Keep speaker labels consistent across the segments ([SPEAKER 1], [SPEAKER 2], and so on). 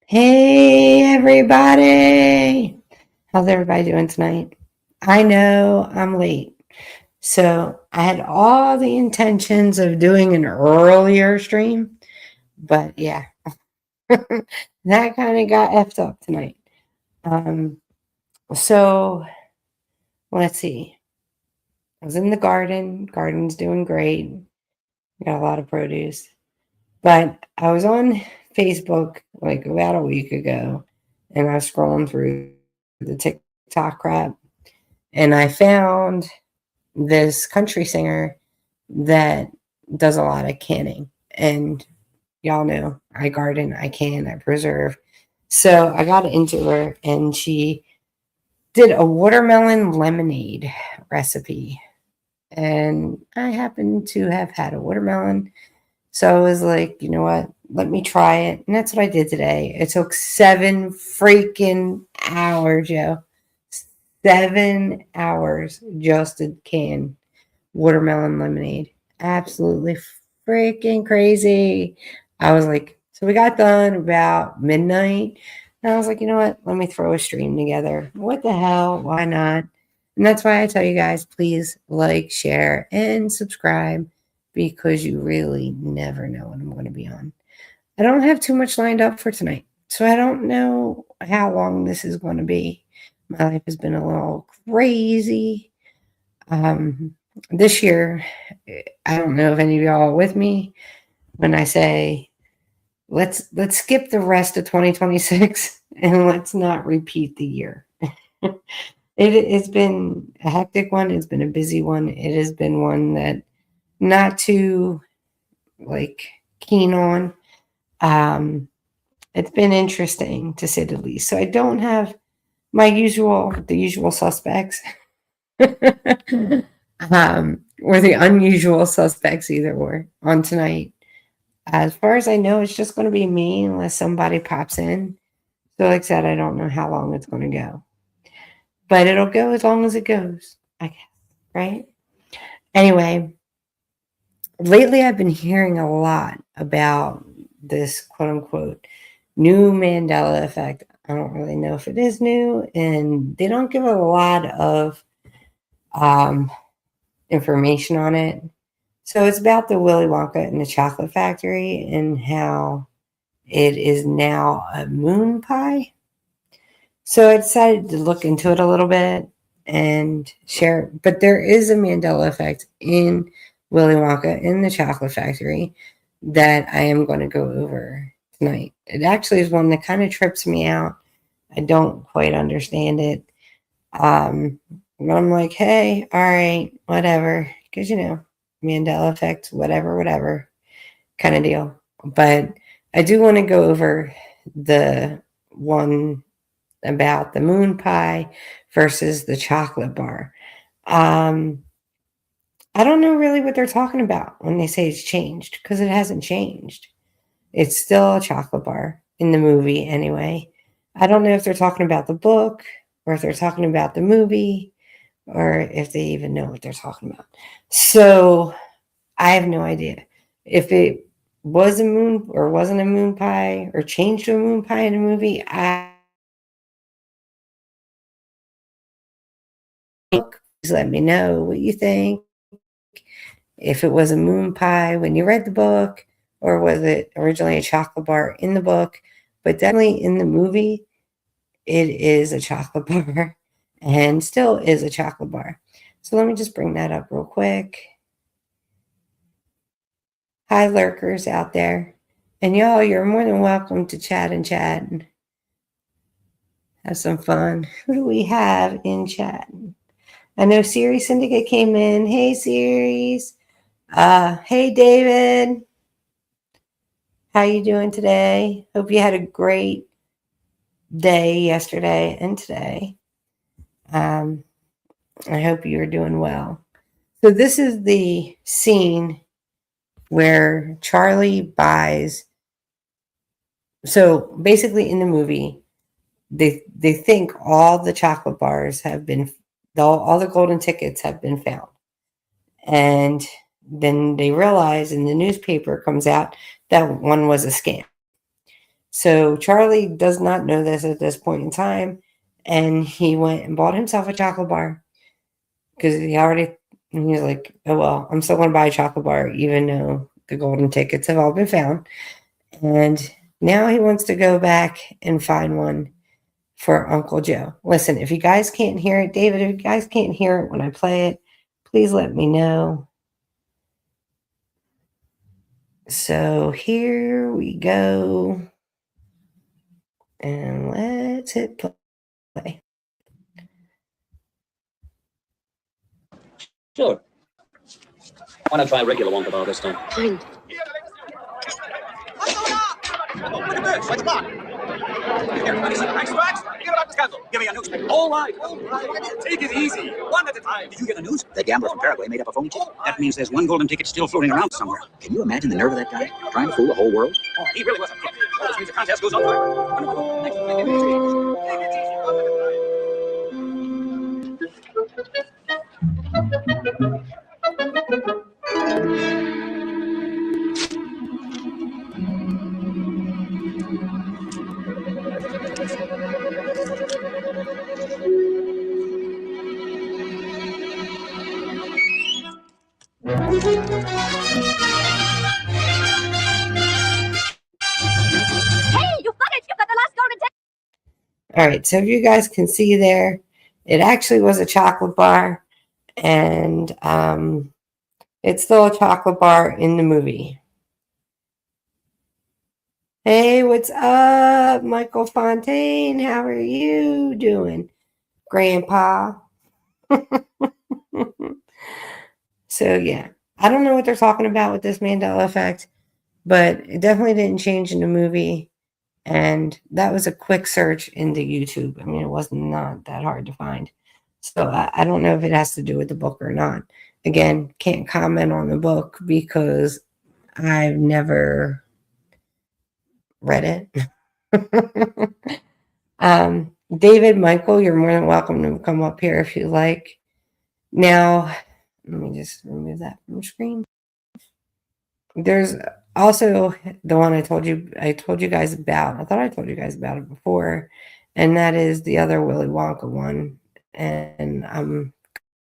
[SPEAKER 1] Hey, everybody. How's everybody doing tonight? I know I'm late. So I had all the intentions of doing an earlier stream, but yeah, that kind of got effed up tonight. Um, so let's see. I was in the garden. Garden's doing great. Got a lot of produce. But I was on Facebook like about a week ago and I was scrolling through the TikTok crap and I found this country singer that does a lot of canning. And y'all know I garden, I can, I preserve. So I got into her and she did a watermelon lemonade recipe. And I happen to have had a watermelon. So I was like, you know what? Let me try it. And that's what I did today. It took 7 freaking hours, yo. 7 hours just to can watermelon lemonade. Absolutely freaking crazy. I was like, so we got done about midnight. And I was like, you know what? Let me throw a stream together. What the hell? Why not? And that's why I tell you guys, please like, share, and subscribe because you really never know when I'm going to be on. I don't have too much lined up for tonight. So I don't know how long this is going to be. My life has been a little crazy. This year, I don't know if any of y'all are with me when I say let's skip the rest of 2026 and let's not repeat the year. It's been a hectic one. It's been a busy one. It has been one that not too like keen on. Um, it's been interesting to say the least. So I don't have the usual suspects, or the unusual suspects either or on tonight. As far as I know, it's just going to be me unless somebody pops in. So, like I said, I don't know how long it's going to go, but it'll go as long as it goes, I guess, right? Anyway, lately I've been hearing a lot about this quote unquote new Mandela effect. I don't really know if it is new, and they don't give a lot of um, information on it. So it's about the Willy Wonka and the Chocolate Factory and how it is now a moon pie. So I decided to look into it a little bit and share. But there is a Mandela effect in Willy Wonka in the Chocolate Factory that I am going to go over tonight. It actually is one that kind of trips me out. I don't quite understand it. But I'm like, hey, all right, whatever. Because, Mandela effect, whatever kind of deal. But I do want to go over the one about the moon pie versus the chocolate bar. Um, I don't know really what they're talking about when they say it's changed because it hasn't changed. It's still a chocolate bar in the movie anyway. I don't know if they're talking about the book or if they're talking about the movie or if they even know what they're talking about. So I have no idea. If it was a moon or wasn't a moon pie or changed to a moon pie in a movie, please let me know what you think. If it was a moon pie when you read the book, or was it originally a chocolate bar in the book? But definitely in the movie, it is a chocolate bar and still is a chocolate bar. So let me just bring that up real quick. Hi, lurkers out there. And y'all, you're more than welcome to chat and chat and have some fun. Who do we have in chat? I know Series Syndicate came in. Hey, Series. Hey, David. How you doing today? Hope you had a great day yesterday and today. Um, I hope you are doing well. So this is the scene where Charlie buys. So basically, in the movie, they think all the chocolate bars have been, all the golden tickets have been found, and then they realize, and the newspaper comes out that one was a scam. So Charlie does not know this at this point in time, and he went and bought himself a chocolate bar because and he's like, oh well, I'm still going to buy a chocolate bar even though the golden tickets have all been found. And now he wants to go back and find one for Uncle Joe. Listen, if you guys can't hear it, David, if you guys can't hear it when I play it, please let me know. So here we go. And let's hit play.
[SPEAKER 2] Sure. Why not try a regular one about this time?
[SPEAKER 3] Fine.
[SPEAKER 4] What's going on? Look at this. What's what? Everybody see the nice tracks? Forget about the scandal. Give me a newspaper.
[SPEAKER 2] All right.
[SPEAKER 4] Take it easy. One at a time.
[SPEAKER 5] Did you hear the news? That gambler from Paraguay made up a phony ticket. That means there's one golden ticket still floating around somewhere. Can you imagine the nerve of that guy? Trying to fool the whole world?
[SPEAKER 4] Oh, he really was a kid. Oh, this means the contest goes on forever. Wonderful. Thank you. Take it easy. Take it easy. One at a time.
[SPEAKER 3] Hey, you got it! You got the last golden ticket!
[SPEAKER 1] All right, so if you guys can see there, it actually was a chocolate bar, and it's still a chocolate bar in the movie. Hey, what's up, Michael Fontaine? How are you doing, Grandpa? So, yeah, I don't know what they're talking about with this Mandela effect, but it definitely didn't change in the movie. And that was a quick search into YouTube. I mean, it was not that hard to find. So I don't know if it has to do with the book or not. Again, can't comment on the book because I've never read it. David, Michael, you're more than welcome to come up here if you like. Now, let me just remove that from the screen. There's also the one I told you guys about. I thought I told you guys about it before, and that is the other Willy Wonka one. And I'm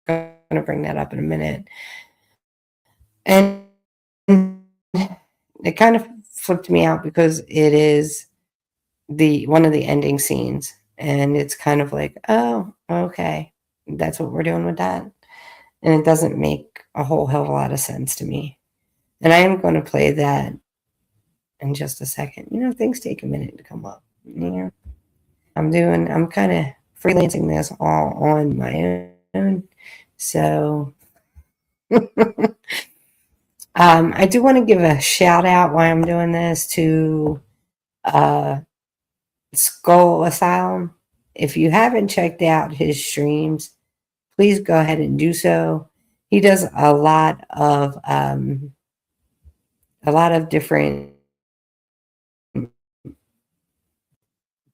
[SPEAKER 1] going to bring that up in a minute. And it kind of flipped me out because it is one of the ending scenes, and it's kind of like, oh, okay, that's what we're doing with that, and it doesn't make a whole hell of a lot of sense to me. And I am going to play that in just a second. Things take a minute to come up. I'm kind of freelancing this all on my own. So I do want to give a shout out while I'm doing this to Skull Asylum. If you haven't checked out his streams, please go ahead and do so. He does a lot of different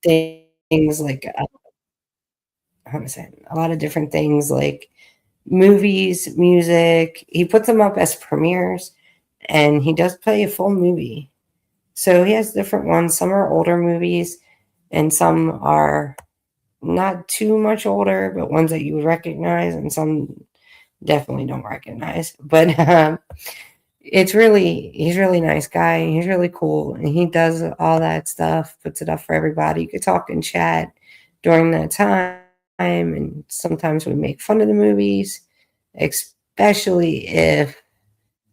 [SPEAKER 1] things, like a lot of different things like movies, music. He puts them up as premieres, and he does play a full movie. So he has different ones. Some are older movies, and some are not too much older, but ones that you would recognize, and some definitely don't recognize. But he's really nice guy. He's really cool, and he does all that stuff, puts it up for everybody. You could talk and chat during that time, and sometimes we make fun of the movies, especially if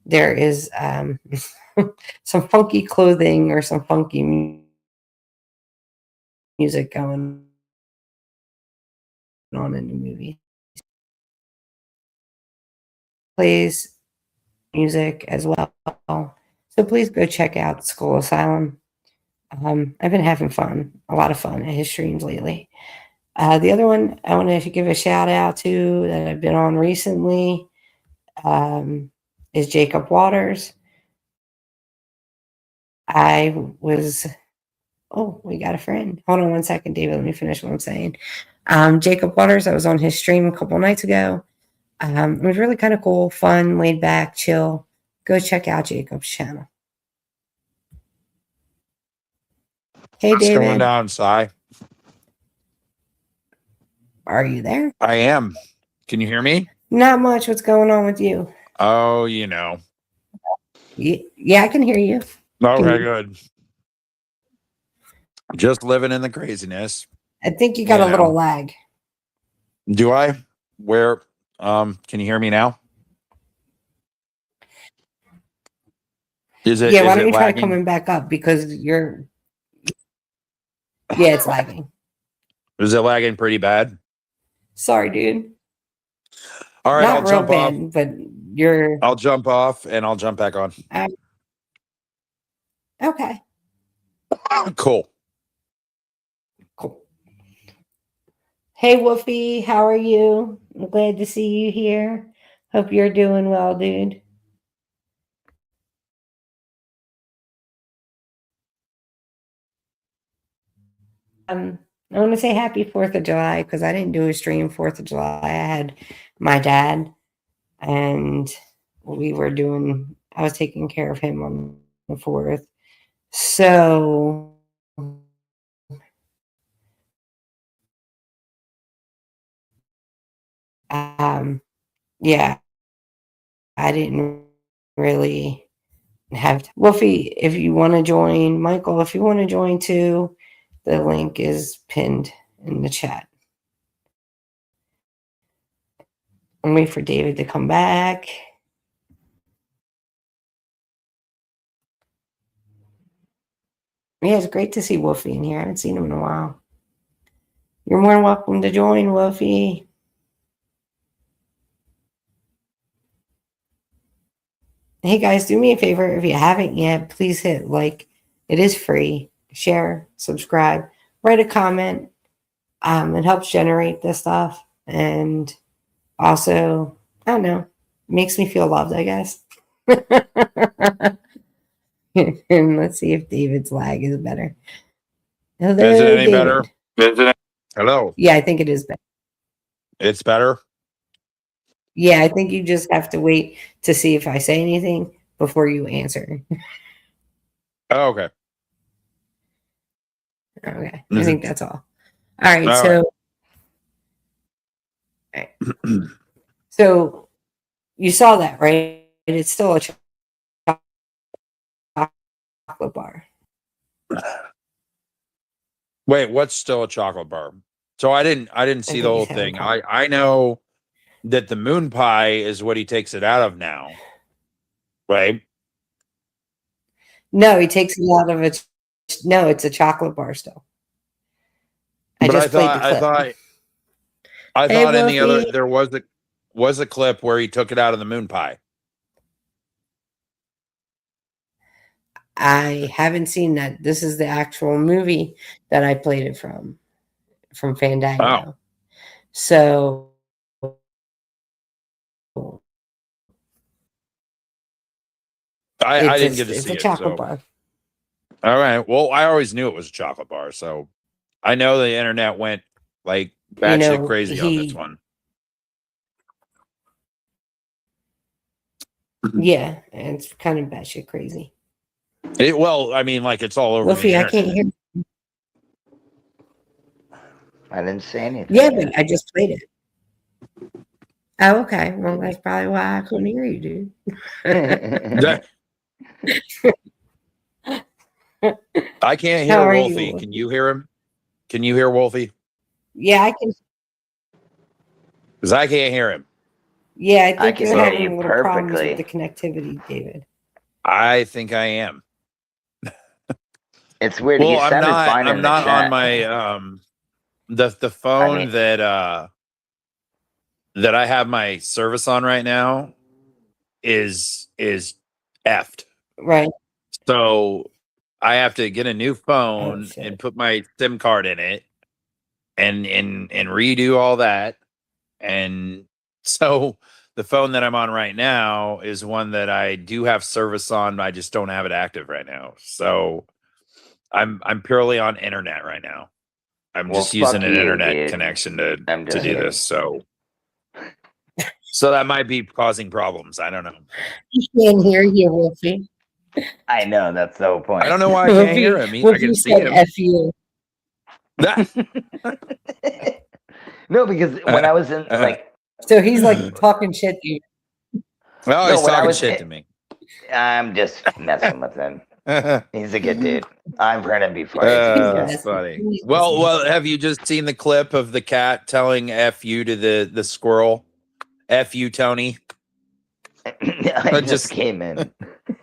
[SPEAKER 1] there is some funky clothing or some funky music going on in the movie. Plays music as well. So please go check out Skull Asylum. I've been having a lot of fun at his streams lately. The other one I want to give a shout out to that I've been on recently is Jacob Waters. We got a friend. Hold on one second, David. Let me finish what I'm saying. Jacob Waters, I was on his stream a couple nights ago. It was really kind of cool, fun, laid back, chill. Go check out Jacob's channel. Hey,
[SPEAKER 6] What's going
[SPEAKER 1] David.
[SPEAKER 6] down, Cy?
[SPEAKER 1] Are you there?
[SPEAKER 6] I am. Can you hear me?
[SPEAKER 1] Not much. What's going on with you?
[SPEAKER 6] Oh, you know.
[SPEAKER 1] Yeah, I can hear you.
[SPEAKER 6] Okay,
[SPEAKER 1] you-
[SPEAKER 6] good. Just living in the craziness.
[SPEAKER 1] I think you got
[SPEAKER 6] You
[SPEAKER 1] a little
[SPEAKER 6] know.
[SPEAKER 1] lag.
[SPEAKER 6] Do I? Where? Can you hear me now? Is it?
[SPEAKER 1] Yeah, why
[SPEAKER 6] Is
[SPEAKER 1] don't
[SPEAKER 6] it
[SPEAKER 1] you try
[SPEAKER 6] lagging?
[SPEAKER 1] coming back up because you're. Yeah, it's lagging.
[SPEAKER 6] Is it lagging pretty bad?
[SPEAKER 1] Sorry, dude.
[SPEAKER 6] All right,
[SPEAKER 1] Not
[SPEAKER 6] I'll
[SPEAKER 1] real
[SPEAKER 6] jump off.
[SPEAKER 1] bad, but you're
[SPEAKER 6] I'll jump off and I'll jump back on.
[SPEAKER 1] okay.
[SPEAKER 6] Cool.
[SPEAKER 1] Cool. Hey, Woofy, how are you? I'm glad to see you here. Hope you're doing well, dude. I want to say happy 4th of July because I didn't do a stream 4th of July. I had my dad and I was taking care of him on the 4th. So yeah, I didn't really have Wolfie, if you want to join, Michael, if you want to join too, the link is pinned in the chat. I'm waiting for David to come back. Yeah, it's great to see Wolfie in here. I haven't seen him in a while. You're more than welcome to join, Wolfie. Hey guys, do me a favor. If you haven't yet, please hit like. It is free. Share, subscribe, write a comment. It helps generate this stuff. And also, I don't know, makes me feel loved, I guess. And let's see if David's lag is better. Hello,
[SPEAKER 6] Is it any
[SPEAKER 1] David.
[SPEAKER 6] better? Is it? Hello.
[SPEAKER 1] Yeah, I think it is better.
[SPEAKER 6] It's better.
[SPEAKER 1] Yeah, I think you just have to wait to see if I say anything before you answer.
[SPEAKER 6] Oh, okay.
[SPEAKER 1] Okay, I think that's all. All right,
[SPEAKER 6] All
[SPEAKER 1] so you saw that, right? It's still a chocolate bar.
[SPEAKER 6] Wait, what's still a chocolate bar? So I didn't see
[SPEAKER 1] think
[SPEAKER 6] the whole
[SPEAKER 1] he's having
[SPEAKER 6] thing. I know that the moon pie is what he takes it out of now. Right?
[SPEAKER 1] No, he takes it out of it. No, it's a chocolate bar still. I
[SPEAKER 6] But
[SPEAKER 1] just played the clip.
[SPEAKER 6] I
[SPEAKER 1] Hey,
[SPEAKER 6] thought in the other
[SPEAKER 1] Wolfie.
[SPEAKER 6] there was a clip where he took it out of the moon pie.
[SPEAKER 1] I haven't seen that. This is the actual movie that I played it from Fandango.
[SPEAKER 6] Oh.
[SPEAKER 1] So
[SPEAKER 6] I didn't get to
[SPEAKER 1] it's
[SPEAKER 6] see
[SPEAKER 1] a
[SPEAKER 6] it.
[SPEAKER 1] chocolate
[SPEAKER 6] So.
[SPEAKER 1] bar.
[SPEAKER 6] All right. Well, I always knew it was a chocolate bar, so I know the internet went like batshit crazy on this one.
[SPEAKER 1] Yeah, it's kind of batshit crazy.
[SPEAKER 6] Well, I mean, like it's all over.
[SPEAKER 1] Wolfie,
[SPEAKER 6] the
[SPEAKER 1] I
[SPEAKER 6] internet.
[SPEAKER 1] can't hear.
[SPEAKER 7] I didn't say anything.
[SPEAKER 1] Yeah, but I just played it. Oh, okay. Well, that's probably why I couldn't hear you, dude.
[SPEAKER 6] I can't
[SPEAKER 1] How
[SPEAKER 6] hear
[SPEAKER 1] are you,
[SPEAKER 6] Wolfie.
[SPEAKER 1] Wolfie?
[SPEAKER 6] Can you hear him? Can you hear Wolfie?
[SPEAKER 1] Yeah, I can.
[SPEAKER 6] Because I can't hear him.
[SPEAKER 1] Yeah, I
[SPEAKER 7] I
[SPEAKER 1] think
[SPEAKER 7] can
[SPEAKER 1] you're
[SPEAKER 7] hear
[SPEAKER 1] having
[SPEAKER 7] you
[SPEAKER 1] little problems
[SPEAKER 7] perfectly.
[SPEAKER 1] with the connectivity, David.
[SPEAKER 6] I think I am.
[SPEAKER 7] It's weird.
[SPEAKER 6] Well,
[SPEAKER 7] You
[SPEAKER 6] I'm
[SPEAKER 7] sounded
[SPEAKER 6] not.
[SPEAKER 7] fine in
[SPEAKER 6] I'm
[SPEAKER 7] the
[SPEAKER 6] not
[SPEAKER 7] chat.
[SPEAKER 6] on my the phone
[SPEAKER 7] mean-
[SPEAKER 6] that I have my service on right now is effed.
[SPEAKER 1] Right.
[SPEAKER 6] So I have to get a new phone
[SPEAKER 1] shit.
[SPEAKER 6] and put my SIM card in it and redo all that. And so the phone that I'm on right now is one that I do have service on. I just don't have it active right now. So I'm purely on internet right now. I'm
[SPEAKER 7] Well,
[SPEAKER 6] just using
[SPEAKER 7] fuck
[SPEAKER 6] an
[SPEAKER 7] you,
[SPEAKER 6] internet
[SPEAKER 7] dude.
[SPEAKER 6] connection
[SPEAKER 7] I'm
[SPEAKER 6] to
[SPEAKER 7] just
[SPEAKER 6] do
[SPEAKER 7] kidding.
[SPEAKER 6] this. So that might be causing problems. I don't know.
[SPEAKER 1] You can't hear you, Wolfie.
[SPEAKER 7] I know, that's the whole point.
[SPEAKER 6] I don't know why I can't hear him. I can see him.
[SPEAKER 1] F you.
[SPEAKER 7] No, because when I was in like,
[SPEAKER 1] So he's like talking shit to you.
[SPEAKER 6] Well,
[SPEAKER 7] No,
[SPEAKER 6] he's
[SPEAKER 7] when I
[SPEAKER 6] talking
[SPEAKER 7] was
[SPEAKER 6] shit
[SPEAKER 7] in-
[SPEAKER 6] to me.
[SPEAKER 7] I'm just messing with him. He's a good dude. I've heard him before. He's a good guy.
[SPEAKER 6] That's funny. Well, have you just seen the clip of the cat telling "F you" to the squirrel? "F you, Tony."
[SPEAKER 7] I
[SPEAKER 6] just-
[SPEAKER 7] just came in.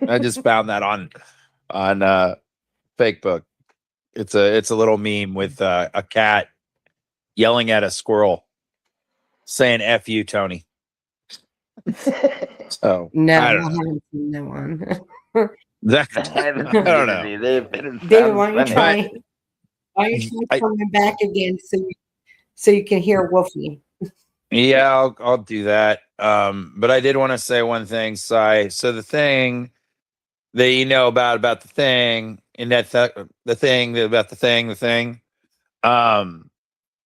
[SPEAKER 6] I just found that on Fake Book. It's a little meme with a cat yelling at a squirrel, saying "F you, Tony." So
[SPEAKER 1] No, I
[SPEAKER 6] I don't know.
[SPEAKER 1] haven't seen that one.
[SPEAKER 6] That,
[SPEAKER 7] I haven't
[SPEAKER 6] I
[SPEAKER 7] seen
[SPEAKER 6] don't
[SPEAKER 7] it
[SPEAKER 6] know.
[SPEAKER 7] either, but it
[SPEAKER 1] David,
[SPEAKER 7] sounds
[SPEAKER 1] why don't you
[SPEAKER 7] funny.
[SPEAKER 1] try? Why don't you try
[SPEAKER 6] I-
[SPEAKER 1] coming back again so you can hear Wolfie?
[SPEAKER 6] Yeah, I'll do that. But I did want to say one thing, Sai. So the thing that you know about the thing, and that the thing about the thing,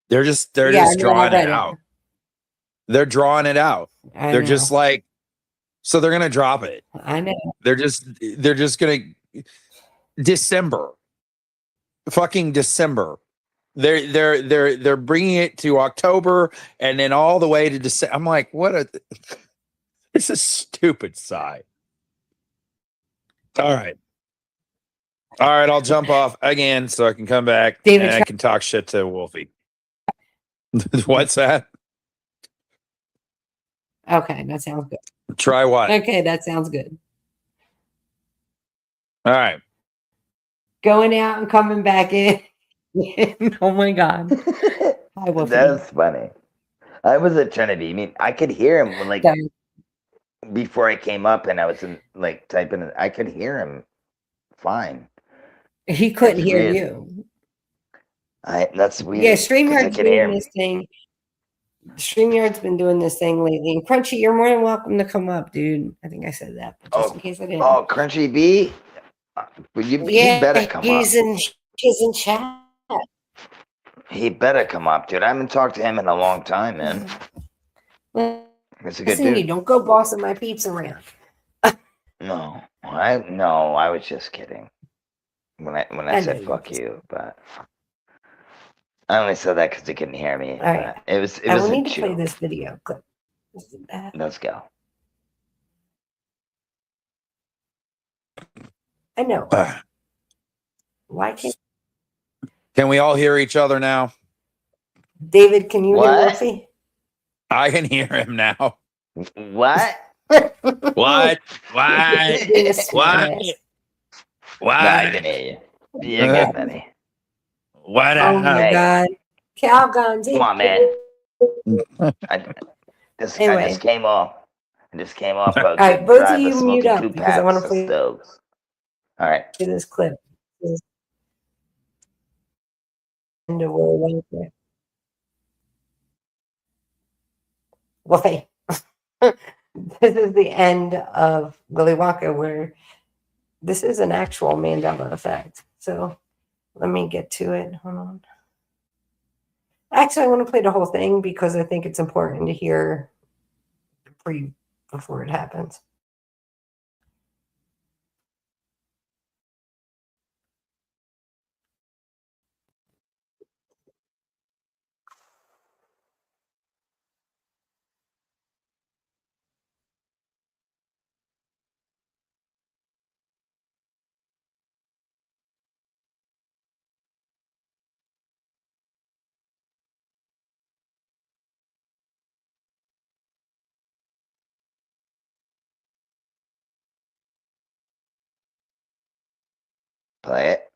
[SPEAKER 6] they're just
[SPEAKER 1] Yeah, I
[SPEAKER 6] just
[SPEAKER 1] know, I
[SPEAKER 6] drawing
[SPEAKER 1] read
[SPEAKER 6] it
[SPEAKER 1] it.
[SPEAKER 6] out. They're drawing it out.
[SPEAKER 1] I
[SPEAKER 6] They're
[SPEAKER 1] know.
[SPEAKER 6] just like, so they're gonna drop it.
[SPEAKER 1] I know.
[SPEAKER 6] They're just gonna December, fucking December. They're bringing it to October and then all the way to December. I'm like, what a this is stupid, Sai. All right, I'll jump off again so I can come back
[SPEAKER 1] David,
[SPEAKER 6] and I can talk shit to Wolfie. What's that?
[SPEAKER 1] Okay, that sounds good.
[SPEAKER 6] Try what?
[SPEAKER 1] Okay, that sounds good.
[SPEAKER 6] All right.
[SPEAKER 1] Going out and coming back in. Oh my God. Hi, Wolfie.
[SPEAKER 7] That's funny. I was at Trinity. I mean, I could hear him when, like,
[SPEAKER 1] That-
[SPEAKER 7] before I came up and I was in, like, typing it. I could hear him fine.
[SPEAKER 1] He couldn't
[SPEAKER 7] That's
[SPEAKER 1] hear
[SPEAKER 7] weird.
[SPEAKER 1] you.
[SPEAKER 7] That's weird.
[SPEAKER 1] Yeah,
[SPEAKER 7] 'cause I
[SPEAKER 1] StreamYard's
[SPEAKER 7] could hear
[SPEAKER 1] doing
[SPEAKER 7] him.
[SPEAKER 1] this thing. StreamYard's been doing this thing lately. And Crunchy, you're more than welcome to come up, dude. I think I said that, but just in case I didn't.
[SPEAKER 7] Oh, Crunchy B? You better come up.
[SPEAKER 1] he's in chat.
[SPEAKER 7] He better come up, dude. I haven't talked to him in a long time, man. He's a good
[SPEAKER 1] Listen, you
[SPEAKER 7] dude.
[SPEAKER 1] don't go bossing my peeps around.
[SPEAKER 7] No, I was just kidding. When I
[SPEAKER 1] I
[SPEAKER 7] said
[SPEAKER 1] know you
[SPEAKER 7] fuck
[SPEAKER 1] just-
[SPEAKER 7] you, but I only said that because he couldn't hear me.
[SPEAKER 1] All right.
[SPEAKER 7] But it was
[SPEAKER 1] I will
[SPEAKER 7] a
[SPEAKER 1] need to play
[SPEAKER 7] joke.
[SPEAKER 1] this video clip. This is that.
[SPEAKER 7] Let's go.
[SPEAKER 1] I know. Why can't
[SPEAKER 6] Can we all hear each other now?
[SPEAKER 1] David? Can you hear
[SPEAKER 7] What?
[SPEAKER 1] Wolfie?
[SPEAKER 6] I can hear him now.
[SPEAKER 7] What?
[SPEAKER 6] What?
[SPEAKER 1] Being a smart
[SPEAKER 6] What?
[SPEAKER 1] ass.
[SPEAKER 7] No, I
[SPEAKER 6] What?
[SPEAKER 7] can hear you. You're good, buddy.
[SPEAKER 6] What?
[SPEAKER 1] Oh my
[SPEAKER 7] Hey.
[SPEAKER 1] God. Calgon.
[SPEAKER 7] Come on, man. I
[SPEAKER 1] Anyway.
[SPEAKER 7] just came off. I just came off a
[SPEAKER 1] right,
[SPEAKER 7] good
[SPEAKER 1] both of
[SPEAKER 7] drive
[SPEAKER 1] you
[SPEAKER 7] of
[SPEAKER 1] mute
[SPEAKER 7] smoking
[SPEAKER 1] up
[SPEAKER 7] two
[SPEAKER 1] because I wanna
[SPEAKER 7] packs of
[SPEAKER 1] play-
[SPEAKER 7] stoves. All right.
[SPEAKER 1] To this clip. This is end of Willy Wonka. Wait. This is the end of Willy Wonka, where this is an actual Mandela effect. So let me get to it. Hold on. Actually, I want to play the whole thing because I think it's important to hear before it happens.
[SPEAKER 7] Play it.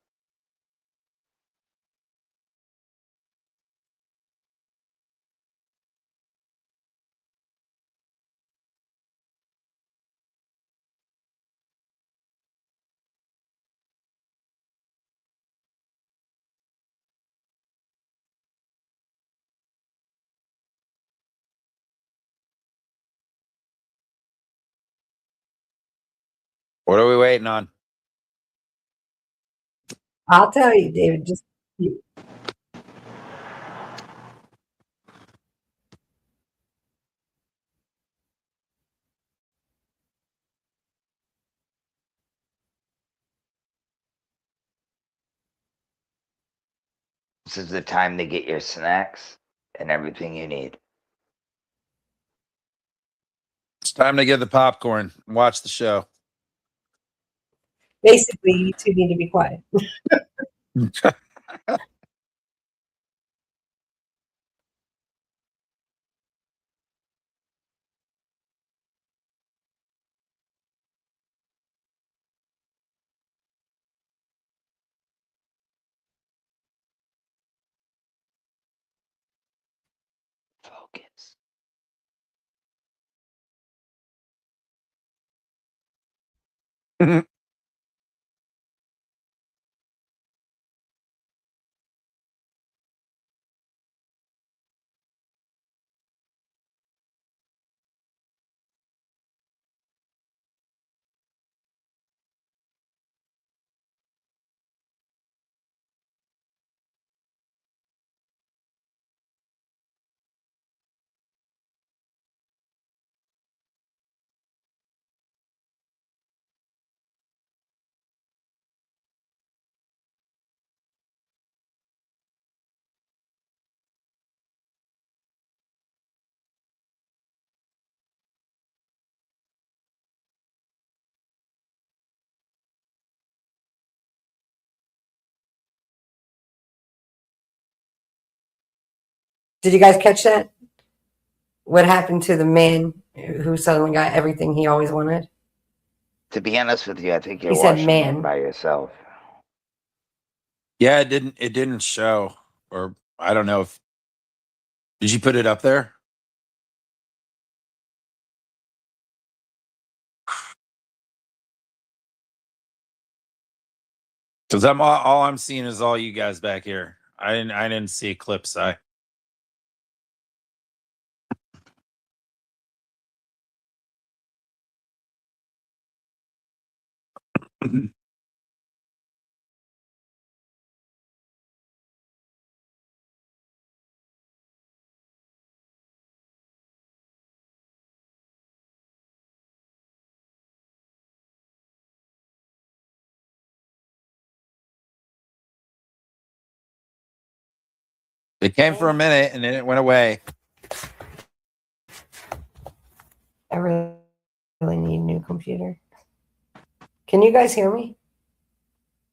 [SPEAKER 6] What are we waiting on?
[SPEAKER 1] I'll tell you, David. Just
[SPEAKER 7] This is the time to get your snacks and everything you need.
[SPEAKER 6] It's time to get the popcorn and watch the show.
[SPEAKER 1] Basically, you two need to be quiet.
[SPEAKER 7] Focus.
[SPEAKER 1] Did you guys catch that? What happened to the man who suddenly got everything he always wanted?
[SPEAKER 7] To be honest with you, I think you're
[SPEAKER 1] He said
[SPEAKER 7] watching
[SPEAKER 1] man.
[SPEAKER 7] it by yourself.
[SPEAKER 6] Yeah, it didn't show, or I don't know if did you put it up there? Because all I'm seeing is all you guys back here. I didn't see a clip side. It came for a minute and then it went away.
[SPEAKER 1] I really need a new computer. Can you guys hear me?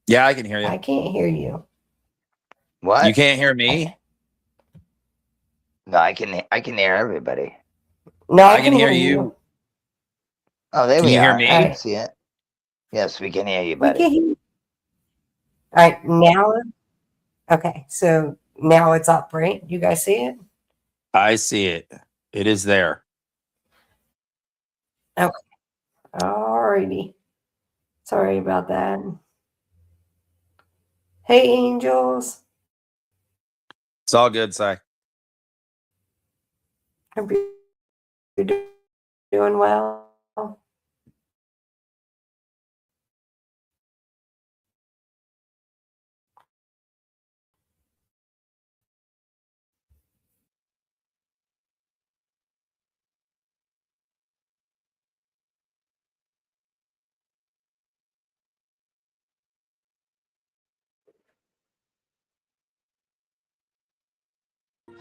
[SPEAKER 6] Yeah, I can hear you.
[SPEAKER 1] I can't hear you.
[SPEAKER 7] What?
[SPEAKER 6] You can't hear me?
[SPEAKER 7] No, I can hear everybody.
[SPEAKER 1] No,
[SPEAKER 6] I can hear you.
[SPEAKER 7] Oh, there
[SPEAKER 6] Can
[SPEAKER 7] we
[SPEAKER 6] you hear
[SPEAKER 7] are.
[SPEAKER 6] me?
[SPEAKER 7] I can see it. Yes, we can hear you,
[SPEAKER 1] We
[SPEAKER 7] buddy.
[SPEAKER 1] can hear you. All right, now. Okay, so now it's up, right? You guys see it?
[SPEAKER 6] I see it. It is there.
[SPEAKER 1] Alrighty. Sorry about that. Hey, angels.
[SPEAKER 6] It's all good, Si.
[SPEAKER 1] Hope you're doing well.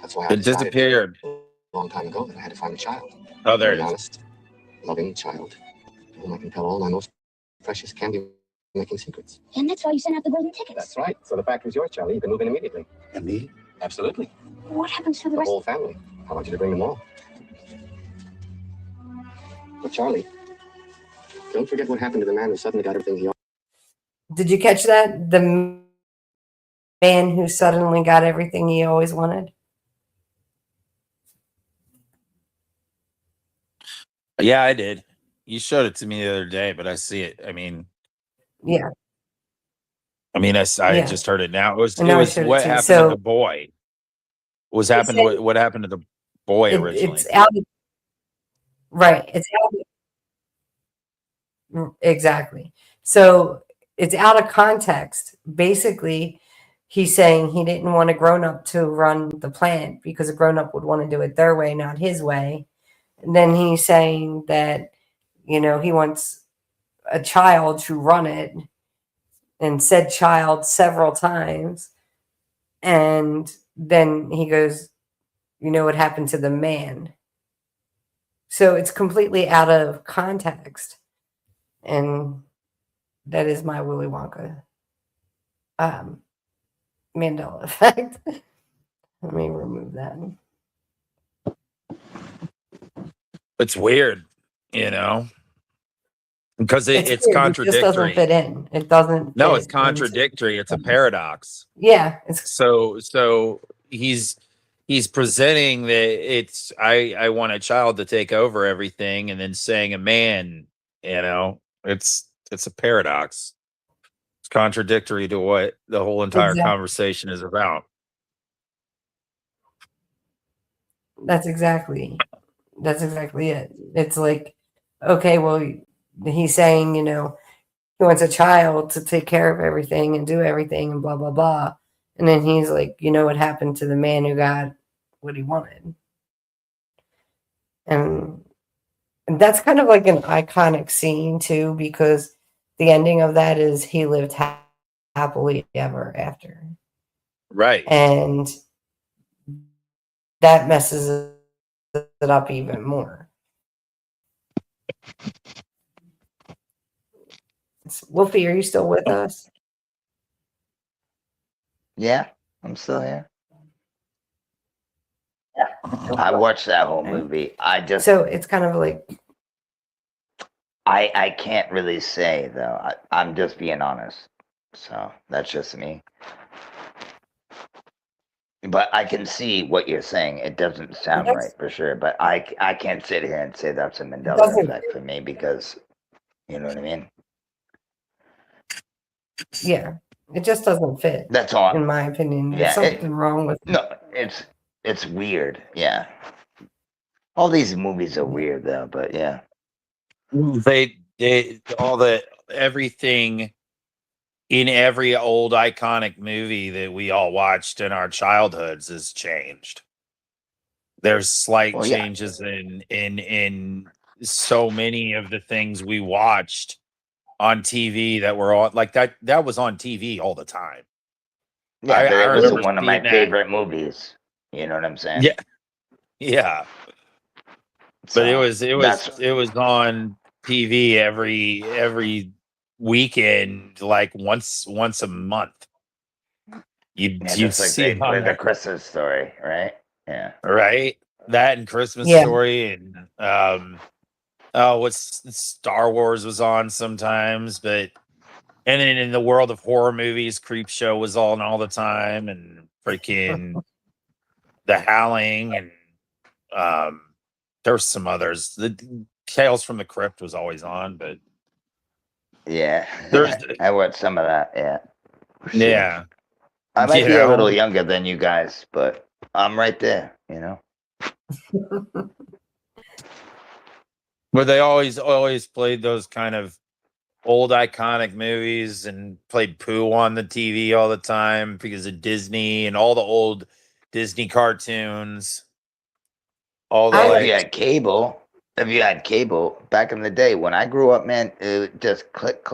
[SPEAKER 8] That's why I
[SPEAKER 6] It
[SPEAKER 8] decided
[SPEAKER 6] disappeared.
[SPEAKER 8] a long time ago that I had to find a child.
[SPEAKER 6] Oh, there it
[SPEAKER 8] Very
[SPEAKER 6] is.
[SPEAKER 8] honest, loving child, to whom I can tell all my most precious candy-making secrets.
[SPEAKER 3] And that's why you sent out the golden tickets.
[SPEAKER 8] That's right. So the factory's yours, Charlie. You can move in immediately. And me? Absolutely.
[SPEAKER 3] What happens to the
[SPEAKER 8] The
[SPEAKER 3] rest?
[SPEAKER 8] whole family. I want you to bring them all. But Charlie, don't forget what happened to the man who suddenly got everything he
[SPEAKER 1] Did you catch that? The man who suddenly got everything he always wanted?
[SPEAKER 6] Yeah, I did. You showed it to me the other day, but I see it. I mean,
[SPEAKER 1] Yeah.
[SPEAKER 6] I
[SPEAKER 1] Yeah.
[SPEAKER 6] just heard it now. It was
[SPEAKER 1] And now I
[SPEAKER 6] what
[SPEAKER 1] showed it to you.
[SPEAKER 6] happened
[SPEAKER 1] So-
[SPEAKER 6] to the boy. What
[SPEAKER 1] said-
[SPEAKER 6] happened to the boy originally?
[SPEAKER 1] It's out of, right. It's out. Exactly. So it's out of context. Basically, he's saying he didn't want a grown up to run the plant because a grown up would want to do it their way, not his way. And then he's saying that, he wants a child to run it, and said child several times. And then he goes, you know what happened to the man? So it's completely out of context. And that is my Willy Wonka Mandela effect. Let me remove that.
[SPEAKER 6] It's weird, you know, because it's
[SPEAKER 1] weird. It just
[SPEAKER 6] contradictory.
[SPEAKER 1] doesn't fit in. It doesn't.
[SPEAKER 6] No,
[SPEAKER 1] fit
[SPEAKER 6] it's contradictory. It's a paradox.
[SPEAKER 1] Yeah, it's
[SPEAKER 6] So he's presenting that it's I want a child to take over everything, and then saying a man, you know, it's a paradox. It's contradictory to what the whole entire
[SPEAKER 1] Exactly.
[SPEAKER 6] conversation is about.
[SPEAKER 1] That's exactly it. It's like, okay, well, he's saying, you know, he wants a child to take care of everything and do everything and blah blah blah, and then he's like, you know what happened to the man who got what he wanted? And that's kind of like an iconic scene too, because the ending of that is he lived happily ever after.
[SPEAKER 6] Right.
[SPEAKER 1] And that messes it up even more. Wolfie, are you still with us?
[SPEAKER 7] Yeah, I'm still here. I watched that whole movie.
[SPEAKER 1] So it's kind of like,
[SPEAKER 7] I can't really say though. I'm just being honest. So that's just me. But I can see what you're saying. It doesn't sound right for sure. But I can't sit here and say that's a Mandela effect for me because, you know what I mean?
[SPEAKER 1] yeah, it just doesn't fit.
[SPEAKER 7] That's all.
[SPEAKER 1] In my opinion, there's something wrong with it.
[SPEAKER 7] No, it's weird. Yeah. All these movies are weird though, but yeah.
[SPEAKER 6] They everything in every old iconic movie that we all watched in our childhoods has changed. There's slight changes in so many of the things we watched on TV that were on, like that was on TV all the time.
[SPEAKER 7] Yeah,
[SPEAKER 6] I
[SPEAKER 7] it was
[SPEAKER 6] remember
[SPEAKER 7] one of my
[SPEAKER 6] seeing that.
[SPEAKER 7] favorite movies. You know what I'm saying?
[SPEAKER 6] Yeah. Yeah.
[SPEAKER 7] So,
[SPEAKER 6] But it was on TV every weekend, like once a month. You'd see it on
[SPEAKER 7] the Christmas Story, right? Yeah.
[SPEAKER 6] Right. That and Christmas
[SPEAKER 1] Yeah.
[SPEAKER 6] Story and what's Star Wars was on sometimes, but and then in the world of horror movies, Creep Show was on all the time, and freaking The Howling, and there were some others. The Tales from the Crypt was always on, but
[SPEAKER 7] yeah,
[SPEAKER 6] there's
[SPEAKER 7] I watched some of that. Yeah,
[SPEAKER 6] yeah.
[SPEAKER 7] I might be a little younger than you guys, but I'm right there. You know.
[SPEAKER 6] But they always played those kind of old iconic movies and played Pooh on the TV all the time because of Disney and all the old Disney cartoons. All the
[SPEAKER 7] if you had cable back in the day when I grew up, man, it would just click,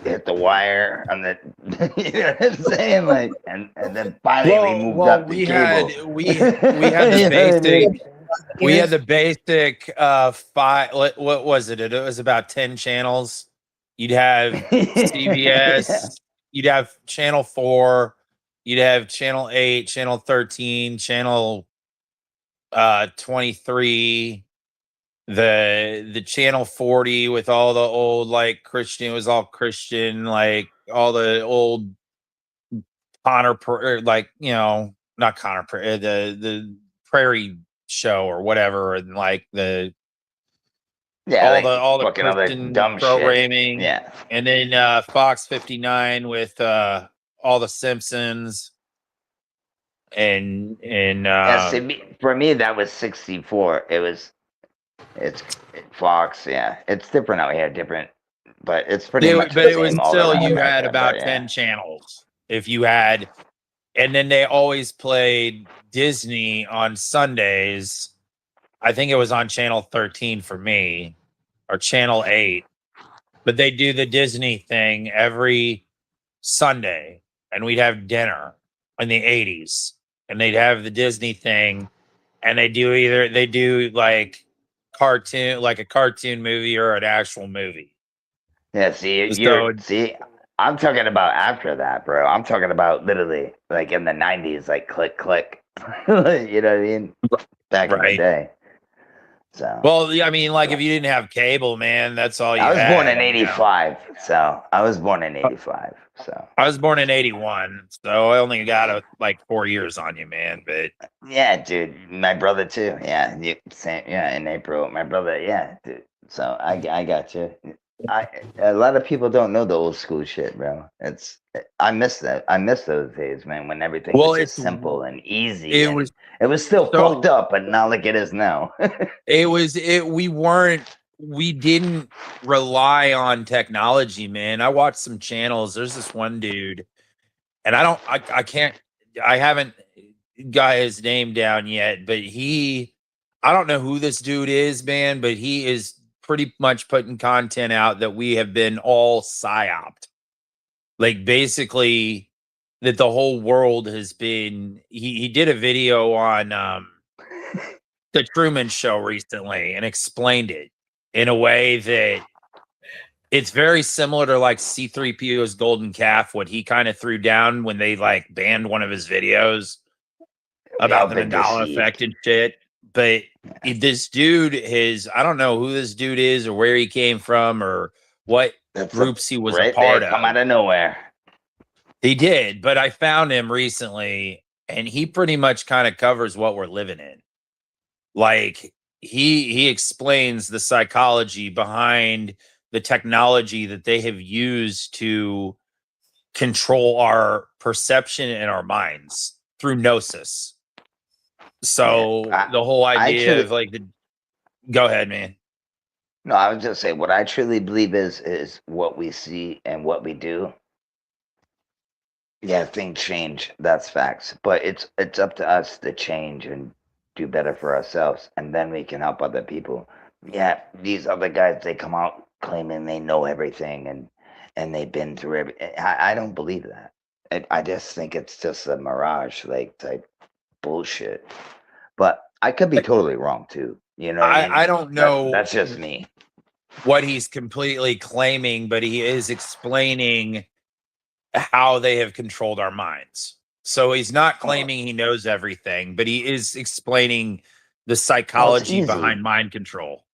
[SPEAKER 7] hit the wire on the, you know what I'm saying? Like, and then finally we moved up to cable.
[SPEAKER 6] We had the basic. We had the basic 5. What was it? It was about 10 channels. You'd have CBS. You'd have Channel 4. You'd have Channel 8, Channel 13, Channel 23. The Channel 40 with all the old like Christian. It was all Christian, like all the old Connor, like not Connor, the Prairie Show or whatever, and like all the Christian
[SPEAKER 7] dumb
[SPEAKER 6] programming,
[SPEAKER 7] shit. Yeah,
[SPEAKER 6] and then Fox 59 with all the Simpsons, and
[SPEAKER 7] for me that was 64. It's Fox. Yeah, it's different out here, but it's pretty much.
[SPEAKER 6] But it was still you had about 10 channels if you had, and then they always played Disney on Sundays. I think it was on Channel 13 for me, or Channel 8. But they do the Disney thing every Sunday, and we'd have dinner. in the 80s, and they'd have the Disney thing, and they do like a cartoon movie or an actual movie.
[SPEAKER 7] Yeah, see,
[SPEAKER 6] So
[SPEAKER 7] I'm talking about after that, bro. I'm talking about literally like in the 90s, like click, click. You know what I mean? Back in the
[SPEAKER 6] right.
[SPEAKER 7] day. So,
[SPEAKER 6] Well, I mean, like if you didn't have cable, man, that's all you
[SPEAKER 7] I was
[SPEAKER 6] had.
[SPEAKER 7] born in
[SPEAKER 6] you know?
[SPEAKER 7] 85. So, I was born in 85. So,
[SPEAKER 6] I was born in 81, so I only got like 4 years on you, man. But
[SPEAKER 7] yeah, dude. My brother, too. Yeah. Same, yeah. In April. My brother, yeah, dude. So, I got you. A lot of people don't know the old school shit, bro. I miss that. I miss those days, man, when everything
[SPEAKER 6] well,
[SPEAKER 7] was just simple and easy.
[SPEAKER 6] it
[SPEAKER 7] And
[SPEAKER 6] was
[SPEAKER 7] it was still
[SPEAKER 6] so
[SPEAKER 7] fucked up, but not like it is now.
[SPEAKER 6] we didn't rely on technology, man. I watched some channels. There's this one dude, and I haven't got his name down yet, but I don't know who this dude is, man, but he is pretty much putting content out that we have been all psyoped. Like basically that the whole world has been he did a video on the Truman Show recently and explained it in a way that it's very similar to like C3PO's Golden Calf, what he kind of threw down when they like banned one of his videos about the
[SPEAKER 7] been
[SPEAKER 6] Mandela
[SPEAKER 7] deceived.
[SPEAKER 6] effect and shit. But this dude I don't know who this dude is or where he came from or what groups he was a part of.
[SPEAKER 7] Come out of nowhere.
[SPEAKER 6] He did, but I found him recently and he pretty much kind of covers what we're living in. Like he explains the psychology behind the technology that they have used to control our perception and our minds through gnosis. So the whole idea of like go ahead, man.
[SPEAKER 7] No, I was just saying what I truly believe is what we see and what we do. Yeah, things change. That's facts. But it's up to us to change and do better for ourselves, and then we can help other people. Yeah, these other guys, they come out claiming they know everything and they've been through everything. I don't believe that. I just think it's just a mirage, like type bullshit. But I could be totally wrong too. You know, what I mean?
[SPEAKER 6] I don't know.
[SPEAKER 7] That's just me.
[SPEAKER 6] What he's completely claiming, but he is explaining how they have controlled our minds. So he's not claiming he knows everything, but he is explaining the psychology behind mind control.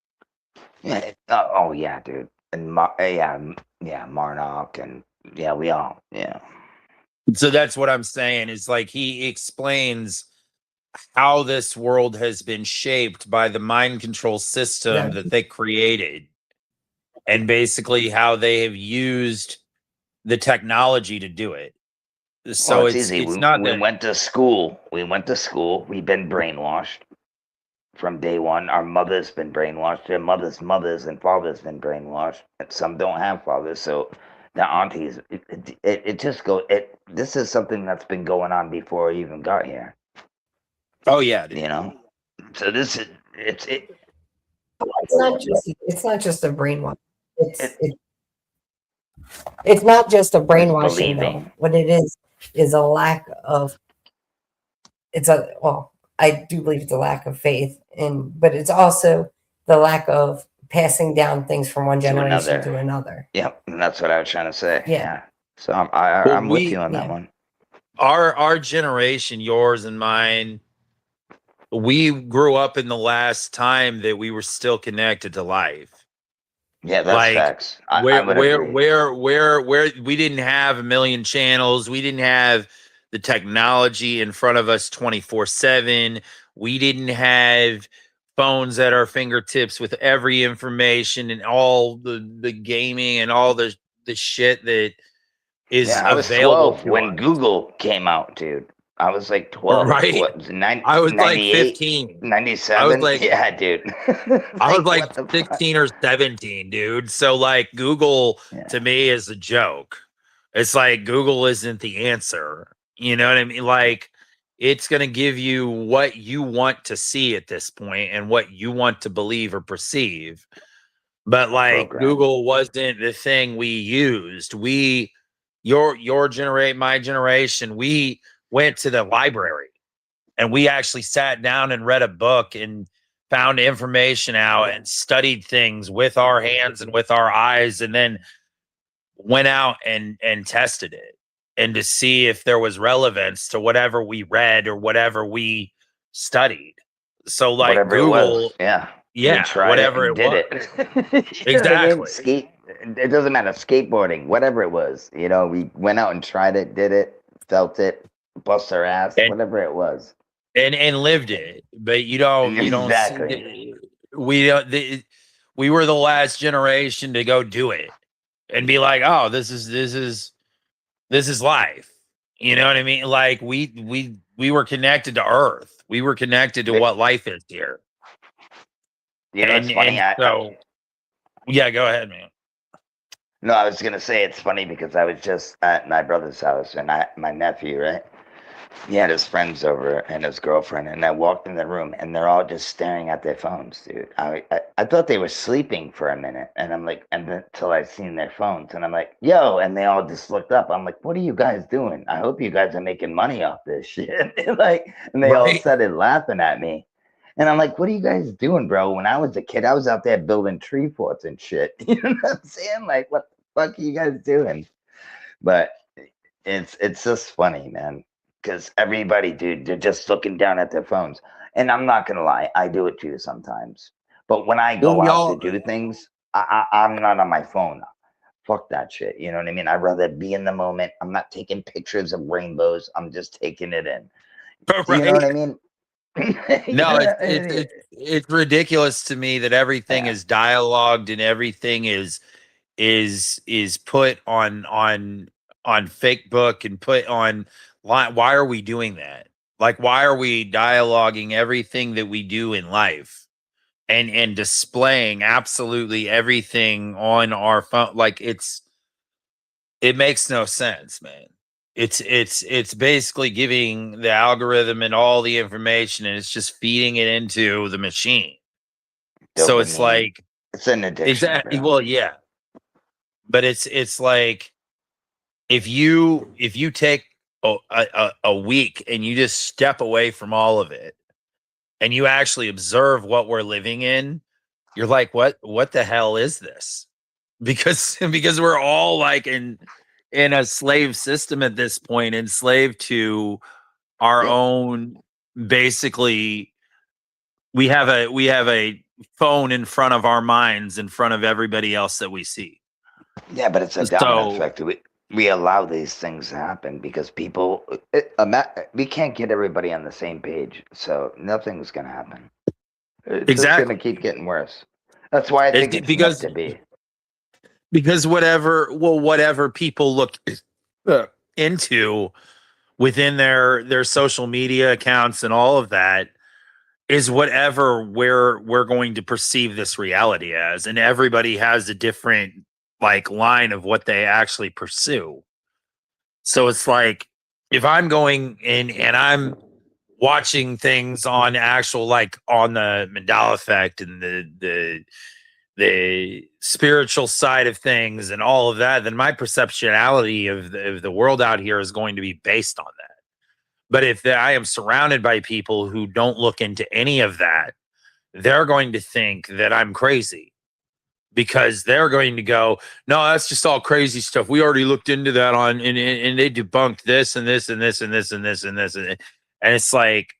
[SPEAKER 7] Yeah. Oh yeah, dude. And Marnock and yeah, we all
[SPEAKER 6] So that's what I'm saying is like he explains how this world has been shaped by the mind control system that they created and basically how they have used the technology to do it. So it's
[SPEAKER 7] easy.
[SPEAKER 6] It's not
[SPEAKER 7] we went to school. We've been brainwashed from day one. Our mother's been brainwashed. Their mothers and fathers been brainwashed. And some don't have fathers, so the aunties. It just go. This is something that's been going on before I even got here.
[SPEAKER 6] Oh yeah, dude.
[SPEAKER 7] You know. So this is it's.
[SPEAKER 1] It's not just a brainwash. It's not just a brainwashing though. What it is a lack of. I do believe it's a lack of faith, but it's also the lack of passing down things from one generation to another.
[SPEAKER 7] Yep, and that's what I was trying to say.
[SPEAKER 1] Yeah.
[SPEAKER 7] So I'm with you on that one.
[SPEAKER 6] Our generation, yours and mine, we grew up in the last time that we were still connected to life.
[SPEAKER 7] Yeah, that's facts.
[SPEAKER 6] Where we didn't have a million channels, we didn't have the technology in front of us 24/7. We didn't have phones at our fingertips with every information and all the gaming and all the shit that is available.
[SPEAKER 7] 12 when Google came out, dude. I was like 12.
[SPEAKER 6] Right. I was like 15.
[SPEAKER 7] 97.
[SPEAKER 6] I was like,
[SPEAKER 7] yeah, dude.
[SPEAKER 6] I was like 16 or 17, dude. So like Google to me is a joke. It's like Google isn't the answer. You know what I mean? Like it's going to give you what you want to see at this point and what you want to believe or perceive. But like Google wasn't the thing we used. Your generation, my generation, we went to the library and we actually sat down and read a book and found information out and studied things with our hands and with our eyes, and then went out and tested it and to see if there was relevance to whatever we read or whatever we studied. So like
[SPEAKER 7] whatever
[SPEAKER 6] Google,
[SPEAKER 7] it was. Yeah.
[SPEAKER 6] yeah,
[SPEAKER 7] We tried
[SPEAKER 6] whatever
[SPEAKER 7] and
[SPEAKER 6] it was.
[SPEAKER 7] did it. You know what I mean?
[SPEAKER 6] Exactly.
[SPEAKER 7] It doesn't matter. Skateboarding, whatever it was. You know, we went out and tried it, did it, felt it, bust our ass,
[SPEAKER 6] And-
[SPEAKER 7] whatever it was.
[SPEAKER 6] and lived it. But you don't
[SPEAKER 7] Exactly.
[SPEAKER 6] we don't we were the last generation to go do it and be like, oh, this is life. You know what I mean? Like we were connected to Earth. We were connected to what life is here.
[SPEAKER 7] You know, it's funny.
[SPEAKER 6] So yeah, go ahead, man.
[SPEAKER 7] No, I was gonna say it's funny because I was just at my brother's house and my nephew, right? He had his friends over and his girlfriend, and I walked in the room and they're all just staring at their phones, dude. I thought they were sleeping for a minute, and I'm like, and then until I seen their phones, and I'm like, yo, and they all just looked up. I'm like, what are you guys doing? I hope you guys are making money off this shit. Like, and they all
[SPEAKER 6] Right.
[SPEAKER 7] started laughing at me. And I'm like, what are you guys doing, bro? When I was a kid, I was out there building tree forts and shit. You know what I'm saying? Like, what the fuck are you guys doing? But it's just funny, man. Because everybody, dude, they're just looking down at their phones. And I'm not gonna lie, I do it too sometimes. But when I go out to do things, I'm not on my phone. Fuck that shit. You know what I mean? I'd rather be in the moment. I'm not taking pictures of rainbows. I'm just taking it in. Do you know what I mean?
[SPEAKER 6] No, it's ridiculous to me that everything is dialogued and everything is put on fake book and put on line. Why are we doing that? Like, why are we dialoguing everything that we do in life and displaying absolutely everything on our phone? Like, it makes no sense, man. It's basically giving the algorithm and all the information, and it's just feeding it into the machine. So it's
[SPEAKER 7] Dopamine.
[SPEAKER 6] like,
[SPEAKER 7] It's an addiction.
[SPEAKER 6] exactly.
[SPEAKER 7] bro.
[SPEAKER 6] Well, yeah, but it's like if you take a week and you just step away from all of it and you actually observe what we're living in, you're like, what the hell is this? Because we're all like in a slave system at this point, enslaved to our own. Basically, we have a phone in front of our minds, in front of everybody else that we see.
[SPEAKER 7] Yeah, but it's a domino effect. We allow these things to happen because people, we can't get everybody on the same page, so nothing's gonna happen. It's just
[SPEAKER 6] Exactly.
[SPEAKER 7] gonna keep getting worse. That's why I think it's
[SPEAKER 6] because
[SPEAKER 7] meant to be.
[SPEAKER 6] because whatever people look into within their social media accounts and all of that is whatever we're going to perceive this reality as, and everybody has a different like line of what they actually pursue. So it's like if I'm going in and I'm watching things on actual, like on the Mandela effect and the spiritual side of things and all of that, then my perceptuality of the world out here is going to be based on that. But if I am surrounded by people who don't look into any of that, they're going to think that I'm crazy, because they're going to go, no, that's just all crazy stuff. We already looked into that and they debunked this and this and this and this and this and this. And it's like,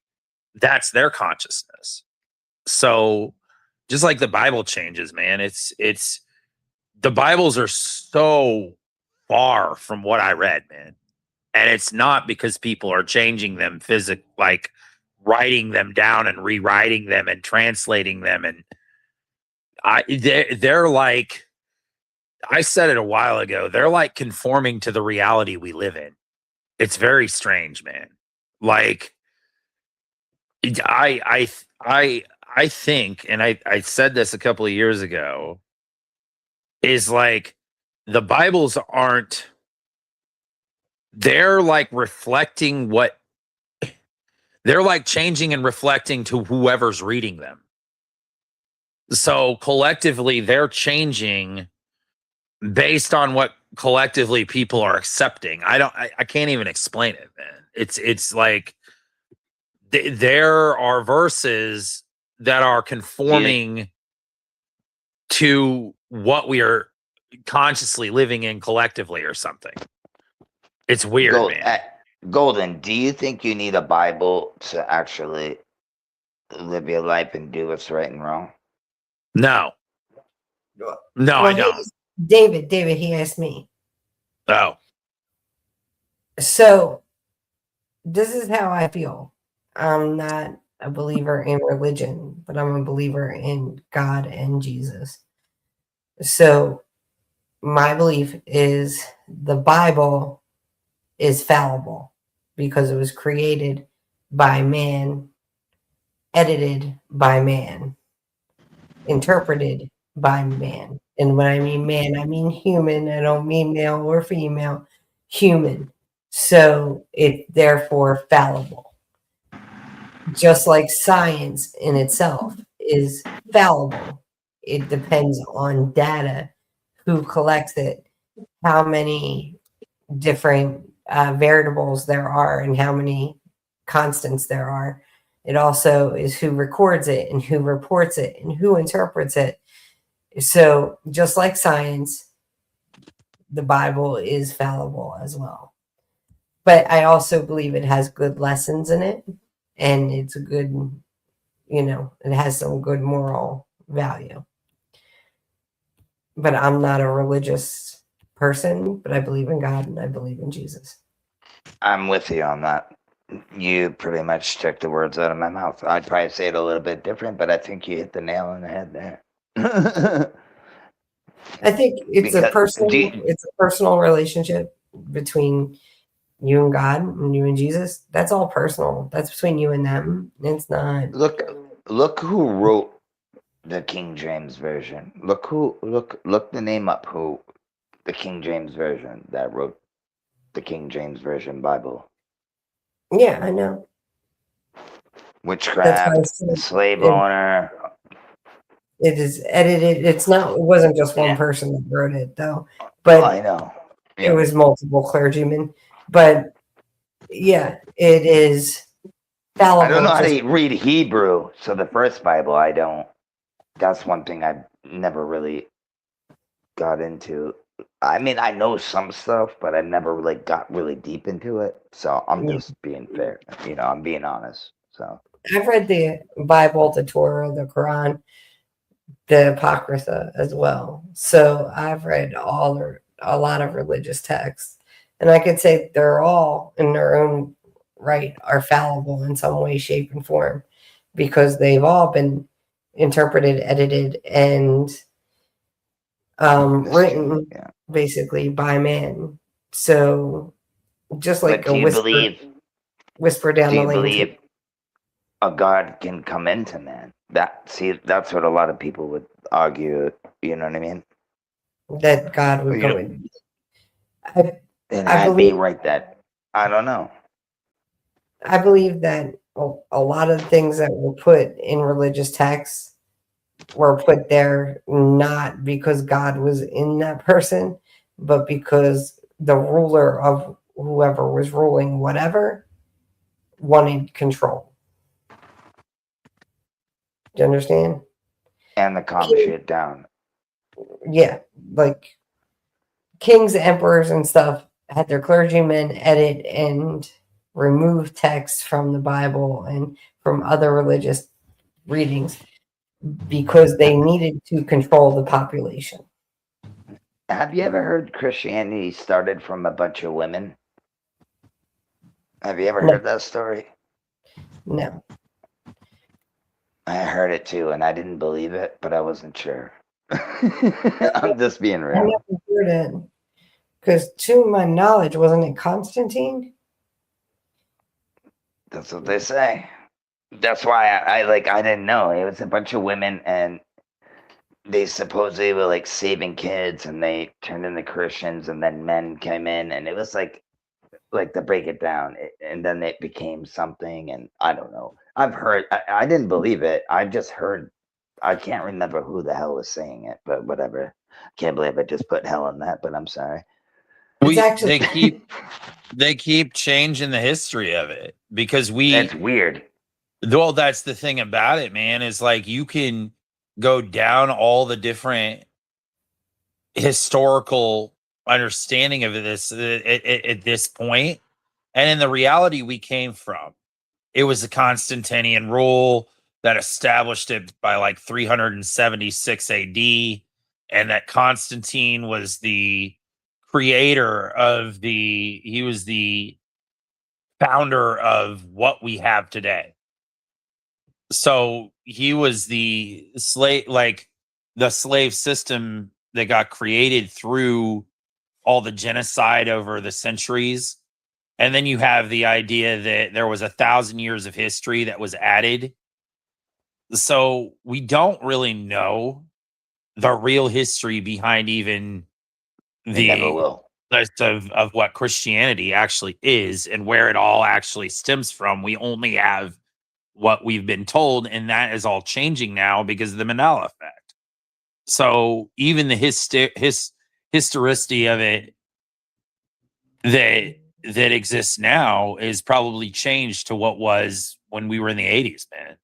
[SPEAKER 6] that's their consciousness. So just like the Bible changes, man, it's the Bibles are so far from what I read, man. And it's not because people are changing them like writing them down and rewriting them and translating them. And they're like, I said it a while ago, they're like conforming to the reality we live in. It's very strange, man. Like I think, and I said this a couple of years ago, is like the Bibles aren't, they're like reflecting what they're like changing and reflecting to whoever's reading them. So collectively they're changing based on what collectively people are accepting. I can't even explain it, man. It's like there are verses that are conforming to what we are consciously living in collectively or something. It's weird, man.
[SPEAKER 7] Golden, do you think you need a Bible to actually live your life and do what's right and wrong?
[SPEAKER 6] No. No, I don't.
[SPEAKER 1] David, he asked me.
[SPEAKER 6] Oh.
[SPEAKER 1] So this is how I feel. I'm not a believer in religion, but I'm a believer in God and Jesus. So my belief is the Bible is fallible because it was created by man, edited by man, interpreted by man. And when I mean man, I mean human. I don't mean male or female, human. So it therefore fallible. Just like science in itself is fallible. It depends on data, who collects it, how many different variables there are, and how many constants there are. It also is who records it and who reports it and who interprets it. So just like science, the Bible is fallible as well. But I also believe it has good lessons in it, and it's a good, it has some good moral value. But I'm not a religious person, but I believe in God and I believe in Jesus.
[SPEAKER 7] I'm with you on that. You pretty much took the words out of my mouth. I'd probably say it a little bit different, but I think you hit the nail on the head there.
[SPEAKER 1] I think it's a personal relationship between you and God and you and Jesus. That's all personal. That's between you and them. It's not.
[SPEAKER 7] Look who wrote the King James version. Look the name up who the King James version that wrote the King James version Bible.
[SPEAKER 1] Yeah, I know.
[SPEAKER 7] Witchcraft, slave owner.
[SPEAKER 1] It is edited. It wasn't just one person that wrote it though. But
[SPEAKER 7] I know. Yeah.
[SPEAKER 1] It was multiple clergymen. But yeah, it is fallible.
[SPEAKER 7] I don't know how to read Hebrew, so the first Bible I don't. That's one thing I've never really got into. I mean, I know some stuff, but I never really got really deep into it. So I'm just being fair. I'm being honest. So
[SPEAKER 1] I've read the Bible, the Torah, the Quran, the Apocrypha as well. So I've read a lot of religious texts. And I could say they're all in their own right are fallible in some way, shape, and form because they've all been interpreted, edited, and written basically by man. So just like a whisper down the lane.
[SPEAKER 7] Do you believe a God can come into man? That's what a lot of people would argue. You know what I mean?
[SPEAKER 1] That God would come in.
[SPEAKER 7] I believe that. I don't know.
[SPEAKER 1] I believe that a lot of things that were put in religious texts were put there not because God was in that person, but because the ruler of whoever was ruling whatever wanted control. Do you understand?
[SPEAKER 7] And the calm shit down.
[SPEAKER 1] Yeah, like kings, emperors, and stuff had their clergymen edit and remove text from the Bible and from other religious readings because they needed to control the population.
[SPEAKER 7] Have you ever heard Christianity started from a bunch of women? Have you ever heard that story?
[SPEAKER 1] No.
[SPEAKER 7] I heard it too, and I didn't believe it, but I wasn't sure. I'm just being real.
[SPEAKER 1] I never heard it. Because to my knowledge, wasn't it Constantine?
[SPEAKER 7] That's what they say. That's why I didn't know. It was a bunch of women, and they supposedly were like saving kids, and they turned into Christians, and then men came in, and it was like to break it down, and then it became something, and I don't know. I've heard. I didn't believe it. I just heard. I can't remember who the hell was saying it, but whatever. Can't believe I just put hell in that, but I'm sorry.
[SPEAKER 1] actually
[SPEAKER 6] they keep changing the history of it because
[SPEAKER 7] That's weird.
[SPEAKER 6] well, that's the thing about it, man, is like you can go down all the different historical understanding of this at this point, and in the reality we came from, it was the Constantinian rule that established it by like 376 AD, and that Constantine was the creator of he was the founder of what we have today. So he was the slave system that got created through all the genocide over the centuries. And then you have the idea that there was 1,000 years of history that was added. So we don't really know the real history behind even
[SPEAKER 7] They never will.
[SPEAKER 6] of what Christianity actually is and where it all actually stems from. We only have what we've been told, and that is all changing now because of the Mandela effect. So even the historicity of it that exists now is probably changed to what was when we were in the 80s, man.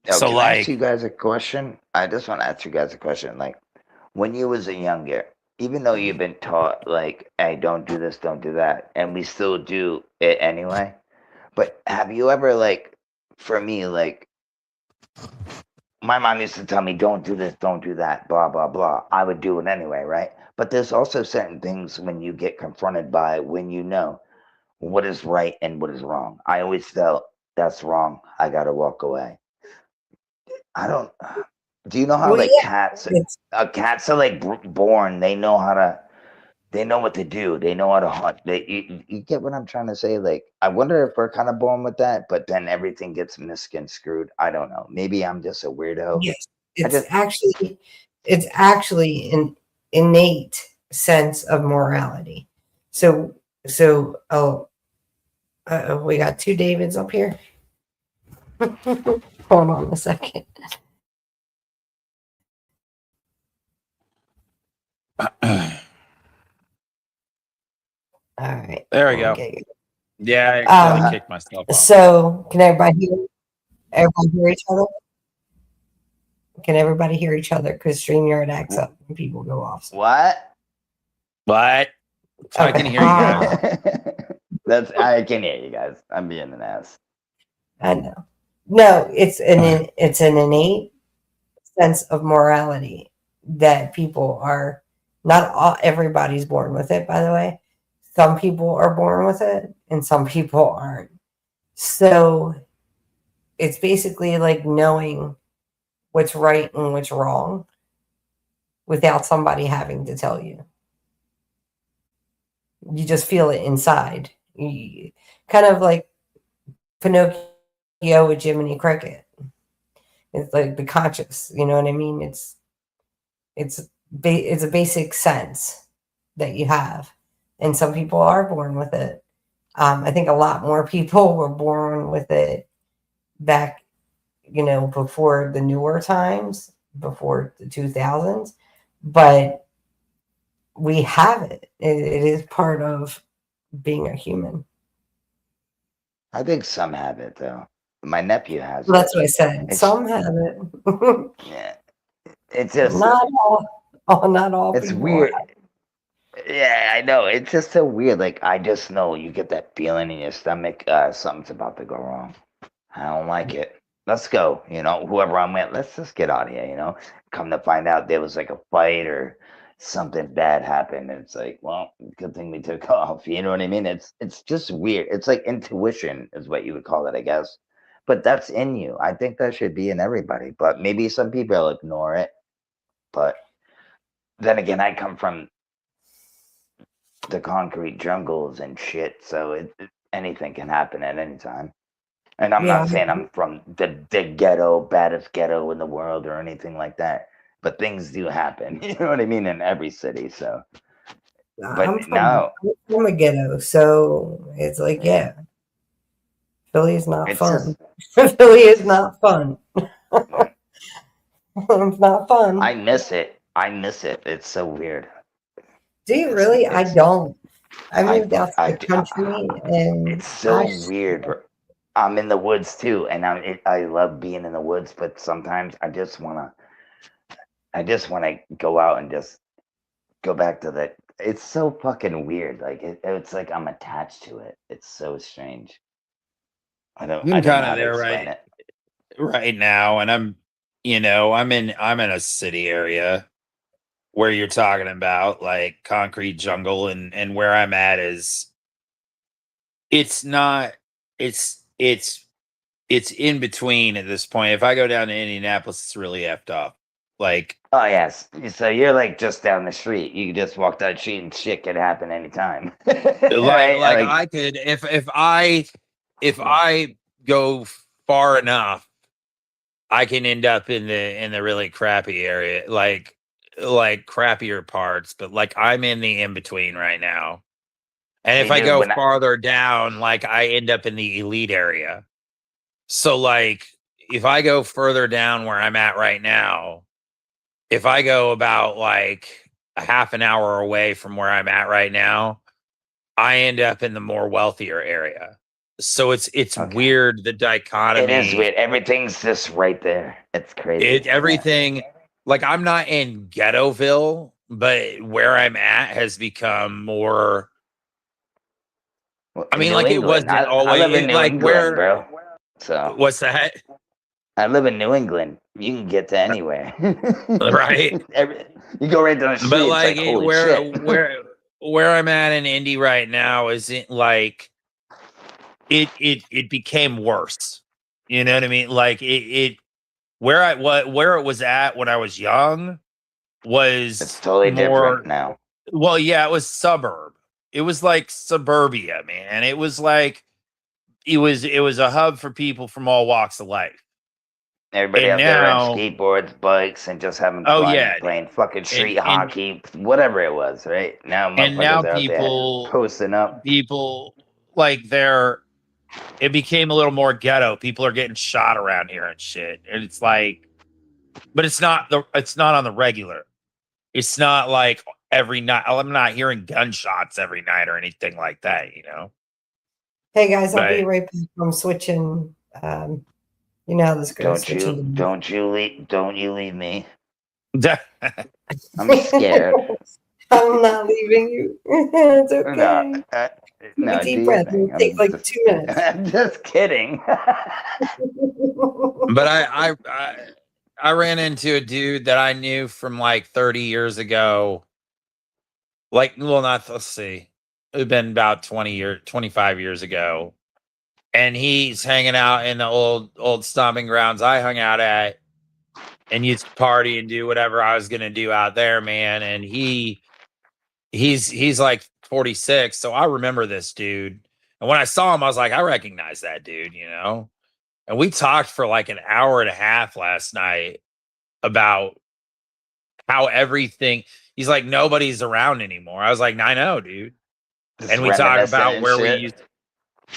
[SPEAKER 7] Yo,
[SPEAKER 6] So,
[SPEAKER 7] can I ask
[SPEAKER 6] like-
[SPEAKER 7] you guys a question? I just want to ask you guys a question. Like, when you was a younger, even though you've been taught like, hey, don't do this, don't do that, and we still do it anyway. But have you ever like, for me, like, my mom used to tell me, don't do this, don't do that, blah, blah, blah. I would do it anyway, right? But there's also certain things when you get confronted by when you know what is right and what is wrong. I always felt that's wrong. I got to walk away. I don't. Do you know how
[SPEAKER 1] Well,
[SPEAKER 7] like
[SPEAKER 1] yeah,
[SPEAKER 7] cats are like born? They know how to. They know what to do. They know how to hunt. You get what I'm trying to say? Like, I wonder if we're kind of born with that, but then everything gets misconstrued. I don't know. Maybe I'm just a weirdo.
[SPEAKER 1] Yes,
[SPEAKER 7] just-
[SPEAKER 1] it's actually an innate sense of morality. So we got two Davids up here. Hold on a second. All right.
[SPEAKER 6] There we go.
[SPEAKER 1] Okay.
[SPEAKER 6] Yeah, I accidentally
[SPEAKER 1] Um,
[SPEAKER 6] kicked myself off.
[SPEAKER 1] So can everybody hear each other? Can everybody hear each other? Because StreamYard acts up and people go off.
[SPEAKER 7] What?
[SPEAKER 6] But I can hear you guys.
[SPEAKER 7] I can hear you guys. I'm being an ass.
[SPEAKER 1] I know. No, it's an innate sense of morality that people are everybody's born with it, by the way. Some people are born with it and some people aren't. So it's basically like knowing what's right and what's wrong without somebody having to tell you. You just feel it inside. Kind of like Pinocchio with Jiminy Cricket. It's like the conscious, you know what I mean? It's a basic sense that you have, and some people are born with it. I think a lot more people were born with it back, before the newer times, before the 2000s, but we have it. It is part of being a human.
[SPEAKER 7] I think some have it though. My nephew has
[SPEAKER 1] Well,
[SPEAKER 7] it.
[SPEAKER 1] that's what I said.
[SPEAKER 7] It's-
[SPEAKER 1] Some have it.
[SPEAKER 7] Yeah. It's just
[SPEAKER 1] Not all.
[SPEAKER 7] it's
[SPEAKER 1] people
[SPEAKER 7] weird.
[SPEAKER 1] have it.
[SPEAKER 7] Yeah, I know. It's just so weird. Like I just know you get that feeling in your stomach, something's about to go wrong. I don't like it. Let's go. Whoever I'm with, let's just get out of here, Come to find out there was like a fight or something bad happened. And it's like, well, good thing we took off. You know what I mean? It's just weird. It's like intuition is what you would call it, I guess. But that's in you. I think that should be in everybody. But maybe some people ignore it. But then again, I come from the concrete jungles and shit, so anything can happen at any time. And I'm not saying I'm from the ghetto, baddest ghetto in the world or anything like that, but things do happen. You know what I mean? In every city. So, but
[SPEAKER 1] I'm
[SPEAKER 7] no,
[SPEAKER 1] from a ghetto, so it's like, yeah, Philly is not
[SPEAKER 7] it's
[SPEAKER 1] fun. Philly is not fun. It's not fun.
[SPEAKER 7] I miss it. It's so weird.
[SPEAKER 1] Do you really? I don't. I moved out to
[SPEAKER 7] I
[SPEAKER 1] the
[SPEAKER 7] do-
[SPEAKER 1] country and
[SPEAKER 7] It's so
[SPEAKER 1] I
[SPEAKER 7] weird. I'm in the woods too, and I love being in the woods, but sometimes I just wanna go out and just go back to that. It's so fucking weird. Like it's like I'm attached to it. It's so strange. I don't
[SPEAKER 6] I'm
[SPEAKER 7] know
[SPEAKER 6] kind
[SPEAKER 7] how
[SPEAKER 6] of
[SPEAKER 7] to
[SPEAKER 6] there
[SPEAKER 7] explain it.
[SPEAKER 6] right now, and I'm in a city area where you're talking about like concrete jungle, and where I'm at is it's not it's in between at this point. If I go down to Indianapolis, it's really effed up. Like
[SPEAKER 7] Oh yes, so you're like just down the street. You can just walk down the street and shit can happen anytime. Right?
[SPEAKER 6] like I could if I go far enough, I can end up in the really crappy area, like crappier parts, but like I'm in the in between right now. And if
[SPEAKER 7] See,
[SPEAKER 6] I
[SPEAKER 7] dude,
[SPEAKER 6] go
[SPEAKER 7] when
[SPEAKER 6] farther down, like I end up in the elite area. So like if I go further down where I'm at right now, if I go about like a half an hour away from where I'm at right now, I end up in the more wealthier area. So it's
[SPEAKER 7] Okay.
[SPEAKER 6] weird, the dichotomy.
[SPEAKER 7] It is weird. Everything's just right there. It's crazy.
[SPEAKER 6] Everything, like I'm not in Ghettoville, but where I'm at has become more.
[SPEAKER 7] Well,
[SPEAKER 6] I mean,
[SPEAKER 7] New
[SPEAKER 6] like it
[SPEAKER 7] England.
[SPEAKER 6] wasn't
[SPEAKER 7] I
[SPEAKER 6] always
[SPEAKER 7] live in New
[SPEAKER 6] like
[SPEAKER 7] England,
[SPEAKER 6] where.
[SPEAKER 7] bro. So
[SPEAKER 6] What's that?
[SPEAKER 7] I live in New England. You can get to anywhere.
[SPEAKER 6] Right.
[SPEAKER 7] You go right down the street.
[SPEAKER 6] But
[SPEAKER 7] It's
[SPEAKER 6] like
[SPEAKER 7] like holy
[SPEAKER 6] where
[SPEAKER 7] shit.
[SPEAKER 6] where I'm at in Indy right now isn't like it became worse. You know what I mean? Like it where it was at when I was young was
[SPEAKER 7] It's totally
[SPEAKER 6] more.
[SPEAKER 7] different now.
[SPEAKER 6] Well, yeah, it was suburb. It was like suburbia, man. It was like it was a hub for people from all walks of life.
[SPEAKER 7] Everybody
[SPEAKER 6] And
[SPEAKER 7] out there on
[SPEAKER 6] now,
[SPEAKER 7] skateboards, bikes, and just having
[SPEAKER 6] oh
[SPEAKER 7] fun,
[SPEAKER 6] yeah,
[SPEAKER 7] playing fucking street
[SPEAKER 6] and
[SPEAKER 7] hockey, whatever it was, right? Now
[SPEAKER 6] and now
[SPEAKER 7] motherfuckers out there posting up.
[SPEAKER 6] people like it became a little more ghetto. People are getting shot around here and shit. And it's like, but it's not on the regular. It's not like every night. I'm not hearing gunshots every night or anything like that, you know?
[SPEAKER 1] Hey guys, I'll be
[SPEAKER 6] Right.
[SPEAKER 1] right back. I'm switching. You know how this goes.
[SPEAKER 7] Don't you leave me. I'm scared.
[SPEAKER 1] I'm not leaving you. It's okay.
[SPEAKER 7] No, no,
[SPEAKER 1] Take a
[SPEAKER 7] do
[SPEAKER 1] deep
[SPEAKER 7] your
[SPEAKER 1] breath.
[SPEAKER 7] thing.
[SPEAKER 1] It'll take like 2 minutes.
[SPEAKER 7] I'm just kidding.
[SPEAKER 6] But I ran into a dude that I knew from like 30 years ago. Like, well, let's see. It had been about 25 years ago. And he's hanging out in the old stomping grounds I hung out at and used to party and do whatever I was gonna do out there, man. And he's like 46. So I remember this dude. And when I saw him, I was like, I recognize that dude, you know? And we talked for like an hour and a half last night about how everything. He's like, nobody's around anymore. I was like, I know, dude.
[SPEAKER 7] Just
[SPEAKER 6] And we talked
[SPEAKER 7] reminiscing
[SPEAKER 6] about
[SPEAKER 7] and
[SPEAKER 6] where
[SPEAKER 7] shit.
[SPEAKER 6] we used.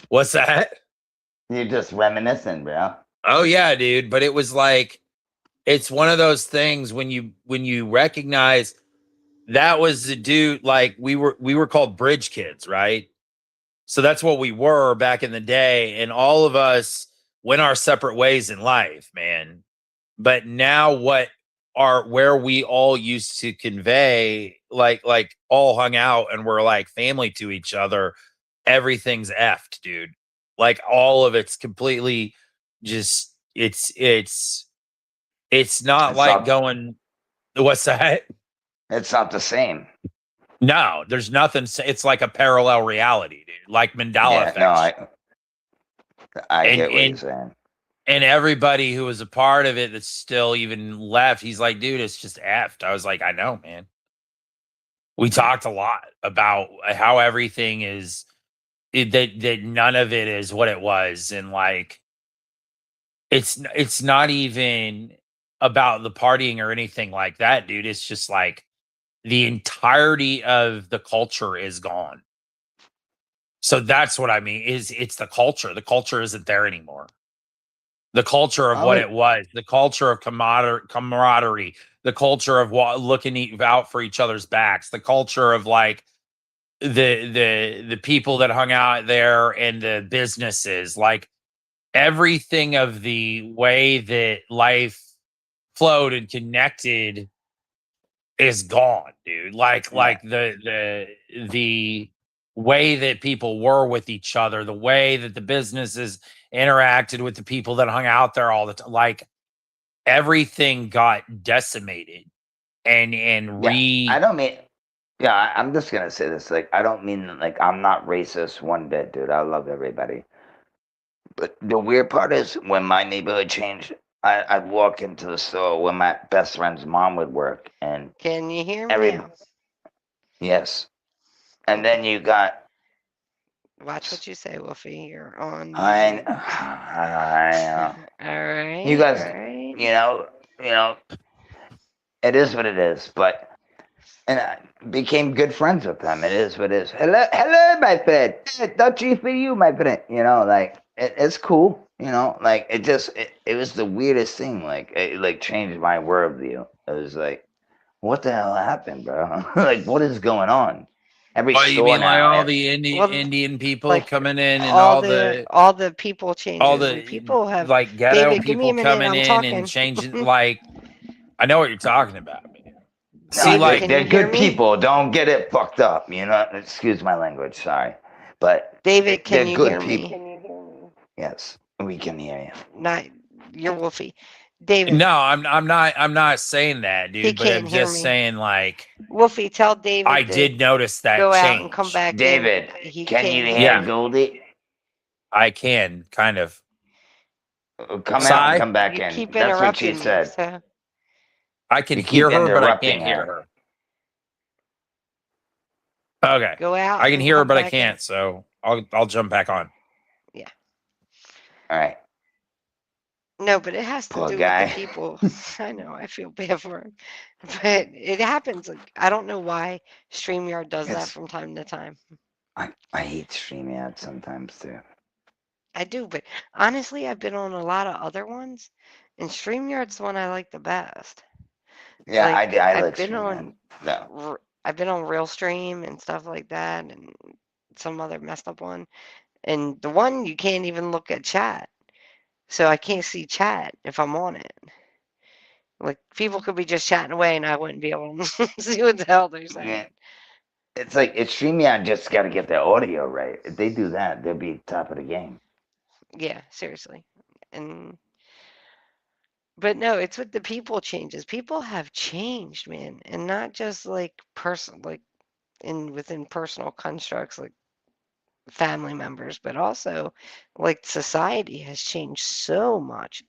[SPEAKER 6] What's that?
[SPEAKER 7] You're just reminiscing, bro.
[SPEAKER 6] Oh yeah, dude. But it was like, it's one of those things when you recognize that was the dude. Like we were called bridge kids, right? So that's what we were back in the day, and all of us went our separate ways in life, man. But now where we all used to convey, like all hung out and we're like family to each other, everything's effed, dude. Like all of it's completely just it's not
[SPEAKER 7] It's
[SPEAKER 6] like
[SPEAKER 7] not-
[SPEAKER 6] going. What's that?
[SPEAKER 7] It's not the same.
[SPEAKER 6] No, there's nothing. It's like a parallel reality, dude. Like Mandela effect.
[SPEAKER 7] No, I
[SPEAKER 6] And-
[SPEAKER 7] get what
[SPEAKER 6] and-
[SPEAKER 7] you're saying.
[SPEAKER 6] And everybody who was a part of it that's still even left, he's like, dude, it's just effed. I was like, I know, man. We talked a lot about how everything is that none of it is what it was, and like it's not even about the partying or anything like that, dude. It's just like the entirety of the culture is gone. So that's what I mean. It's the culture. The culture isn't there anymore. the culture of
[SPEAKER 7] Oh,
[SPEAKER 6] what
[SPEAKER 7] it-
[SPEAKER 6] it was, the culture of camaraderie, the culture of looking out for each other's backs, the culture of like the people that hung out there and the businesses, like everything of the way that life flowed and connected is gone, dude. Like the way that people were with each other, the way that the businesses interacted with the people that hung out there all the time, like everything got decimated and
[SPEAKER 7] I don't mean. Yeah, I'm just gonna say this. Like, I don't mean like I'm not racist one bit, dude. I love everybody. But the weird part is when my neighborhood changed, I'd walk into the store where my best friend's mom would work, and
[SPEAKER 9] Can you hear me
[SPEAKER 7] every
[SPEAKER 9] now?
[SPEAKER 7] yes, and then you got
[SPEAKER 9] Watch what you say, Wolfie. You're on.
[SPEAKER 7] I
[SPEAKER 9] All right.
[SPEAKER 7] you guys,
[SPEAKER 9] all right.
[SPEAKER 7] you know, it is what it is. But and I became good friends with them. It is what it is. Hello, my friend. Touchy for you, my friend. You know, like it's cool. You know, like it was the weirdest thing. Like it like changed my worldview. It was like, what the hell happened, bro? Like, what is going on? Every
[SPEAKER 6] what you
[SPEAKER 7] store
[SPEAKER 6] mean, like
[SPEAKER 7] now.
[SPEAKER 6] all the
[SPEAKER 9] Well,
[SPEAKER 6] Indian people
[SPEAKER 9] like,
[SPEAKER 6] coming in and
[SPEAKER 9] all the people changes.
[SPEAKER 6] all
[SPEAKER 9] and
[SPEAKER 6] the
[SPEAKER 9] people have.
[SPEAKER 6] like ghetto
[SPEAKER 9] David, give me a
[SPEAKER 6] people
[SPEAKER 9] minute,
[SPEAKER 6] coming
[SPEAKER 9] I'm
[SPEAKER 6] in
[SPEAKER 9] talking.
[SPEAKER 6] and changing. Like, I know what you're talking about, man.
[SPEAKER 7] No,
[SPEAKER 6] See,
[SPEAKER 9] David,
[SPEAKER 6] like
[SPEAKER 9] can
[SPEAKER 7] they're
[SPEAKER 9] you hear
[SPEAKER 7] good
[SPEAKER 9] me?
[SPEAKER 7] people. Don't get it fucked up. You know, excuse my language. Sorry, but
[SPEAKER 9] David, can
[SPEAKER 7] they're
[SPEAKER 9] you
[SPEAKER 7] good
[SPEAKER 9] hear
[SPEAKER 7] people.
[SPEAKER 9] me?
[SPEAKER 7] Yes, we can hear you.
[SPEAKER 9] Not you're Wolfie. David,
[SPEAKER 6] no, I'm not saying that,
[SPEAKER 9] he
[SPEAKER 6] dude. But
[SPEAKER 9] can't
[SPEAKER 6] I'm
[SPEAKER 9] hear
[SPEAKER 6] just
[SPEAKER 9] me.
[SPEAKER 6] saying, like,
[SPEAKER 9] Wolfie, tell David
[SPEAKER 6] I
[SPEAKER 9] to
[SPEAKER 6] did notice that
[SPEAKER 9] go out and come
[SPEAKER 6] change.
[SPEAKER 9] back
[SPEAKER 7] David,
[SPEAKER 9] in. He
[SPEAKER 7] can
[SPEAKER 9] can't
[SPEAKER 7] you
[SPEAKER 9] hear
[SPEAKER 7] hear
[SPEAKER 6] Yeah.
[SPEAKER 9] me.
[SPEAKER 7] Goldie?
[SPEAKER 6] I can kind of.
[SPEAKER 7] Come out
[SPEAKER 6] Sigh?
[SPEAKER 7] and come back
[SPEAKER 9] You
[SPEAKER 7] in.
[SPEAKER 9] keep
[SPEAKER 7] That's what she
[SPEAKER 9] interrupting me.
[SPEAKER 7] said.
[SPEAKER 9] So
[SPEAKER 6] I can
[SPEAKER 7] You keep
[SPEAKER 6] hear her, but I
[SPEAKER 7] interrupting
[SPEAKER 6] can't hear
[SPEAKER 7] her.
[SPEAKER 6] her. Okay,
[SPEAKER 9] go out.
[SPEAKER 6] I can
[SPEAKER 9] and
[SPEAKER 6] hear her,
[SPEAKER 9] come
[SPEAKER 6] but I
[SPEAKER 9] back in.
[SPEAKER 6] can't. So I'll jump back on.
[SPEAKER 7] All right.
[SPEAKER 9] No, but it has to
[SPEAKER 7] Poor
[SPEAKER 9] do
[SPEAKER 7] guy.
[SPEAKER 9] with the people. I know, I feel bad for him. But it happens. Like, I don't know why StreamYard does that
[SPEAKER 7] It's-
[SPEAKER 9] from time to time.
[SPEAKER 7] I hate StreamYard sometimes too.
[SPEAKER 9] I do, but honestly, I've been on a lot of other ones, and StreamYard's the one I like the best.
[SPEAKER 7] Yeah,
[SPEAKER 9] Like,
[SPEAKER 7] I
[SPEAKER 9] I've
[SPEAKER 7] like
[SPEAKER 9] been
[SPEAKER 7] StreamYard. No.
[SPEAKER 9] I've been on RealStream and stuff like that, and some other messed up one. And the one you can't even look at chat, so I can't see chat if I'm on it. Like, people could be just chatting away, and I wouldn't be able to see what the hell they're saying.
[SPEAKER 7] Yeah. It's like it's StreamYard just got to get their audio right. If they do that, they'll be top of the game.
[SPEAKER 9] Yeah, seriously. But no, it's with the people changes. People have changed, man, and not just like within personal constructs like family members, but also like society has changed so much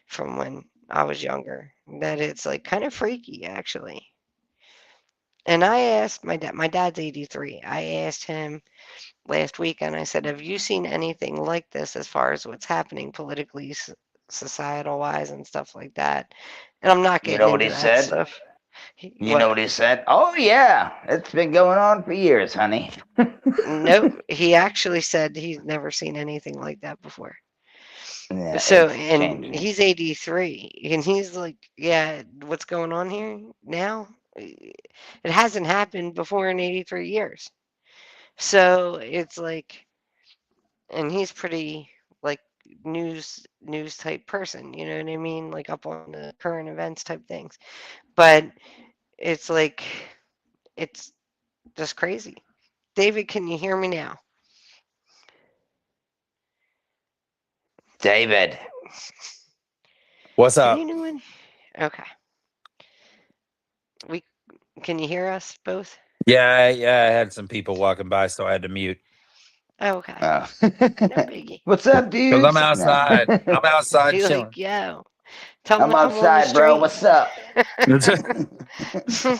[SPEAKER 9] from when I was younger that it's like kind of freaky actually. And I asked my dad, my dad's 83. I asked him last week and I said, "Have you seen anything like this as far as what's happening politically, societal wise and stuff like that?" And I'm not
[SPEAKER 7] You
[SPEAKER 9] getting
[SPEAKER 7] know what
[SPEAKER 9] into
[SPEAKER 7] he
[SPEAKER 9] that
[SPEAKER 7] said?
[SPEAKER 9] stuff.
[SPEAKER 7] You know what he said? Oh yeah, it's been going on for years, honey.
[SPEAKER 9] Nope. He actually said he's never seen anything like that before.
[SPEAKER 7] Yeah,
[SPEAKER 9] So,
[SPEAKER 7] it's
[SPEAKER 9] and
[SPEAKER 7] changing.
[SPEAKER 9] he's 83, and he's like, yeah, what's going on here now? It hasn't happened before in 83 years. So it's like, and he's pretty like news type person, you know what I mean? Like up on the current events type things. But it's like, it's just crazy. David, can you hear me now?
[SPEAKER 7] David.
[SPEAKER 6] What's
[SPEAKER 9] Can
[SPEAKER 6] up?
[SPEAKER 9] you do it? Okay. Can you hear us both?
[SPEAKER 6] Yeah, I had some people walking by, so I had to mute.
[SPEAKER 9] Oh, okay.
[SPEAKER 7] Oh.
[SPEAKER 9] No biggie.
[SPEAKER 7] What's up, dude?
[SPEAKER 6] Because I'm outside. I'm outside
[SPEAKER 9] Be
[SPEAKER 6] chilling.
[SPEAKER 9] like, yo, tell him
[SPEAKER 7] I'm
[SPEAKER 9] to come on the
[SPEAKER 7] outside, bro.
[SPEAKER 9] street.
[SPEAKER 7] What's up?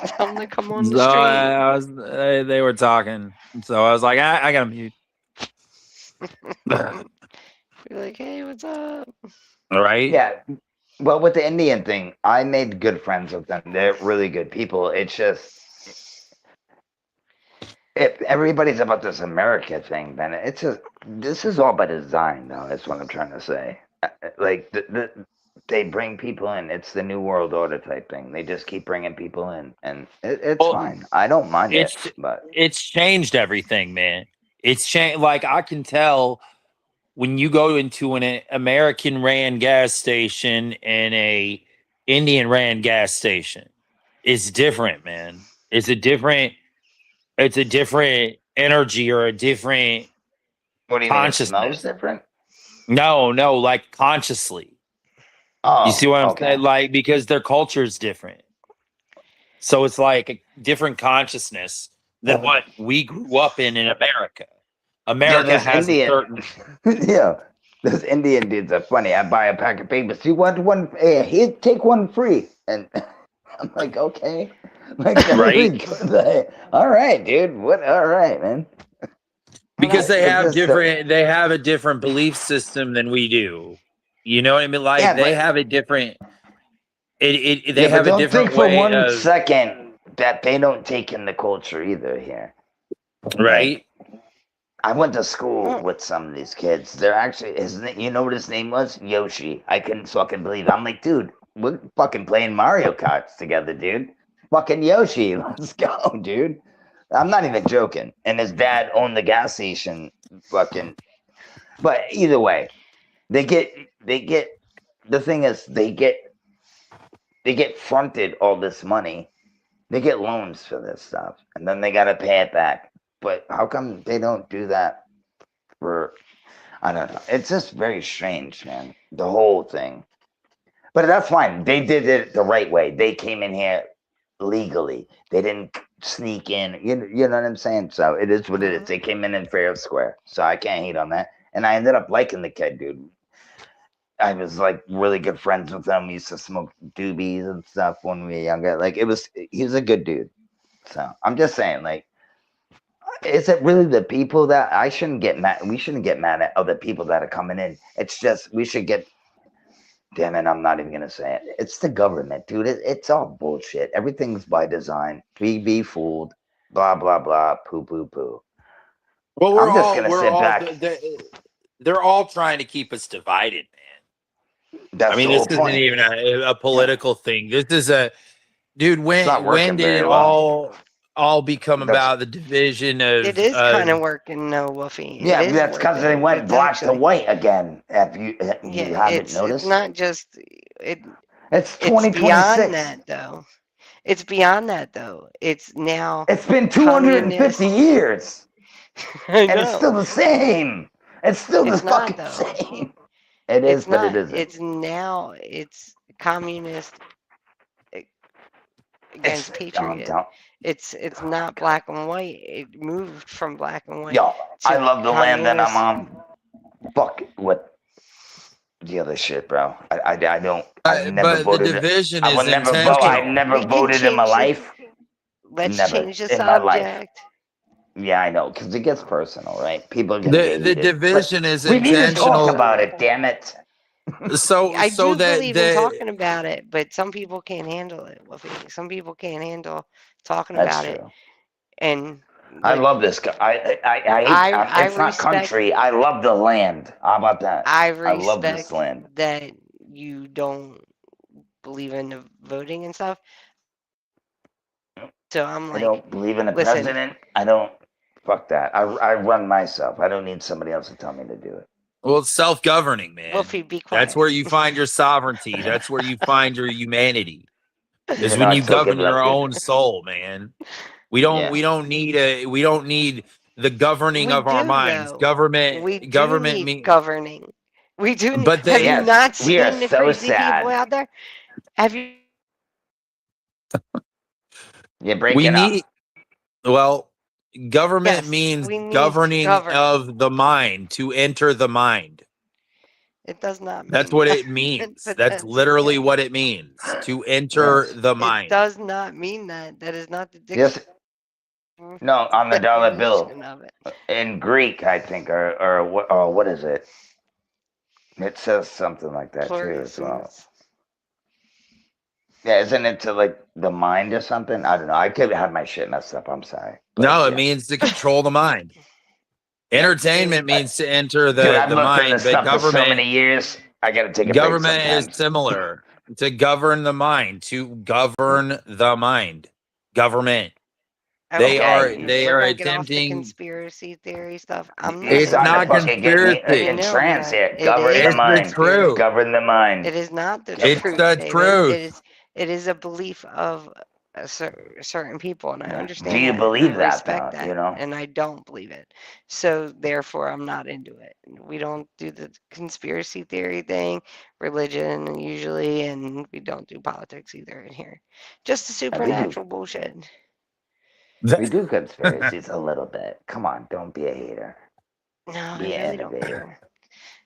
[SPEAKER 9] Tell him to come on the
[SPEAKER 6] So
[SPEAKER 9] street.
[SPEAKER 6] I was, they were talking, so I was like, I gotta mute.
[SPEAKER 9] Be like, hey, what's up?
[SPEAKER 6] Right?
[SPEAKER 7] Yeah. Well, with the Indian thing, I made good friends with them. They're really good people. It's just if everybody's about this America thing, then it's just this is all by design, though. That's what I'm trying to say. like they bring people in. It's the new world order type thing. They just keep bringing people in, and it's
[SPEAKER 6] Well,
[SPEAKER 7] fine. I don't mind it,
[SPEAKER 6] it's
[SPEAKER 7] but
[SPEAKER 6] it's changed everything, man. It's changed. Like I can tell when you go into an American ran gas station and a Indian ran gas station, it's different, man. It's a different energy or a different
[SPEAKER 7] what do you mean? It
[SPEAKER 6] consciousness.
[SPEAKER 7] smells different?
[SPEAKER 6] No, like consciously.
[SPEAKER 7] Oh,
[SPEAKER 6] You see what I'm
[SPEAKER 7] okay.
[SPEAKER 6] saying? Like because their culture is different. So it's like a different consciousness than what we grew up in America. America
[SPEAKER 7] this
[SPEAKER 6] has a certain
[SPEAKER 7] yeah, those Indian dudes are funny. I buy a pack of papers. You want one? Here, take one free. And I'm like, okay. Like,
[SPEAKER 6] right.
[SPEAKER 7] All right, dude. What? All right, man.
[SPEAKER 6] Because they
[SPEAKER 7] It's
[SPEAKER 6] have
[SPEAKER 7] just
[SPEAKER 6] they have a different belief system than we do. You know what I mean? Like
[SPEAKER 7] Yeah,
[SPEAKER 6] they
[SPEAKER 7] but-
[SPEAKER 6] have a different they
[SPEAKER 7] Yeah,
[SPEAKER 6] have
[SPEAKER 7] but
[SPEAKER 6] a
[SPEAKER 7] don't
[SPEAKER 6] different
[SPEAKER 7] think for
[SPEAKER 6] way
[SPEAKER 7] one
[SPEAKER 6] of
[SPEAKER 7] second that they don't take in the culture either here.
[SPEAKER 6] right.
[SPEAKER 7] I went to school with some of these kids. They're actually, you know what his name was? Yoshi. I couldn't fucking believe it. I'm like, dude, we're fucking playing Mario Karts together, dude. Fucking Yoshi. Let's go, dude. I'm not even joking. And his dad owned the gas station. Fucking. But either way, they get, the thing is, they get fronted all this money. They get loans for this stuff. And then they got to pay it back. But how come they don't do that for, I don't know. It's just very strange, man. The whole thing. But that's fine. They did it the right way. They came in here legally. They didn't sneak in. You know what I'm saying? So it is what it is. They came in fair and square. So I can't hate on that. And I ended up liking the kid, dude. I was like really good friends with him. We used to smoke doobies and stuff when we were younger. Like he was a good dude. So I'm just saying, like, is it really the people that I shouldn't get mad? We shouldn't get mad at other people that are coming in. It's just we should get. Damn it! I'm not even gonna say it. It's the government, dude. It's all bullshit. Everything's by design. Be fooled. Blah blah blah. Poo poo poo.
[SPEAKER 6] Well, we're
[SPEAKER 7] I'm just
[SPEAKER 6] all
[SPEAKER 7] gonna
[SPEAKER 6] we're
[SPEAKER 7] sit
[SPEAKER 6] all
[SPEAKER 7] back.
[SPEAKER 6] they're all trying to keep us divided, man.
[SPEAKER 7] That's
[SPEAKER 6] I mean,
[SPEAKER 7] the
[SPEAKER 6] this
[SPEAKER 7] whole
[SPEAKER 6] isn't
[SPEAKER 7] point.
[SPEAKER 6] even a political thing. This is a dude.
[SPEAKER 7] It's not
[SPEAKER 6] When
[SPEAKER 7] working
[SPEAKER 6] did
[SPEAKER 7] very
[SPEAKER 6] it
[SPEAKER 7] well.
[SPEAKER 6] all become
[SPEAKER 7] That's-
[SPEAKER 6] about the division of?
[SPEAKER 9] It is kind of working, no, Woofy. It
[SPEAKER 7] Yeah,
[SPEAKER 9] is
[SPEAKER 7] that's because they
[SPEAKER 9] working.
[SPEAKER 7] went
[SPEAKER 9] It's
[SPEAKER 7] black to
[SPEAKER 9] actually-
[SPEAKER 7] white again. Have you
[SPEAKER 9] Yeah,
[SPEAKER 7] haven't
[SPEAKER 9] it's
[SPEAKER 7] noticed?
[SPEAKER 9] not just it.
[SPEAKER 7] It's
[SPEAKER 9] It's beyond
[SPEAKER 7] 2026.
[SPEAKER 9] that, though. It's beyond that, though. It's now.
[SPEAKER 7] It's been 250
[SPEAKER 9] communist.
[SPEAKER 7] years,
[SPEAKER 9] I
[SPEAKER 7] and it's
[SPEAKER 9] know.
[SPEAKER 7] still the same. It's still
[SPEAKER 9] It's
[SPEAKER 7] the
[SPEAKER 9] not,
[SPEAKER 7] fucking
[SPEAKER 9] though.
[SPEAKER 7] same. It is,
[SPEAKER 9] It's
[SPEAKER 7] but
[SPEAKER 9] not.
[SPEAKER 7] it isn't.
[SPEAKER 9] It's now. It's communist against patriot. It's not black and white. It moved from black and white.
[SPEAKER 7] Yo, I
[SPEAKER 9] to
[SPEAKER 7] love the land that I'm
[SPEAKER 9] communist.
[SPEAKER 7] on. Fuck what the other shit, bro. I don't. I never
[SPEAKER 6] but the
[SPEAKER 7] voted.
[SPEAKER 6] division
[SPEAKER 7] I
[SPEAKER 6] is
[SPEAKER 7] will never vote.
[SPEAKER 6] intentional.
[SPEAKER 7] I never
[SPEAKER 9] We can
[SPEAKER 7] voted in my
[SPEAKER 9] change the-
[SPEAKER 7] life.
[SPEAKER 9] Let's
[SPEAKER 7] Never
[SPEAKER 9] change the
[SPEAKER 7] in my life.
[SPEAKER 9] subject.
[SPEAKER 7] Yeah, I know, because it gets personal, right? People get
[SPEAKER 6] The
[SPEAKER 7] heated.
[SPEAKER 6] division is
[SPEAKER 7] We need to
[SPEAKER 6] intentional.
[SPEAKER 7] talk about it. Damn it.
[SPEAKER 6] So
[SPEAKER 9] I
[SPEAKER 6] so
[SPEAKER 9] do
[SPEAKER 6] that
[SPEAKER 9] believe in talking about it, but some people can't handle it. Woofy. Some people can't handle talking
[SPEAKER 7] That's
[SPEAKER 9] about it.
[SPEAKER 7] true.
[SPEAKER 9] And
[SPEAKER 7] I
[SPEAKER 9] like,
[SPEAKER 7] love this guy.
[SPEAKER 9] I
[SPEAKER 7] It's not
[SPEAKER 9] respect-
[SPEAKER 7] country. I love the land. How about that?
[SPEAKER 9] I
[SPEAKER 7] love this
[SPEAKER 9] respect
[SPEAKER 7] land.
[SPEAKER 9] that you don't believe in the voting and stuff. So I'm
[SPEAKER 7] I
[SPEAKER 9] like,
[SPEAKER 7] don't believe in a
[SPEAKER 9] listen.
[SPEAKER 7] president. I don't. Fuck that. I run myself. I don't need somebody else to tell me to do it.
[SPEAKER 6] well, it's self-governing, man.
[SPEAKER 9] Woofy, be quiet.
[SPEAKER 6] That's where you find your sovereignty. That's where you find your humanity. Is
[SPEAKER 7] You know,
[SPEAKER 6] when
[SPEAKER 7] I
[SPEAKER 6] you
[SPEAKER 7] still
[SPEAKER 6] govern
[SPEAKER 7] give it up,
[SPEAKER 6] your
[SPEAKER 7] dude.
[SPEAKER 6] own soul, man. We
[SPEAKER 7] Yeah.
[SPEAKER 6] don't need the governing
[SPEAKER 9] We
[SPEAKER 6] of our
[SPEAKER 9] do,
[SPEAKER 6] minds.
[SPEAKER 9] though.
[SPEAKER 6] Government
[SPEAKER 9] We do
[SPEAKER 6] government
[SPEAKER 9] need
[SPEAKER 6] mean
[SPEAKER 9] governing. We do.
[SPEAKER 6] But
[SPEAKER 9] Have
[SPEAKER 6] they-
[SPEAKER 9] you
[SPEAKER 7] Yes,
[SPEAKER 9] not
[SPEAKER 7] we are
[SPEAKER 9] seen the
[SPEAKER 7] so
[SPEAKER 9] crazy
[SPEAKER 7] sad.
[SPEAKER 9] people out there? Have you?
[SPEAKER 7] You break
[SPEAKER 6] we
[SPEAKER 7] it
[SPEAKER 6] need
[SPEAKER 7] up.
[SPEAKER 6] well government
[SPEAKER 9] Yes,
[SPEAKER 6] means
[SPEAKER 9] we need
[SPEAKER 6] governing
[SPEAKER 9] government.
[SPEAKER 6] of the mind, to enter the mind.
[SPEAKER 9] It does not.
[SPEAKER 6] That's
[SPEAKER 9] mean
[SPEAKER 6] what
[SPEAKER 9] that.
[SPEAKER 6] it means.
[SPEAKER 9] But
[SPEAKER 6] That's literally
[SPEAKER 9] yeah.
[SPEAKER 6] what it means. To enter
[SPEAKER 7] Yes.
[SPEAKER 6] the
[SPEAKER 9] It
[SPEAKER 6] mind.
[SPEAKER 9] does not mean that. That is not the
[SPEAKER 7] Yes. No, on the dollar bill.
[SPEAKER 9] definition of it.
[SPEAKER 7] In Greek, I think, or what is it? It says something like that too as well.
[SPEAKER 9] Pluralisms.
[SPEAKER 7] Yeah, isn't it to like the mind or something? I don't know. I could have my shit messed up. I'm sorry. But,
[SPEAKER 6] No, it
[SPEAKER 7] yeah.
[SPEAKER 6] means to control the mind. Entertainment means to enter
[SPEAKER 7] Dude, I've
[SPEAKER 6] the
[SPEAKER 7] looked
[SPEAKER 6] mind,
[SPEAKER 7] at this
[SPEAKER 6] but
[SPEAKER 7] stuff for so
[SPEAKER 6] government
[SPEAKER 7] many years. I gotta take a
[SPEAKER 6] Government
[SPEAKER 7] break
[SPEAKER 6] is
[SPEAKER 7] sometimes.
[SPEAKER 6] similar to govern the mind. To govern the mind. Government. They
[SPEAKER 7] Okay,
[SPEAKER 6] they
[SPEAKER 9] we're
[SPEAKER 6] are
[SPEAKER 9] gonna get off the
[SPEAKER 6] attempting.
[SPEAKER 9] conspiracy theory stuff. I'm not
[SPEAKER 7] You're
[SPEAKER 6] It's
[SPEAKER 9] into
[SPEAKER 7] starting
[SPEAKER 6] not
[SPEAKER 7] to
[SPEAKER 9] it.
[SPEAKER 7] fucking get me
[SPEAKER 6] conspiracy.
[SPEAKER 7] in
[SPEAKER 9] No, I'm
[SPEAKER 7] trance
[SPEAKER 9] not.
[SPEAKER 7] here.
[SPEAKER 9] It
[SPEAKER 7] Govern the
[SPEAKER 9] is
[SPEAKER 6] It's the
[SPEAKER 7] mind.
[SPEAKER 6] truth.
[SPEAKER 7] Govern the mind.
[SPEAKER 9] It is not the
[SPEAKER 6] It's
[SPEAKER 9] truth,
[SPEAKER 6] the
[SPEAKER 9] David.
[SPEAKER 6] truth.
[SPEAKER 9] It is a belief of certain people, and I
[SPEAKER 7] Do
[SPEAKER 9] understand
[SPEAKER 7] you
[SPEAKER 9] that.
[SPEAKER 7] believe
[SPEAKER 9] I
[SPEAKER 7] that,
[SPEAKER 9] respect
[SPEAKER 7] though?
[SPEAKER 9] that,
[SPEAKER 7] You know?
[SPEAKER 9] and I don't believe it. So therefore, I'm not into it. We don't do the conspiracy theory thing, religion usually, and we don't do politics either in here. Just the
[SPEAKER 7] We do.
[SPEAKER 9] supernatural bullshit.
[SPEAKER 7] We do conspiracies a little bit. Come on, don't be a hater.
[SPEAKER 9] No,
[SPEAKER 7] Be
[SPEAKER 9] I
[SPEAKER 7] an
[SPEAKER 9] really don't like
[SPEAKER 7] innovator.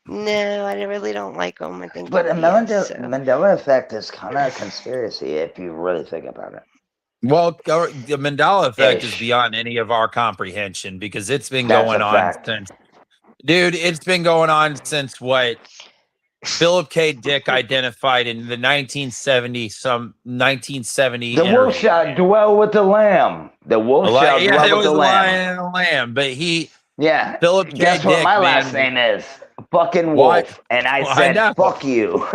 [SPEAKER 9] 'em. No, I really don't like them. I think
[SPEAKER 7] But
[SPEAKER 9] they're
[SPEAKER 7] a
[SPEAKER 9] BS. So.
[SPEAKER 7] Mandela effect is kind of a conspiracy if you really think about it.
[SPEAKER 6] Well, the Mandela effect is
[SPEAKER 7] Ish.
[SPEAKER 6] beyond any of our comprehension because it's been
[SPEAKER 7] That's
[SPEAKER 6] going
[SPEAKER 7] a
[SPEAKER 6] on
[SPEAKER 7] fact.
[SPEAKER 6] since, dude, it's been going on since what Philip K. Dick identified in the 1970
[SPEAKER 7] The wolf
[SPEAKER 6] interview.
[SPEAKER 7] shall dwell with the lamb. The wolf shall
[SPEAKER 6] Yeah,
[SPEAKER 7] dwell
[SPEAKER 6] it
[SPEAKER 7] with
[SPEAKER 6] was
[SPEAKER 7] the
[SPEAKER 6] a
[SPEAKER 7] lamb.
[SPEAKER 6] lion and a lamb, but
[SPEAKER 7] Yeah.
[SPEAKER 6] Philip K.
[SPEAKER 7] Guess what
[SPEAKER 6] Dick,
[SPEAKER 7] my
[SPEAKER 6] man,
[SPEAKER 7] last name is? Fucking
[SPEAKER 6] What?
[SPEAKER 7] Wolf. And I
[SPEAKER 6] I
[SPEAKER 7] said,
[SPEAKER 6] know.
[SPEAKER 7] fuck you.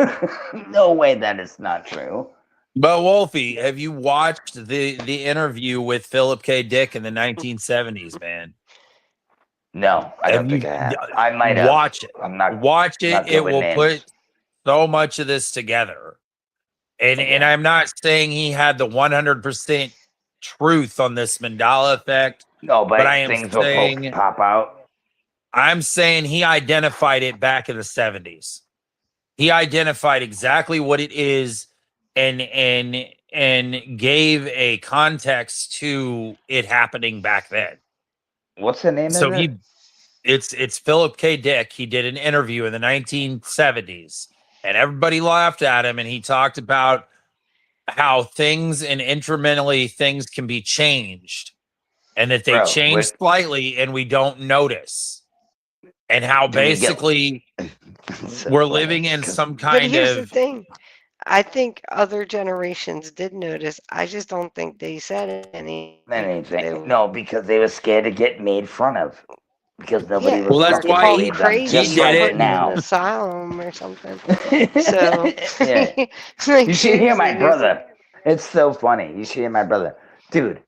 [SPEAKER 7] No way that is not true.
[SPEAKER 6] But Wolfie, have you watched the interview with Philip K. Dick in the 1970s, man?
[SPEAKER 7] No, I don't think I have. I might have.
[SPEAKER 6] Watch it.
[SPEAKER 7] I'm not.
[SPEAKER 6] Watch it.
[SPEAKER 7] not good
[SPEAKER 6] It
[SPEAKER 7] with
[SPEAKER 6] will
[SPEAKER 7] names.
[SPEAKER 6] put so much of this together. And I'm not saying he had the 100% truth on this Mandela effect.
[SPEAKER 7] No, but
[SPEAKER 6] I am
[SPEAKER 7] things will
[SPEAKER 6] saying
[SPEAKER 7] pop out.
[SPEAKER 6] I'm saying he identified it back in the 70s. He identified exactly what it is and gave a context to it happening back then.
[SPEAKER 7] What's the name
[SPEAKER 6] So
[SPEAKER 7] of it?
[SPEAKER 6] it's Philip K. Dick. He did an interview in the 1970s and everybody laughed at him and he talked about how things and incrementally things can be changed and that they change slightly and we don't notice. And how basically we're living in some
[SPEAKER 9] But here's
[SPEAKER 6] kind
[SPEAKER 9] the
[SPEAKER 6] of
[SPEAKER 9] thing. I think other generations did notice. I just don't think they said
[SPEAKER 7] anything. No, because they were scared to get made fun of. Because nobody
[SPEAKER 9] Yeah,
[SPEAKER 7] was
[SPEAKER 6] Well, that's
[SPEAKER 7] fucking
[SPEAKER 6] why
[SPEAKER 7] believe them,
[SPEAKER 9] crazy
[SPEAKER 7] just
[SPEAKER 6] he
[SPEAKER 9] or
[SPEAKER 6] did
[SPEAKER 7] like
[SPEAKER 6] it.
[SPEAKER 9] put in an
[SPEAKER 7] now.
[SPEAKER 9] asylum or something. So
[SPEAKER 7] Yeah.
[SPEAKER 9] like,
[SPEAKER 7] You should hear my
[SPEAKER 9] seriously,
[SPEAKER 7] brother. It's so funny. You should hear my brother. Dude,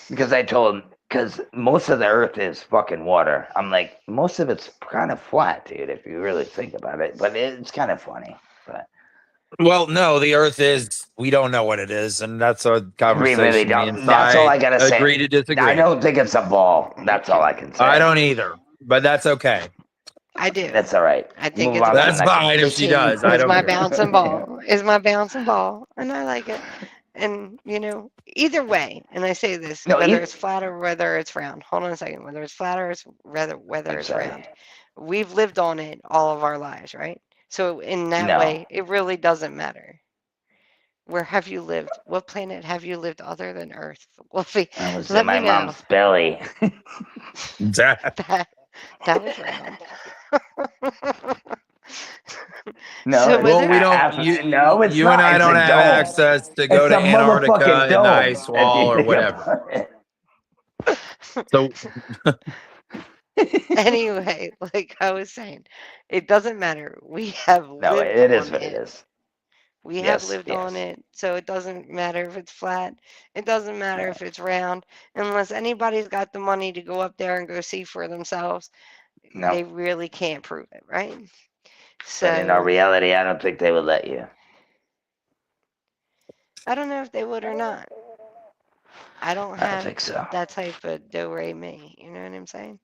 [SPEAKER 7] because I told him, because most of the earth is fucking water. I'm like, most of it's kind of flat, dude, if you really think about it. But it's kind of funny. But
[SPEAKER 6] Well, no, the Earth is. We don't know what it is, and that's a
[SPEAKER 7] we
[SPEAKER 6] conversation.
[SPEAKER 7] really
[SPEAKER 6] me
[SPEAKER 7] don't.
[SPEAKER 6] and
[SPEAKER 7] That's all
[SPEAKER 6] Cy
[SPEAKER 7] I gotta say.
[SPEAKER 6] agree to disagree.
[SPEAKER 7] I don't think it's a ball. That's all I can say.
[SPEAKER 6] I don't either, but that's okay.
[SPEAKER 9] I do.
[SPEAKER 7] That's all right.
[SPEAKER 9] I think
[SPEAKER 7] Move
[SPEAKER 9] it's
[SPEAKER 7] on to the
[SPEAKER 6] That's
[SPEAKER 7] next one.
[SPEAKER 6] fine if she does. I
[SPEAKER 9] It's
[SPEAKER 6] don't
[SPEAKER 9] my
[SPEAKER 6] care.
[SPEAKER 9] bouncing ball. Is my bouncing ball, and I like it. And either way, and I say this,
[SPEAKER 7] No,
[SPEAKER 9] whether it's flat or whether it's round. Hold on a second. Whether it's flat or whether
[SPEAKER 7] I'm
[SPEAKER 9] it's
[SPEAKER 7] sorry.
[SPEAKER 9] round, we've lived on it all of our lives, right? So in that
[SPEAKER 7] No.
[SPEAKER 9] way, it really doesn't matter. Where have you lived? What planet have you lived other than Earth? Wolfie,
[SPEAKER 7] I was
[SPEAKER 9] let
[SPEAKER 7] in my
[SPEAKER 9] me know.
[SPEAKER 7] mom's belly.
[SPEAKER 9] That was round.
[SPEAKER 7] No,
[SPEAKER 9] So
[SPEAKER 6] Well,
[SPEAKER 9] whether-
[SPEAKER 6] we don't.
[SPEAKER 7] No, it's
[SPEAKER 6] you
[SPEAKER 7] not.
[SPEAKER 6] and I
[SPEAKER 7] It's
[SPEAKER 6] don't
[SPEAKER 7] a
[SPEAKER 6] have
[SPEAKER 7] dome.
[SPEAKER 6] access to go
[SPEAKER 7] It's
[SPEAKER 6] to
[SPEAKER 7] a
[SPEAKER 6] Antarctica
[SPEAKER 7] motherfucking
[SPEAKER 6] and the
[SPEAKER 7] dome.
[SPEAKER 6] ice wall or whatever. So
[SPEAKER 9] Anyway, like I was saying, it doesn't matter. We have
[SPEAKER 7] No,
[SPEAKER 9] lived
[SPEAKER 7] it is
[SPEAKER 9] on
[SPEAKER 7] what it is.
[SPEAKER 9] We have
[SPEAKER 7] Yes,
[SPEAKER 9] lived on
[SPEAKER 7] yes.
[SPEAKER 9] it, so it doesn't matter if it's flat. It doesn't matter if it's round, unless anybody's got the money to go up there and go see for themselves.
[SPEAKER 7] No.
[SPEAKER 9] They really can't prove it, right?
[SPEAKER 7] But in our
[SPEAKER 9] So
[SPEAKER 7] reality, I don't think they would let you.
[SPEAKER 9] I don't know if they would or not. I don't
[SPEAKER 7] I don't
[SPEAKER 9] have
[SPEAKER 7] think so.
[SPEAKER 9] that type of do-re-mi. You know what I'm saying?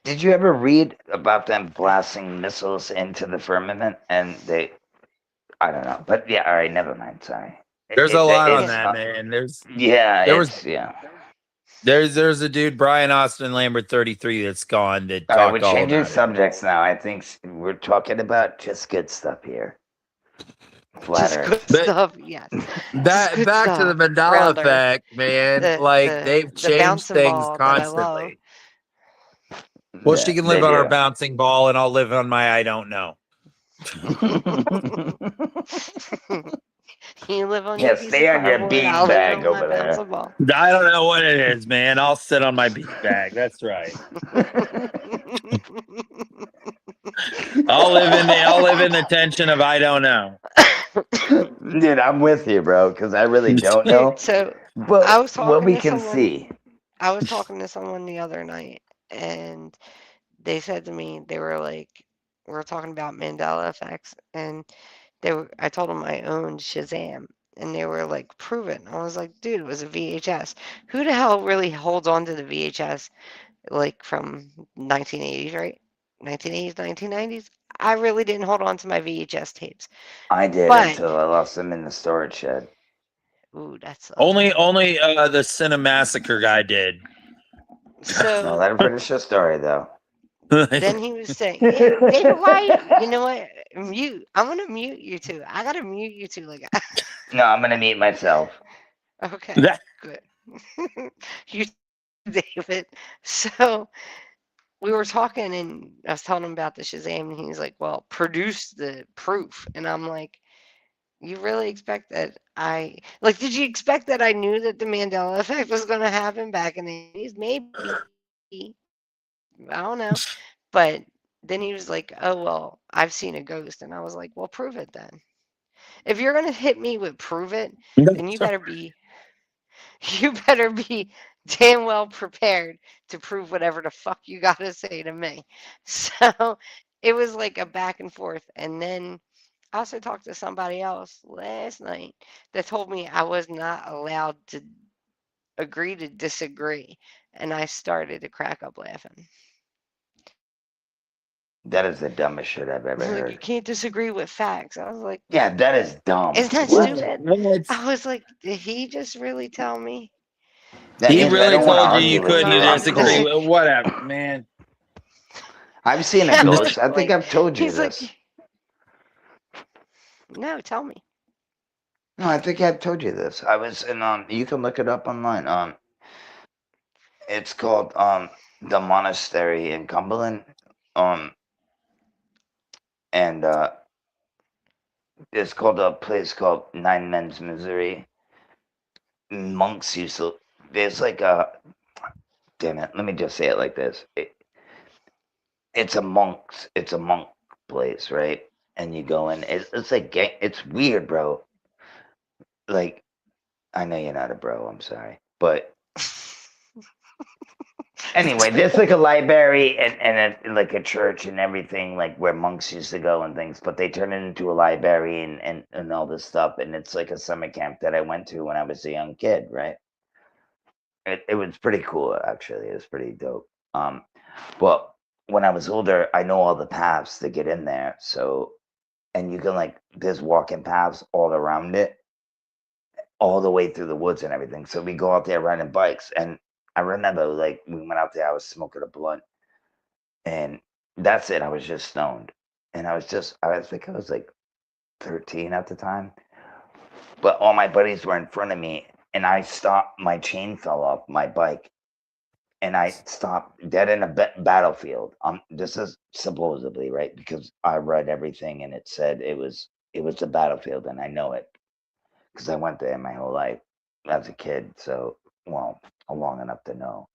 [SPEAKER 7] Did you ever read about them blasting missiles into the firmament? And they, I don't know. But yeah, all right, never mind. Sorry.
[SPEAKER 6] there's a lot on
[SPEAKER 7] it's,
[SPEAKER 6] that, man. There's
[SPEAKER 7] Yeah.
[SPEAKER 6] there's a dude, Brian Austin Lambert 33, that's gone that
[SPEAKER 7] All right,
[SPEAKER 6] talked
[SPEAKER 7] we're
[SPEAKER 6] all
[SPEAKER 7] changing
[SPEAKER 6] about it.
[SPEAKER 7] subjects now. I think we're talking about just good stuff here. Flat
[SPEAKER 9] Just
[SPEAKER 7] Earth.
[SPEAKER 9] good
[SPEAKER 6] But-
[SPEAKER 9] stuff, yes.
[SPEAKER 6] That
[SPEAKER 9] good
[SPEAKER 6] back to the
[SPEAKER 9] stuff.
[SPEAKER 6] Mandela
[SPEAKER 9] Rounder.
[SPEAKER 6] effect, man. They've
[SPEAKER 9] The
[SPEAKER 6] changed
[SPEAKER 9] bouncing
[SPEAKER 6] things
[SPEAKER 9] ball that I love.
[SPEAKER 6] constantly. Well, she can live
[SPEAKER 7] They
[SPEAKER 6] on her
[SPEAKER 7] do.
[SPEAKER 6] bouncing ball, and I'll live on my I don't know.
[SPEAKER 9] You live on
[SPEAKER 7] Yeah,
[SPEAKER 9] your piece
[SPEAKER 7] stay
[SPEAKER 9] of
[SPEAKER 7] on your
[SPEAKER 9] cardboard, I'll live
[SPEAKER 7] beanbag
[SPEAKER 9] on my
[SPEAKER 7] over there.
[SPEAKER 9] bouncing ball.
[SPEAKER 6] I don't know what it is, man. I'll sit on my beat bag. That's right. I'll live in the tension of I don't know.
[SPEAKER 7] Dude, I'm with you, bro, because I really don't know.
[SPEAKER 9] Dude, so
[SPEAKER 7] But
[SPEAKER 9] I was
[SPEAKER 7] what
[SPEAKER 9] talking
[SPEAKER 7] we
[SPEAKER 9] to
[SPEAKER 7] can
[SPEAKER 9] someone.
[SPEAKER 7] see.
[SPEAKER 9] I was talking to someone the other night, and they said to me, they were like, we were talking about Mandela effects, and I told them I owned Shazam, and they were like, prove it. And I was like, dude, it was a VHS. Who the hell really holds on to the VHS like from 1980s, right? 1980s, 1990s? I really didn't hold on to my VHS tapes.
[SPEAKER 7] I did
[SPEAKER 9] But,
[SPEAKER 7] until I lost them in the storage shed.
[SPEAKER 9] ooh, that's
[SPEAKER 6] Only the Cinemassacre guy did.
[SPEAKER 7] No,
[SPEAKER 9] so.
[SPEAKER 7] let him finish the story, though.
[SPEAKER 9] Then he was saying, yeah, David, why? You know what? Mute. I'm gonna mute you two. I gotta mute you two. Like,
[SPEAKER 7] No, I'm gonna mute myself.
[SPEAKER 9] okay,
[SPEAKER 6] That-
[SPEAKER 9] good. You, David. So we were talking, and I was telling him about the Shazam, and he's like, "Well, produce the proof." And I'm like, "You really expect that I like? Did you expect that I knew that the Mandela effect was gonna happen back in the 80s? Maybe. I don't know." But then he was like, "Oh, well, I've seen a ghost." And I was like, "Well, prove it then. If you're going to hit me with prove it, then you better be damn well prepared to prove whatever the fuck you got to say to me." So it was like a back and forth. And then I also talked to somebody else last night that told me I was not allowed to agree to disagree. And I started to crack up laughing.
[SPEAKER 7] That is the dumbest shit I've ever
[SPEAKER 9] Like, you
[SPEAKER 7] heard.
[SPEAKER 9] can't disagree with facts. I was like,
[SPEAKER 7] Yeah, that is dumb.
[SPEAKER 9] isn't that
[SPEAKER 7] What?
[SPEAKER 9] stupid? I was like, did he just really tell me?
[SPEAKER 7] That
[SPEAKER 6] He
[SPEAKER 7] means I
[SPEAKER 6] really
[SPEAKER 7] don't want to
[SPEAKER 6] told you you
[SPEAKER 7] argue with
[SPEAKER 6] couldn't
[SPEAKER 7] you. I'm
[SPEAKER 6] disagree.
[SPEAKER 7] cool.
[SPEAKER 6] Whatever, man.
[SPEAKER 7] I've seen a
[SPEAKER 9] Yeah,
[SPEAKER 7] ghost. I think
[SPEAKER 9] like,
[SPEAKER 7] I've told you
[SPEAKER 9] he's like,
[SPEAKER 7] this.
[SPEAKER 9] no, tell me.
[SPEAKER 7] No, I think I've told you this. I was in you can look it up online. It's called the monastery in Cumberland. And it's called a place called Nine Men's Misery. Monks used to there's like a damn it, let me just say it like this. It's a monk place, right? And you go in, it's like it's weird, bro. Like, I know you're not a bro, I'm sorry. But anyway, there's like a library and like a church and everything, like where monks used to go and things, but they turn it into a library and all this stuff. And it's like a summer camp that I went to when I was a young kid, right? It was pretty cool, actually. It was pretty dope. But when I was older, I know all the paths to get in there. So, and you can like, there's walking paths all around it, all the way through the woods and everything. So we go out there riding bikes. And I remember like we went out there, I was smoking a blunt. And that's it. I was just stoned. And I think I was like 13 at the time. But all my buddies were in front of me. And I stopped, my chain fell off my bike. And I stopped dead in a battlefield. This is supposedly, right? Because I read everything and it said it was a battlefield, and I know it because I went there my whole life as a kid. So, well, long enough to know.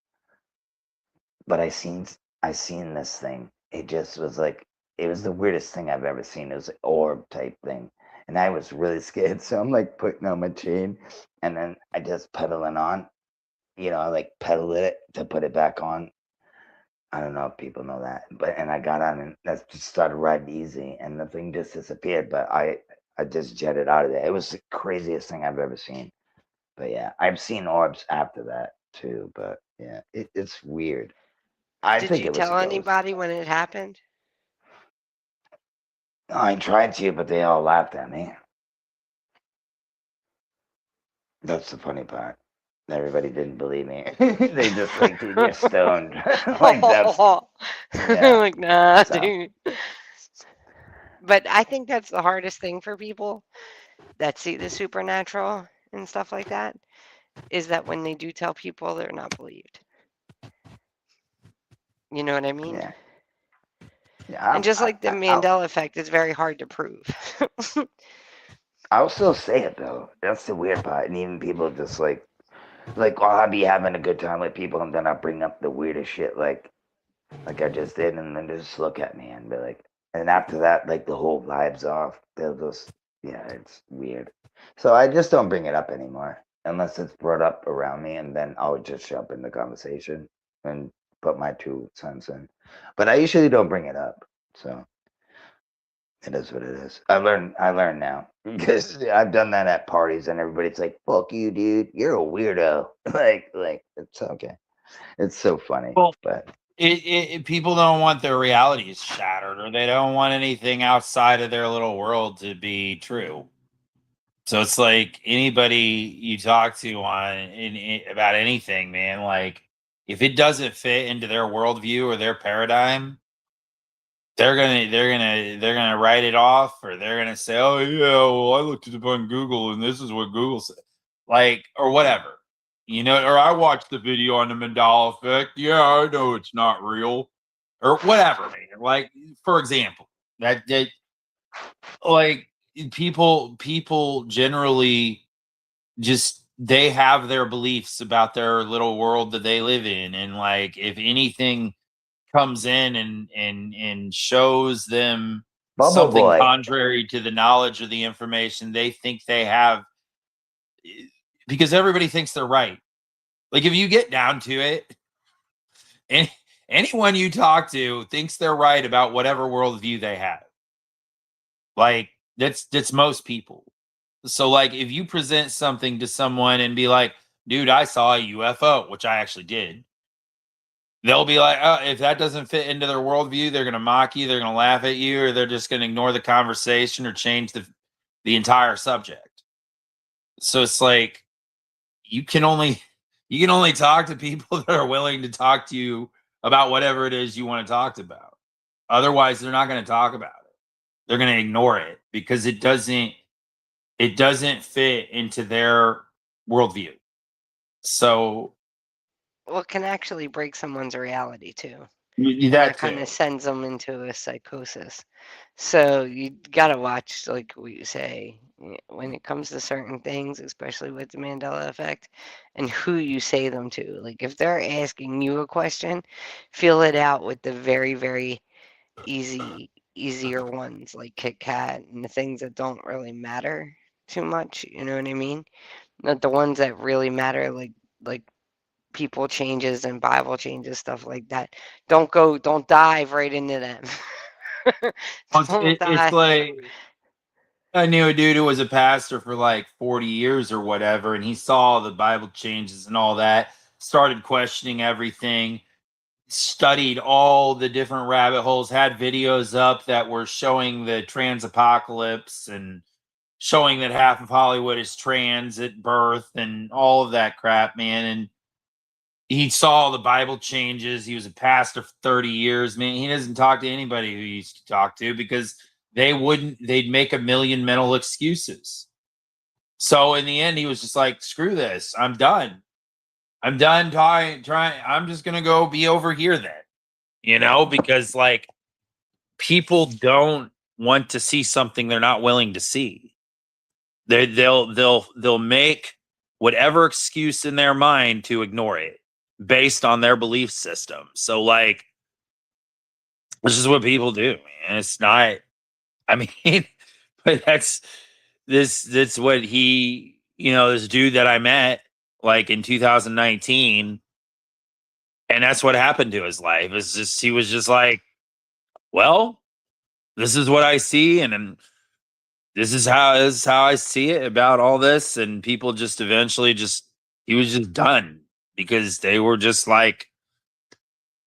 [SPEAKER 7] But I seen this thing. It just was like, it was the weirdest thing I've ever seen. It was an orb type thing, and I was really scared. So I'm like putting on my chain, and then I just pedaling on. I like pedal it to put it back on. I don't know if people know that, and I got on and that just started riding easy, and the thing just disappeared. But I just jetted out of there. It was the craziest thing I've ever seen. But yeah, I've seen orbs after that too. But yeah, it's weird. I
[SPEAKER 9] Did
[SPEAKER 7] think
[SPEAKER 9] you
[SPEAKER 7] it was a
[SPEAKER 9] tell
[SPEAKER 7] ghost.
[SPEAKER 9] anybody when it happened?
[SPEAKER 7] I tried to, but they all laughed at me. That's the funny part. Everybody didn't believe me. They just like, dude, you're stoned. Like that's yeah.
[SPEAKER 9] Like, nah,
[SPEAKER 7] So.
[SPEAKER 9] dude. But I think that's the hardest thing for people that see the supernatural and stuff like that, is that when they do tell people, they're not believed. You know what I mean?
[SPEAKER 7] Yeah. Yeah.
[SPEAKER 9] And just like the Mandela effect, it's very hard to prove.
[SPEAKER 7] I'll still say it though. That's the weird part. And even people just like I'll be having a good time with people, and then I'll bring up the weirdest shit like I just did, and then just look at me and be like, And after that, like the whole vibe's off. They'll just, yeah, it's weird. So I just don't bring it up anymore unless it's brought up around me, and then I'll just jump in the conversation and put my 2 cents in. But I usually don't bring it up. So it is what it is. I learned now because I've done that at parties and everybody's like, "Fuck you, dude. You're a weirdo." like it's okay. It's so funny.
[SPEAKER 6] Well,
[SPEAKER 7] But
[SPEAKER 6] people don't want their realities shattered, or they don't want anything outside of their little world to be true. So it's like anybody you talk to about anything, man, like if it doesn't fit into their worldview or their paradigm, they're gonna write it off, or they're gonna say, "Oh yeah, well I looked it up on Google and this is what Google said," like, or whatever, or I watched the video on the Mandela effect. Yeah, I know it's not real, or whatever, man. Like, for example, that like people generally just they have their beliefs about their little world that they live in, and like if anything comes in and shows them
[SPEAKER 7] Bubble
[SPEAKER 6] something
[SPEAKER 7] Boy.
[SPEAKER 6] contrary to the knowledge or the information they think they have, because everybody thinks they're right. Like if you get down to it, and anyone you talk to thinks they're right about whatever worldview they have. Like that's most people. So like if you present something to someone and be like, "Dude, I saw a UFO," which I actually did. They'll be like, "Oh, if that doesn't fit into their worldview, they're going to mock you, they're going to laugh at you, or they're just going to ignore the conversation or change the entire subject." So it's like you can only talk to people that are willing to talk to you about whatever it is you want to talk about. Otherwise, they're not going to talk about it. They're going to ignore it because it doesn't fit into their worldview. So
[SPEAKER 9] Well, it can actually break someone's reality too.
[SPEAKER 6] that
[SPEAKER 9] kind
[SPEAKER 6] too.
[SPEAKER 9] of sends them into a psychosis. So you gotta watch, like what you say, when it comes to certain things, especially with the Mandela effect, and who you say them to. Like if they're asking you a question, fill it out with the very, very easier ones like Kit Kat and the things that don't really matter too much. You know what I mean? Not the ones that really matter, like people changes and Bible changes, stuff like that. Don't dive right into them. Don't
[SPEAKER 6] It's
[SPEAKER 9] dive.
[SPEAKER 6] like I knew a dude who was a pastor for like 40 years or whatever, and he saw the Bible changes and all that, started questioning everything, studied all the different rabbit holes, had videos up that were showing the trans apocalypse and showing that half of Hollywood is trans at birth and all of that crap, man. And he saw the Bible changes. He was a pastor for 30 years, man. He doesn't talk to anybody who he used to talk to because they'd make a million mental excuses. So in the end, he was just like, "Screw this. I'm done. I'm done trying. I'm just going to go be over here then," because like people don't want to see something they're not willing to see. They'll make whatever excuse in their mind to ignore it based on their belief system. So like, this is what people do, man. It's not, I mean, but that's what he, this dude that I met like in 2019, and that's what happened to his life. It's just, he was just like, "Well, this is what I see. And then this is how I see it about all this." And people just eventually he was just done because they were just like,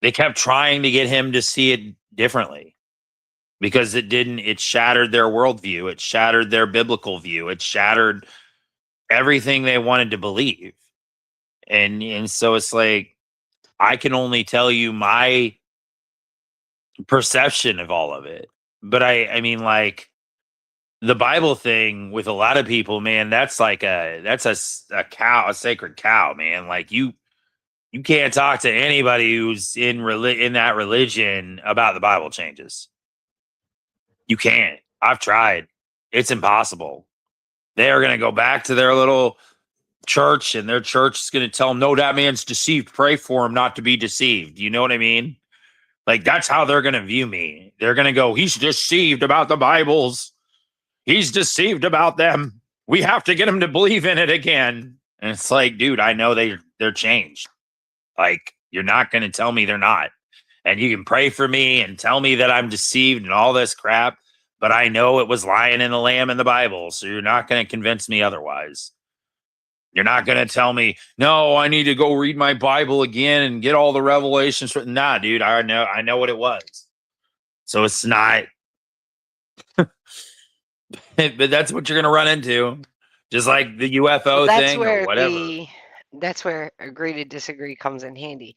[SPEAKER 6] they kept trying to get him to see it differently because it shattered their worldview. It shattered their biblical view. It shattered everything they wanted to believe. And so it's like, I can only tell you my perception of all of it. But I mean, like, the Bible thing with a lot of people, man, that's like a cow, a sacred cow, man. Like you can't talk to anybody who's in that religion about the Bible changes. You can't. I've tried. It's impossible. They are going to go back to their little church, and their church is going to tell them, "No, that man's deceived. Pray for him not to be deceived." You know what I mean? Like, that's how they're going to view me. They're going to go, he's deceived about the Bibles. He's deceived about them. We have to get him to believe in it again. And it's like, dude, I know they're changed. Like, you're not going to tell me they're not. And you can pray for me and tell me that I'm deceived and all this crap, but I know it was lion and the lamb in the Bible. So you're not going to convince me otherwise. You're not going to tell me, no, I need to go read my Bible again and get all the revelations. Nah, dude, I know what it was. So it's not, but that's what you're going to run into. Just like the UFO
[SPEAKER 9] That's
[SPEAKER 6] thing
[SPEAKER 9] where
[SPEAKER 6] or whatever.
[SPEAKER 9] that's where agree to disagree comes in handy.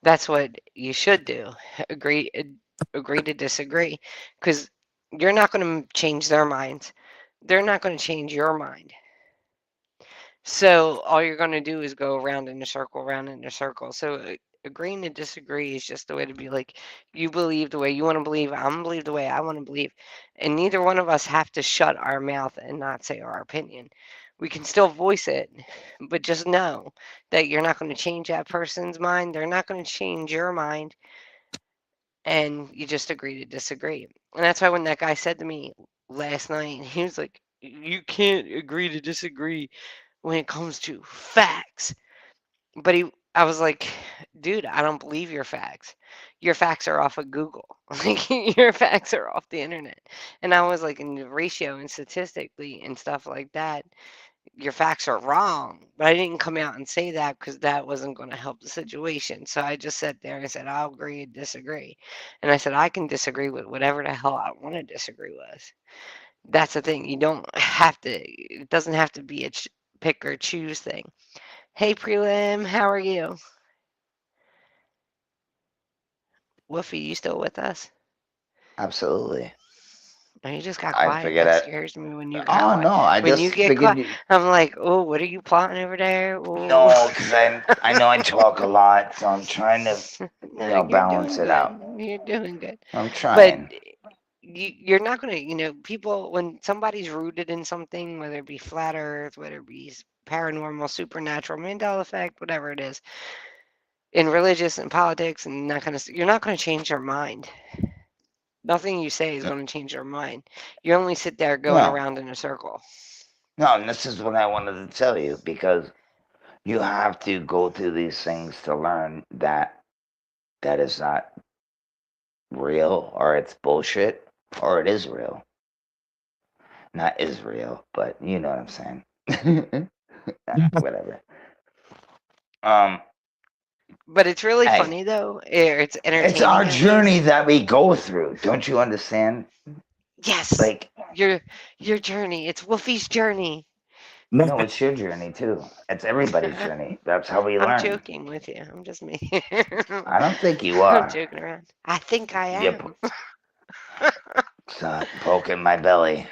[SPEAKER 9] That's what you should do. Agree to disagree, because you're not going to change their minds. They're not going to change your mind. So all you're going to do is go around in a circle, around in a circle. So agreeing to disagree is just the way to be like, you believe the way you want to believe, I'm going to believe the way I want to believe. And neither one of us have to shut our mouth and not say our opinion. We can still voice it, but just know that you're not going to change that person's mind. They're not going to change your mind. And you just agree to disagree. And that's why when that guy said to me last night, he was like, you can't agree to disagree when it comes to facts. But I was like, dude, I don't believe your facts. Your facts are off of Google. Like, your facts are off the internet. And I was like, in the ratio and statistically and stuff like that, your facts are wrong. But I didn't come out and say that because that wasn't going to help the situation. So I just sat there and said, I'll agree and disagree. And I said, I can disagree with whatever the hell I want to disagree with. That's the thing. You don't have to, it doesn't have to be a pick or choose thing. Hey, Prelim, how are you? Woofy, you still with us?
[SPEAKER 7] Absolutely.
[SPEAKER 9] No, you just got
[SPEAKER 7] I
[SPEAKER 9] quiet.
[SPEAKER 7] figured
[SPEAKER 9] That
[SPEAKER 7] I-
[SPEAKER 9] scares me when you
[SPEAKER 7] Oh
[SPEAKER 9] got
[SPEAKER 7] no, I
[SPEAKER 9] when
[SPEAKER 7] just
[SPEAKER 9] you get
[SPEAKER 7] figured
[SPEAKER 9] quiet.
[SPEAKER 7] you.
[SPEAKER 9] I'm like, oh, what are you plotting over there? Ooh.
[SPEAKER 7] No, because I know I talk a lot, so I'm trying to
[SPEAKER 9] No,
[SPEAKER 7] know,
[SPEAKER 9] you're
[SPEAKER 7] balance
[SPEAKER 9] doing
[SPEAKER 7] it out.
[SPEAKER 9] good. You're doing good.
[SPEAKER 7] I'm
[SPEAKER 9] But
[SPEAKER 7] trying.
[SPEAKER 9] you're not gonna, people, when somebody's rooted in something, whether it be flat Earth, whether it be paranormal, supernatural, Mandela effect, whatever it is, in religious and politics and that kind of stuff, you're not going to change their mind. Nothing you say is going to change their mind. You only sit there going
[SPEAKER 7] No.
[SPEAKER 9] around in a circle.
[SPEAKER 7] No, and this is what I wanted to tell you, because you have to go through these things to learn that is not real, or it's bullshit, or it is real. Not is real, but you know what I'm saying. Whatever.
[SPEAKER 9] But it's really
[SPEAKER 7] Hey,
[SPEAKER 9] funny though. It's entertaining.
[SPEAKER 7] it's our
[SPEAKER 9] at least.
[SPEAKER 7] journey that we go through. Don't you understand?
[SPEAKER 9] Yes.
[SPEAKER 7] Like,
[SPEAKER 9] your journey. It's Wolfie's journey.
[SPEAKER 7] no, it's your journey too. It's everybody's journey. That's how we learn.
[SPEAKER 9] I'm joking with you. I'm just me.
[SPEAKER 7] I don't think you
[SPEAKER 9] I'm
[SPEAKER 7] are.
[SPEAKER 9] joking around. I think I am.
[SPEAKER 7] Yep. Stop poking my belly.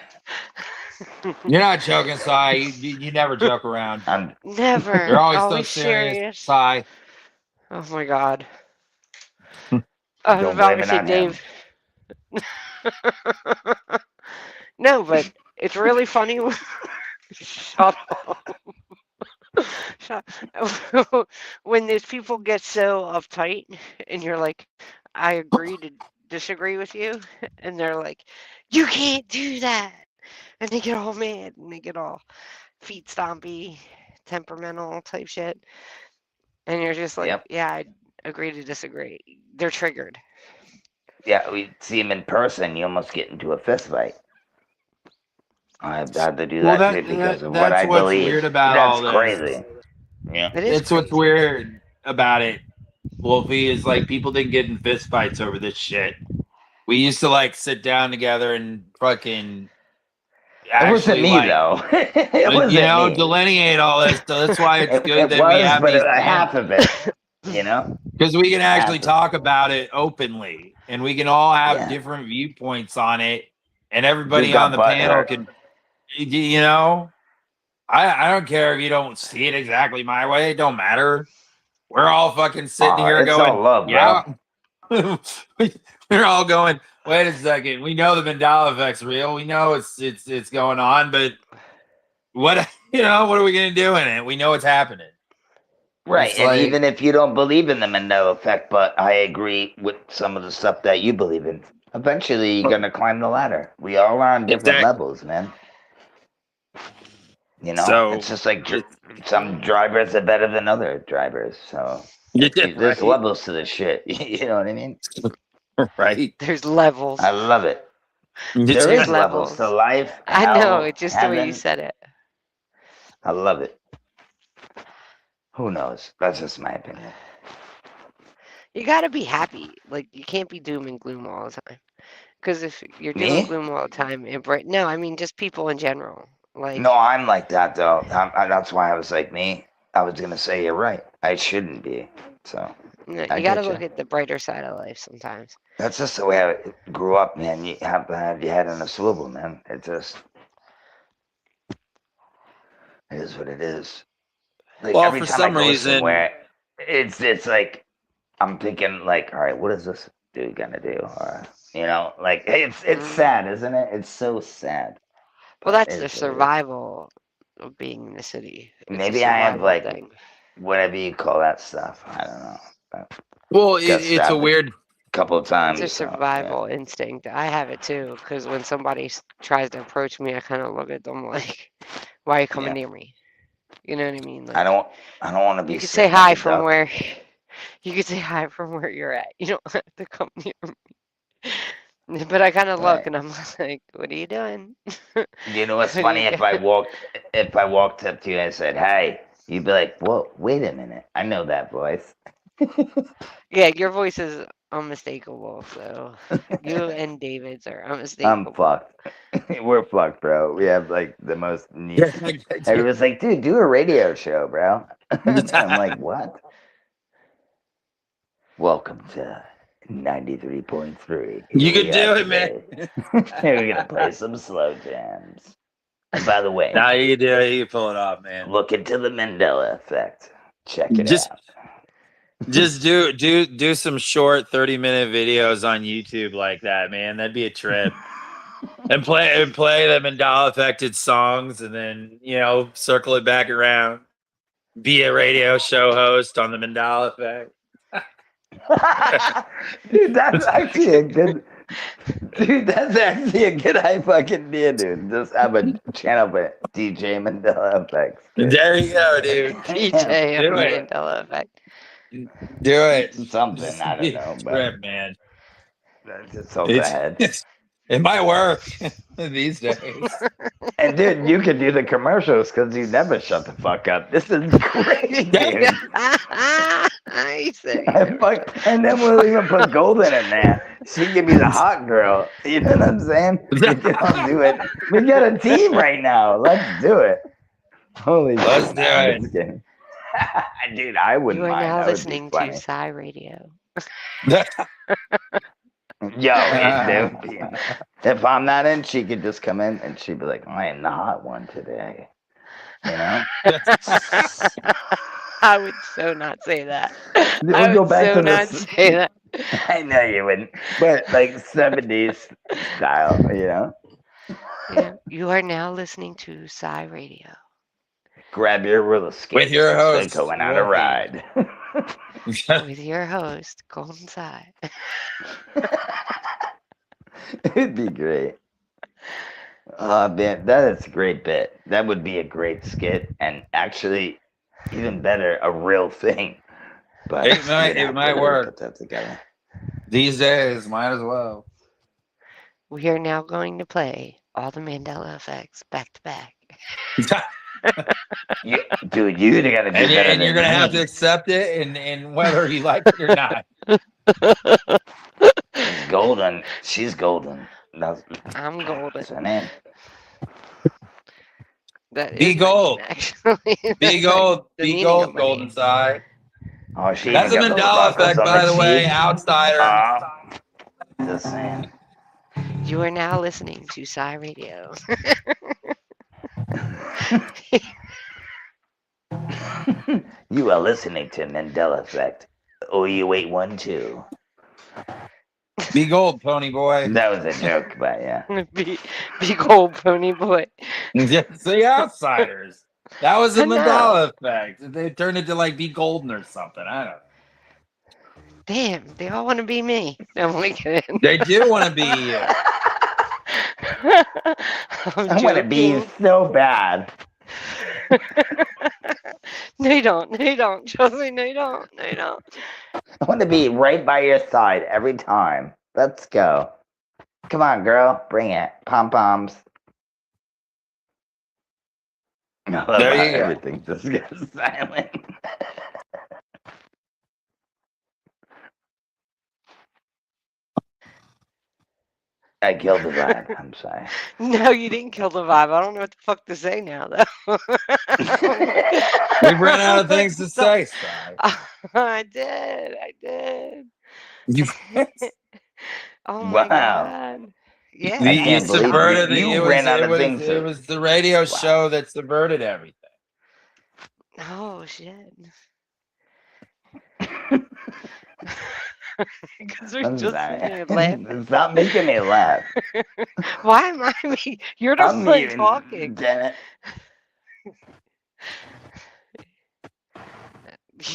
[SPEAKER 6] You're not joking, Sai. You never joke around.
[SPEAKER 9] Never.
[SPEAKER 6] You're always so serious, Sai.
[SPEAKER 9] Oh my God. I was
[SPEAKER 7] Don't
[SPEAKER 9] about
[SPEAKER 7] blame
[SPEAKER 9] to
[SPEAKER 7] it
[SPEAKER 9] say
[SPEAKER 7] on him.
[SPEAKER 9] Dave. No, but it's really funny. Shut up. When those people get so uptight and you're like, I agree to disagree with you, and they're like, you can't do that, and they get all mad and they get all feet stompy, temperamental type shit, and you're just like,
[SPEAKER 7] Yep.
[SPEAKER 9] yeah, I agree to disagree. They're triggered.
[SPEAKER 7] Yeah, we see him in person. You almost get into a fist fight. I've had to do that too because of what
[SPEAKER 6] that's
[SPEAKER 7] I
[SPEAKER 6] what's
[SPEAKER 7] believe.
[SPEAKER 6] weird about
[SPEAKER 7] That's
[SPEAKER 6] all this.
[SPEAKER 7] crazy. Yeah.
[SPEAKER 9] It is
[SPEAKER 6] It's what's
[SPEAKER 9] crazy.
[SPEAKER 6] weird about it, Wolfie, is like people didn't get in fist fights over this shit. We used to like sit down together and fucking
[SPEAKER 7] It wasn't me though. It wasn't me.
[SPEAKER 6] delineate all this. So that's why it's good
[SPEAKER 7] It
[SPEAKER 6] that we have
[SPEAKER 7] but
[SPEAKER 6] these
[SPEAKER 7] half of it, you know.
[SPEAKER 6] because we can actually
[SPEAKER 7] Half of it.
[SPEAKER 6] talk about it openly, and we can all have
[SPEAKER 7] Yeah.
[SPEAKER 6] different viewpoints on it, and everybody
[SPEAKER 7] Dude got
[SPEAKER 6] on the
[SPEAKER 7] butt
[SPEAKER 6] panel
[SPEAKER 7] hurt.
[SPEAKER 6] can, I don't care if you don't see it exactly my way. It don't matter. We're all fucking sitting here
[SPEAKER 7] It's
[SPEAKER 6] going,
[SPEAKER 7] all love,
[SPEAKER 6] yeah. We're all going, wait a second. We know the Mandela effect's real. We know it's going on, but what what are we gonna do in it? We know it's happening.
[SPEAKER 7] Right,
[SPEAKER 6] It's
[SPEAKER 7] and
[SPEAKER 6] like-
[SPEAKER 7] even if you don't believe in the Mandela effect, but I agree with some of the stuff that you believe in, eventually you're gonna climb the ladder. We all are on different
[SPEAKER 6] Exactly.
[SPEAKER 7] levels, man. You know,
[SPEAKER 6] So,
[SPEAKER 7] it's just like
[SPEAKER 6] it's-
[SPEAKER 7] some drivers are better than other drivers. So
[SPEAKER 6] Yeah,
[SPEAKER 7] there's
[SPEAKER 6] right.
[SPEAKER 7] levels to this shit. You know what I mean?
[SPEAKER 6] Right?
[SPEAKER 9] There's levels.
[SPEAKER 7] I love it.
[SPEAKER 6] You
[SPEAKER 7] There
[SPEAKER 6] do.
[SPEAKER 7] is levels to
[SPEAKER 9] levels.
[SPEAKER 7] life.
[SPEAKER 9] I know,
[SPEAKER 7] hell,
[SPEAKER 9] it's just the way you
[SPEAKER 7] heaven.
[SPEAKER 9] said it.
[SPEAKER 7] I love it. Who knows? That's just my opinion.
[SPEAKER 9] You gotta be happy. Like, you can't be doom and gloom all the time. Because if you're doom
[SPEAKER 7] Me?
[SPEAKER 9] and gloom all the time, no, I mean just people in general. Like,
[SPEAKER 7] No, I'm like that though. That's why I was like me. I was gonna say you're right. I shouldn't be. So
[SPEAKER 9] no,
[SPEAKER 7] I
[SPEAKER 9] you gotta
[SPEAKER 7] get
[SPEAKER 9] look
[SPEAKER 7] ya.
[SPEAKER 9] at the brighter side of life sometimes.
[SPEAKER 7] that's just the way I grew up, man. You have to have your head on a swivel, man. It just it is what it is. Like
[SPEAKER 6] Well,
[SPEAKER 7] every
[SPEAKER 6] for
[SPEAKER 7] time
[SPEAKER 6] some
[SPEAKER 7] I go
[SPEAKER 6] reason-
[SPEAKER 7] somewhere, it's like I'm thinking like, all right, what is this dude gonna do? Or like it's sad, isn't it? It's so sad.
[SPEAKER 9] Well,
[SPEAKER 7] But
[SPEAKER 9] that's
[SPEAKER 7] it
[SPEAKER 9] the
[SPEAKER 7] is what it is.
[SPEAKER 9] survival of being in the city. It's a
[SPEAKER 7] Maybe I have
[SPEAKER 9] survival
[SPEAKER 7] like
[SPEAKER 9] thing.
[SPEAKER 7] whatever you call that stuff. I don't know.
[SPEAKER 6] Well,
[SPEAKER 7] Got
[SPEAKER 6] it's a
[SPEAKER 7] stabbed
[SPEAKER 6] weird.
[SPEAKER 7] couple of times.
[SPEAKER 9] It's a
[SPEAKER 7] so, yeah.
[SPEAKER 9] survival instinct. I have it too, because when somebody tries to approach me, I kind of look at them like, "Why are you coming
[SPEAKER 7] Yeah.
[SPEAKER 9] near me?" You know what I mean? Like,
[SPEAKER 7] I don't want to be.
[SPEAKER 9] you could say
[SPEAKER 7] sitting like
[SPEAKER 9] hi
[SPEAKER 7] a
[SPEAKER 9] from
[SPEAKER 7] duck.
[SPEAKER 9] where you could say hi from where you're at. You don't have to come near me. But I kind of look
[SPEAKER 7] Right.
[SPEAKER 9] and I'm like, "What are you doing?"
[SPEAKER 7] You know what's
[SPEAKER 9] What do
[SPEAKER 7] funny?
[SPEAKER 9] you
[SPEAKER 7] If I
[SPEAKER 9] got?
[SPEAKER 7] walked up to you and said, "Hey," you'd be like, "Whoa, wait a minute! I know that voice."
[SPEAKER 9] Yeah, your voice is unmistakable. So you and David's are
[SPEAKER 7] I'm
[SPEAKER 9] unmistakable.
[SPEAKER 7] fucked. We're fucked, bro. We have like the most niche.
[SPEAKER 6] Yeah.
[SPEAKER 7] Everyone's like, "Dude, do a radio show, bro." I'm like, "What?" Welcome to 93.3.
[SPEAKER 6] You
[SPEAKER 7] Here
[SPEAKER 6] can
[SPEAKER 7] we
[SPEAKER 6] do
[SPEAKER 7] are
[SPEAKER 6] it, man.
[SPEAKER 7] today. We're gonna play some slow jams. And by the way,
[SPEAKER 6] Now you can do it. You can pull it off, man.
[SPEAKER 7] look into the Mandela effect. Check it
[SPEAKER 6] Just-
[SPEAKER 7] out.
[SPEAKER 6] Just do some short 30-minute videos on YouTube like that, man. That'd be a trip. and play the Mandela affected songs, and then circle it back around. Be a radio show host on the Mandela effect.
[SPEAKER 7] Dude, that's actually a good. Dude, that's actually a good idea, dude. Just have a channel for DJ Mandela effects.
[SPEAKER 6] There you go, dude.
[SPEAKER 9] DJ
[SPEAKER 6] Do it.
[SPEAKER 9] Mandela effect.
[SPEAKER 6] Do it.
[SPEAKER 7] Something, I don't know, but
[SPEAKER 6] Trip, man.
[SPEAKER 7] that just sounds ahead.
[SPEAKER 6] It might work these days.
[SPEAKER 7] And dude, you could do the commercials because you never shut the fuck up. This is great, dude.
[SPEAKER 9] I said
[SPEAKER 7] And then we'll even put Golden in there. She can be the hot girl. You know what I'm saying? We can all do it. We got a team right now. Let's do it. Holy
[SPEAKER 6] Let's
[SPEAKER 7] shit.
[SPEAKER 6] do
[SPEAKER 7] I'm
[SPEAKER 6] it.
[SPEAKER 7] just kidding. Dude, I wouldn't
[SPEAKER 9] You are
[SPEAKER 7] mind.
[SPEAKER 9] now
[SPEAKER 7] That would be
[SPEAKER 9] listening
[SPEAKER 7] funny.
[SPEAKER 9] to Psy Radio.
[SPEAKER 7] Yo, dude, if I'm not in, she could just come in and she'd be like, I am the hot one today. You know?
[SPEAKER 9] I would so not say that.
[SPEAKER 7] We'll
[SPEAKER 9] I
[SPEAKER 7] go
[SPEAKER 9] would
[SPEAKER 7] back
[SPEAKER 9] so
[SPEAKER 7] to
[SPEAKER 9] not
[SPEAKER 7] this.
[SPEAKER 9] say that.
[SPEAKER 7] I know you wouldn't. But like 70s style, you know?
[SPEAKER 9] Yeah. You are now listening to Psy Radio.
[SPEAKER 7] Grab your roller skates.
[SPEAKER 6] With your
[SPEAKER 7] We're
[SPEAKER 6] host,
[SPEAKER 7] going on a
[SPEAKER 6] Wolfie.
[SPEAKER 7] ride.
[SPEAKER 9] With your host, Golden Psy.
[SPEAKER 7] It'd be great. Oh man, that is a great bit. That would be a great skit, and actually, even better, a real thing. But
[SPEAKER 6] It might-
[SPEAKER 7] we'd
[SPEAKER 6] it
[SPEAKER 7] have
[SPEAKER 6] might
[SPEAKER 7] to
[SPEAKER 6] work.
[SPEAKER 7] Put that together.
[SPEAKER 6] These days, might as well.
[SPEAKER 9] We are now going to play all the Mandela effects back to back.
[SPEAKER 7] Dude, you gotta do
[SPEAKER 6] And,
[SPEAKER 7] better
[SPEAKER 6] and you're
[SPEAKER 7] than
[SPEAKER 6] gonna have
[SPEAKER 7] me.
[SPEAKER 6] to accept it, and whether you like it or not.
[SPEAKER 7] Golden. She's golden. That's
[SPEAKER 9] I'm golden.
[SPEAKER 7] her name.
[SPEAKER 9] That
[SPEAKER 6] Be
[SPEAKER 9] is my
[SPEAKER 6] gold.
[SPEAKER 9] name, actually.
[SPEAKER 6] Be gold,
[SPEAKER 9] The
[SPEAKER 6] be
[SPEAKER 9] meaning
[SPEAKER 6] gold,
[SPEAKER 9] of my
[SPEAKER 6] golden
[SPEAKER 9] name.
[SPEAKER 6] side.
[SPEAKER 7] Oh, she
[SPEAKER 6] That's a
[SPEAKER 7] even got those
[SPEAKER 6] Mandela
[SPEAKER 7] buckles
[SPEAKER 6] effect,
[SPEAKER 7] on
[SPEAKER 6] by
[SPEAKER 7] her
[SPEAKER 6] the way.
[SPEAKER 7] cheek.
[SPEAKER 6] Outsider.
[SPEAKER 7] Just saying.
[SPEAKER 9] You are now listening to Psy Radio.
[SPEAKER 7] You are listening to Mandela Effect. OU812.
[SPEAKER 6] Be gold, pony boy.
[SPEAKER 7] That was a joke, but yeah.
[SPEAKER 9] be gold, pony boy.
[SPEAKER 6] Yeah, see, outsiders. That was the
[SPEAKER 9] I know.
[SPEAKER 6] Mandela effect. They turned it to like be golden or something. I don't know.
[SPEAKER 9] Damn, they all want to be me. No, I'm kidding.
[SPEAKER 6] They do want to be you.
[SPEAKER 9] I'm
[SPEAKER 7] I want to be
[SPEAKER 9] joking.
[SPEAKER 7] so bad.
[SPEAKER 9] No, you don't. No, you don't. Trust me. No, you don't. No, you don't.
[SPEAKER 7] I want to be right by your side every time. Let's go. Come on, girl. Bring it. Pom poms. I love
[SPEAKER 6] There
[SPEAKER 7] how
[SPEAKER 6] you go.
[SPEAKER 7] everything just goes silent. I killed the vibe. I'm sorry.
[SPEAKER 9] No, you didn't kill the vibe. I don't know what the fuck to say now, though.
[SPEAKER 6] We've run out of things to say, Si.
[SPEAKER 9] I did. I did.
[SPEAKER 6] You,
[SPEAKER 9] Oh my
[SPEAKER 7] Wow.
[SPEAKER 9] God. Yeah.
[SPEAKER 7] I
[SPEAKER 6] you
[SPEAKER 7] can't believe
[SPEAKER 6] subverted
[SPEAKER 7] you
[SPEAKER 6] it.
[SPEAKER 7] ran out of things
[SPEAKER 6] It
[SPEAKER 7] to-
[SPEAKER 6] was the radio
[SPEAKER 7] Wow.
[SPEAKER 6] show that subverted everything.
[SPEAKER 9] Oh shit. Because we're
[SPEAKER 7] I'm
[SPEAKER 9] just
[SPEAKER 7] sorry.
[SPEAKER 9] sitting there laughing.
[SPEAKER 7] Stop making me laugh.
[SPEAKER 9] Why am I? You're the
[SPEAKER 7] I'm
[SPEAKER 9] one
[SPEAKER 7] muting,
[SPEAKER 9] talking.
[SPEAKER 7] damn it.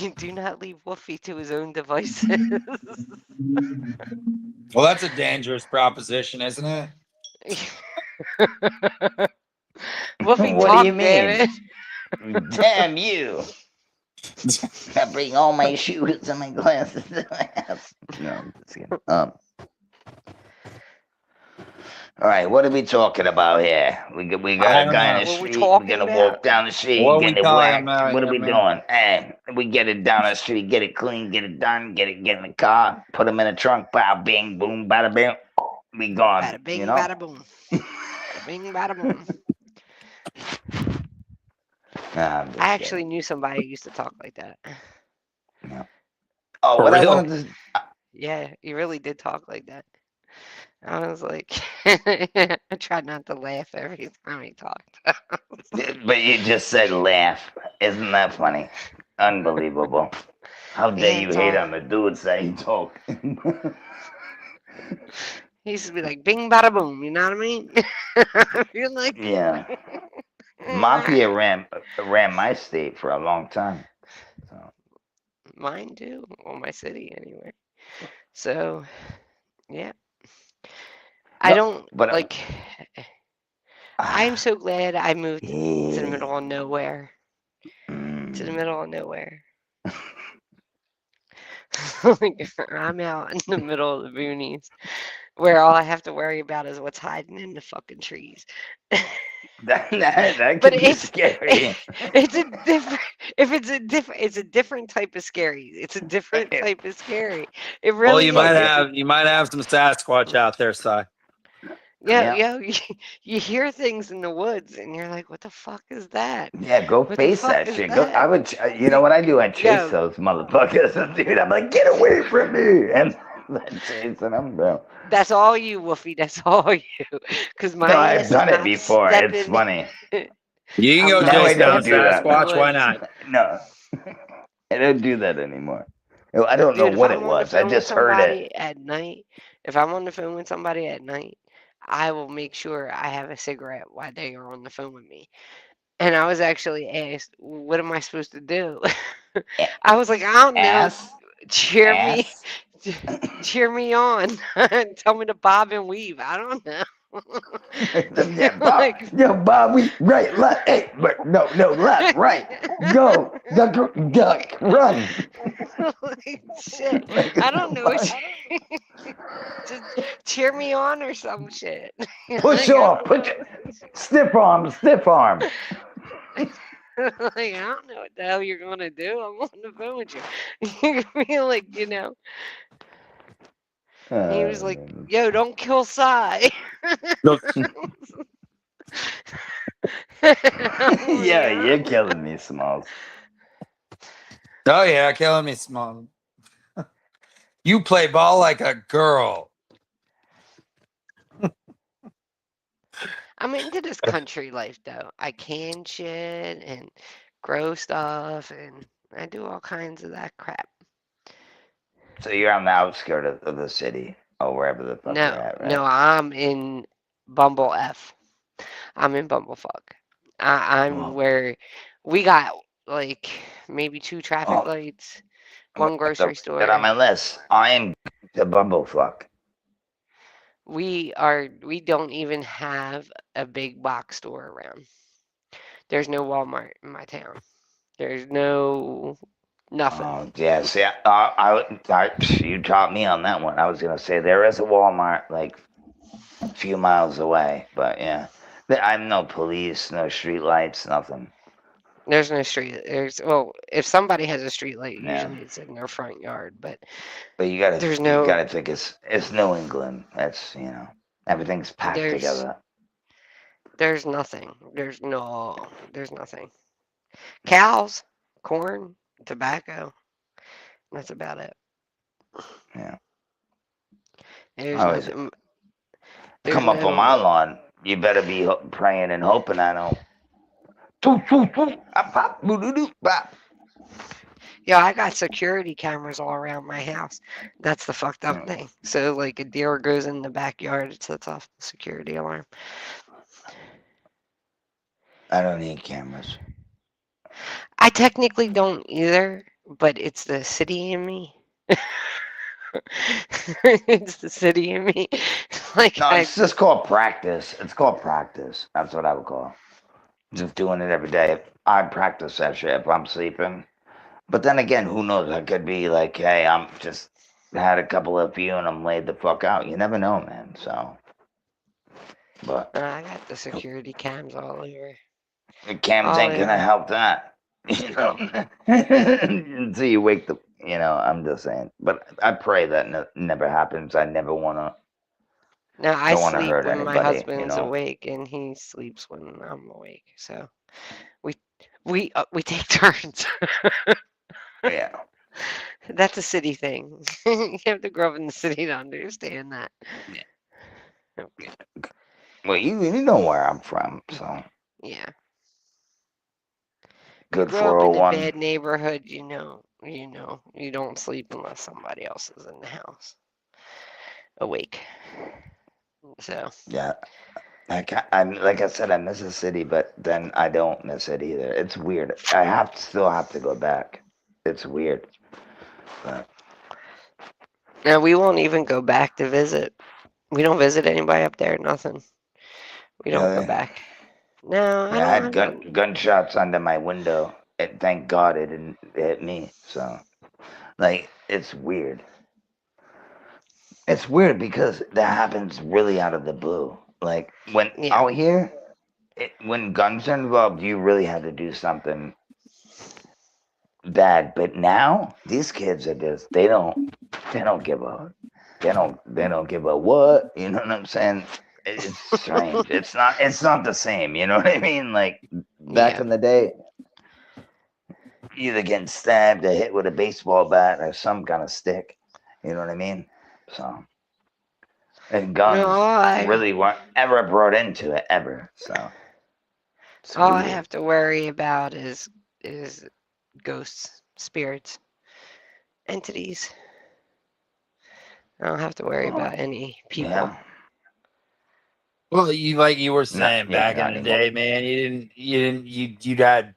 [SPEAKER 9] You do not leave Woofy to his own devices.
[SPEAKER 6] Well, that's a dangerous proposition, isn't it?
[SPEAKER 9] Woofy,
[SPEAKER 7] What do
[SPEAKER 9] talk,
[SPEAKER 7] you
[SPEAKER 9] damn
[SPEAKER 7] mean?
[SPEAKER 9] it.
[SPEAKER 7] Damn you. I bring all my shoes and my glasses to my house. No, I'm just kidding. All right, what are we talking about here? We got
[SPEAKER 6] I
[SPEAKER 7] a
[SPEAKER 6] don't
[SPEAKER 7] guy
[SPEAKER 6] know.
[SPEAKER 7] in the
[SPEAKER 9] What we
[SPEAKER 7] street.
[SPEAKER 9] talking
[SPEAKER 7] We're gonna
[SPEAKER 9] about?
[SPEAKER 7] walk down the street,
[SPEAKER 6] What we
[SPEAKER 7] get it
[SPEAKER 6] talking
[SPEAKER 7] whacked.
[SPEAKER 6] about
[SPEAKER 7] What are
[SPEAKER 6] here,
[SPEAKER 7] we
[SPEAKER 6] man?
[SPEAKER 7] doing? Hey, we get it down the street, get it clean, get it done, get in the car, put him in the trunk, bow, bing, boom, bada, bing, we gone.
[SPEAKER 9] Bada bing,
[SPEAKER 7] you know?
[SPEAKER 9] bada boom. Bada bing, bada boom.
[SPEAKER 7] Nah, I'm just
[SPEAKER 9] I actually
[SPEAKER 7] kidding.
[SPEAKER 9] knew somebody who used to talk like that.
[SPEAKER 7] Oh,
[SPEAKER 6] For
[SPEAKER 7] what I
[SPEAKER 6] real?
[SPEAKER 7] wanted to
[SPEAKER 9] Yeah, he really did talk like that. I was like, I tried not to laugh every time he talked.
[SPEAKER 7] but you just said laugh. Isn't that funny? Unbelievable. How dare
[SPEAKER 9] Yeah,
[SPEAKER 7] you
[SPEAKER 9] it's
[SPEAKER 7] hate
[SPEAKER 9] all-
[SPEAKER 7] on the dudes that you talk?
[SPEAKER 9] He used to be like, bing, bada boom. You know what I mean? You're like,
[SPEAKER 7] Yeah. Mafia ran my state for a long time. So
[SPEAKER 9] mine too. Well, my city anyway. So, yeah. I
[SPEAKER 7] No,
[SPEAKER 9] don't
[SPEAKER 7] but
[SPEAKER 9] like. I'm so glad I moved to the middle of nowhere. To the middle of nowhere. Like, I'm out in the middle of the boonies, where all I have to worry about is what's hiding in the fucking trees.
[SPEAKER 7] that
[SPEAKER 9] But
[SPEAKER 7] could be scary.
[SPEAKER 9] It's a different. If it's a different, it's a different type of scary. It's a different type of scary. It really.
[SPEAKER 6] Well, you might
[SPEAKER 9] is.
[SPEAKER 6] have some Sasquatch out there, Si.
[SPEAKER 9] Yeah,
[SPEAKER 7] Yeah.
[SPEAKER 9] you hear things in the woods, and you're like, "What the fuck is that?"
[SPEAKER 7] Yeah, go
[SPEAKER 9] What the
[SPEAKER 7] face
[SPEAKER 9] fuck
[SPEAKER 7] that
[SPEAKER 9] is
[SPEAKER 7] shit. Go,
[SPEAKER 9] that?
[SPEAKER 7] I would, you know what I do? I chase
[SPEAKER 9] Yo.
[SPEAKER 7] those motherfuckers, dude. I'm like, get away from me, and I'm chasing them, bro.
[SPEAKER 9] That's all you, Woofy. That's all you. Because my
[SPEAKER 7] No,
[SPEAKER 9] ass
[SPEAKER 7] I've
[SPEAKER 9] is
[SPEAKER 7] done it
[SPEAKER 9] not
[SPEAKER 7] before. It's
[SPEAKER 9] stepping-
[SPEAKER 7] funny.
[SPEAKER 6] You can
[SPEAKER 9] I'm
[SPEAKER 6] go
[SPEAKER 9] not
[SPEAKER 7] No, I
[SPEAKER 6] chase down a
[SPEAKER 7] don't do that.
[SPEAKER 6] Sasquatch. Why not?
[SPEAKER 7] No, I don't do that anymore. I don't know
[SPEAKER 9] Dude, if
[SPEAKER 7] what
[SPEAKER 9] I'm
[SPEAKER 7] it
[SPEAKER 9] on the
[SPEAKER 7] was. I
[SPEAKER 9] phone with
[SPEAKER 7] just heard it.
[SPEAKER 9] somebody at night, if I'm on the phone with somebody at night, I will make sure I have a cigarette while they are on the phone with me. And I was actually asked, "What am I supposed to do?" I was like, "I don't know.
[SPEAKER 7] Ass,
[SPEAKER 9] Cheer
[SPEAKER 7] ass.
[SPEAKER 9] cheer me on. Tell me to bob and weave. I don't know."
[SPEAKER 7] Yeah, Bob.
[SPEAKER 9] Like-
[SPEAKER 7] Yo, Bob, we right, left, hey, but no, left, right, go, duck, run.
[SPEAKER 9] Like, shit.
[SPEAKER 7] Like,
[SPEAKER 9] I don't know.
[SPEAKER 7] what?
[SPEAKER 9] Just cheer me on or some shit.
[SPEAKER 7] Push
[SPEAKER 9] Like, I
[SPEAKER 7] off,
[SPEAKER 9] don't
[SPEAKER 7] put
[SPEAKER 9] know.
[SPEAKER 7] your stiff arm.
[SPEAKER 9] Like, I don't know what the hell you're gonna do. I'm on the phone with you. You're gonna be like, you know. He was like, "Yo, don't kill Cy."
[SPEAKER 7] Yeah, you're killing me, Smalls.
[SPEAKER 6] Oh yeah, killing me, small. You play ball like a girl.
[SPEAKER 9] I'm into this country life though. I can shit and grow stuff, and I do all kinds of that crap.
[SPEAKER 7] So you're on the outskirts of the city, or wherever the fuck you're
[SPEAKER 9] No,
[SPEAKER 7] at, right?
[SPEAKER 9] no, I'm in Bumble F. I'm in Bumblefuck. I'm
[SPEAKER 7] Well,
[SPEAKER 9] where we got like maybe 2 traffic
[SPEAKER 7] oh,
[SPEAKER 9] lights, 1 grocery
[SPEAKER 7] get on
[SPEAKER 9] store.
[SPEAKER 7] my list. I am the bumblefuck.
[SPEAKER 9] We don't even have a big box store around. There's no Walmart in my town. There's no nothing.
[SPEAKER 7] Oh, yeah. See, you taught me on that one. I was gonna say there is a Walmart like a few miles away, but yeah, I'm no police, no street lights, nothing.
[SPEAKER 9] There's no street. Well, if somebody has a street light,
[SPEAKER 7] Yeah.
[SPEAKER 9] usually it's in their front yard, but
[SPEAKER 7] But you
[SPEAKER 9] there's no
[SPEAKER 7] gotta think it's New England. That's everything's packed
[SPEAKER 9] there's
[SPEAKER 7] together.
[SPEAKER 9] there's nothing. There's nothing. Cows, corn, tobacco. That's about it.
[SPEAKER 7] Yeah.
[SPEAKER 9] There's
[SPEAKER 7] Always
[SPEAKER 9] nothing. There's
[SPEAKER 7] come up on my
[SPEAKER 9] no.
[SPEAKER 7] lawn. You better be praying and hoping I don't. Pop, boo-doo-doo, bop.
[SPEAKER 9] Yeah, I got security cameras all around my house. That's the fucked up thing. So like a deer goes in the backyard, it sets off the security alarm.
[SPEAKER 7] I don't need cameras.
[SPEAKER 9] I technically don't either, but it's the city in me. It's the city in me. Like
[SPEAKER 7] No, it's just called practice. It's called practice. That's what I would call it. Just doing it every day. I practice that shit if I'm sleeping. But then again, who knows? I could be like, hey, I'm just had a couple of few and I'm laid the fuck out. You never know, man. So, but
[SPEAKER 9] I got the security cams all over.
[SPEAKER 7] the cams ain't gonna help that. Until you wake the. I'm just saying. But I pray that never happens. I never wanna.
[SPEAKER 9] No, I
[SPEAKER 7] Don't wanna
[SPEAKER 9] sleep
[SPEAKER 7] hurt
[SPEAKER 9] when my
[SPEAKER 7] anybody,
[SPEAKER 9] husband's awake, and he sleeps when I'm awake. So we take turns.
[SPEAKER 7] Yeah.
[SPEAKER 9] That's a city thing. You have to grow up in the city to understand that.
[SPEAKER 7] Well, you know where I'm from, so
[SPEAKER 9] Yeah.
[SPEAKER 7] good
[SPEAKER 9] Grow up in a
[SPEAKER 7] 401.
[SPEAKER 9] bad neighborhood, you don't sleep unless somebody else is in the house awake. So
[SPEAKER 7] Yeah. I'm like I said, I miss the city, but then I don't miss it either. It's weird. I still have to go back. It's weird. But
[SPEAKER 9] now we won't even go back to visit. We don't visit anybody up there. Nothing. We don't go
[SPEAKER 7] Really?
[SPEAKER 9] back. No,
[SPEAKER 7] I had gunshots under my window, and thank God it didn't hit me. So, like, it's weird. It's weird because that happens really out of the blue. Like when out here, when guns are involved, you really had to do something bad. But now these kids are just they don't give a they don't give a what, you know what I'm saying? It's strange. It's not the same, you know what I mean? Like back in the day, either getting stabbed or hit with a baseball bat or some kind of stick, you know what I mean? So and guns really weren't ever brought into it ever. So
[SPEAKER 9] all I have to worry about is ghosts, spirits, entities. I don't have to worry about any people.
[SPEAKER 7] Yeah.
[SPEAKER 6] Well, you were saying back in the day, man, you'd had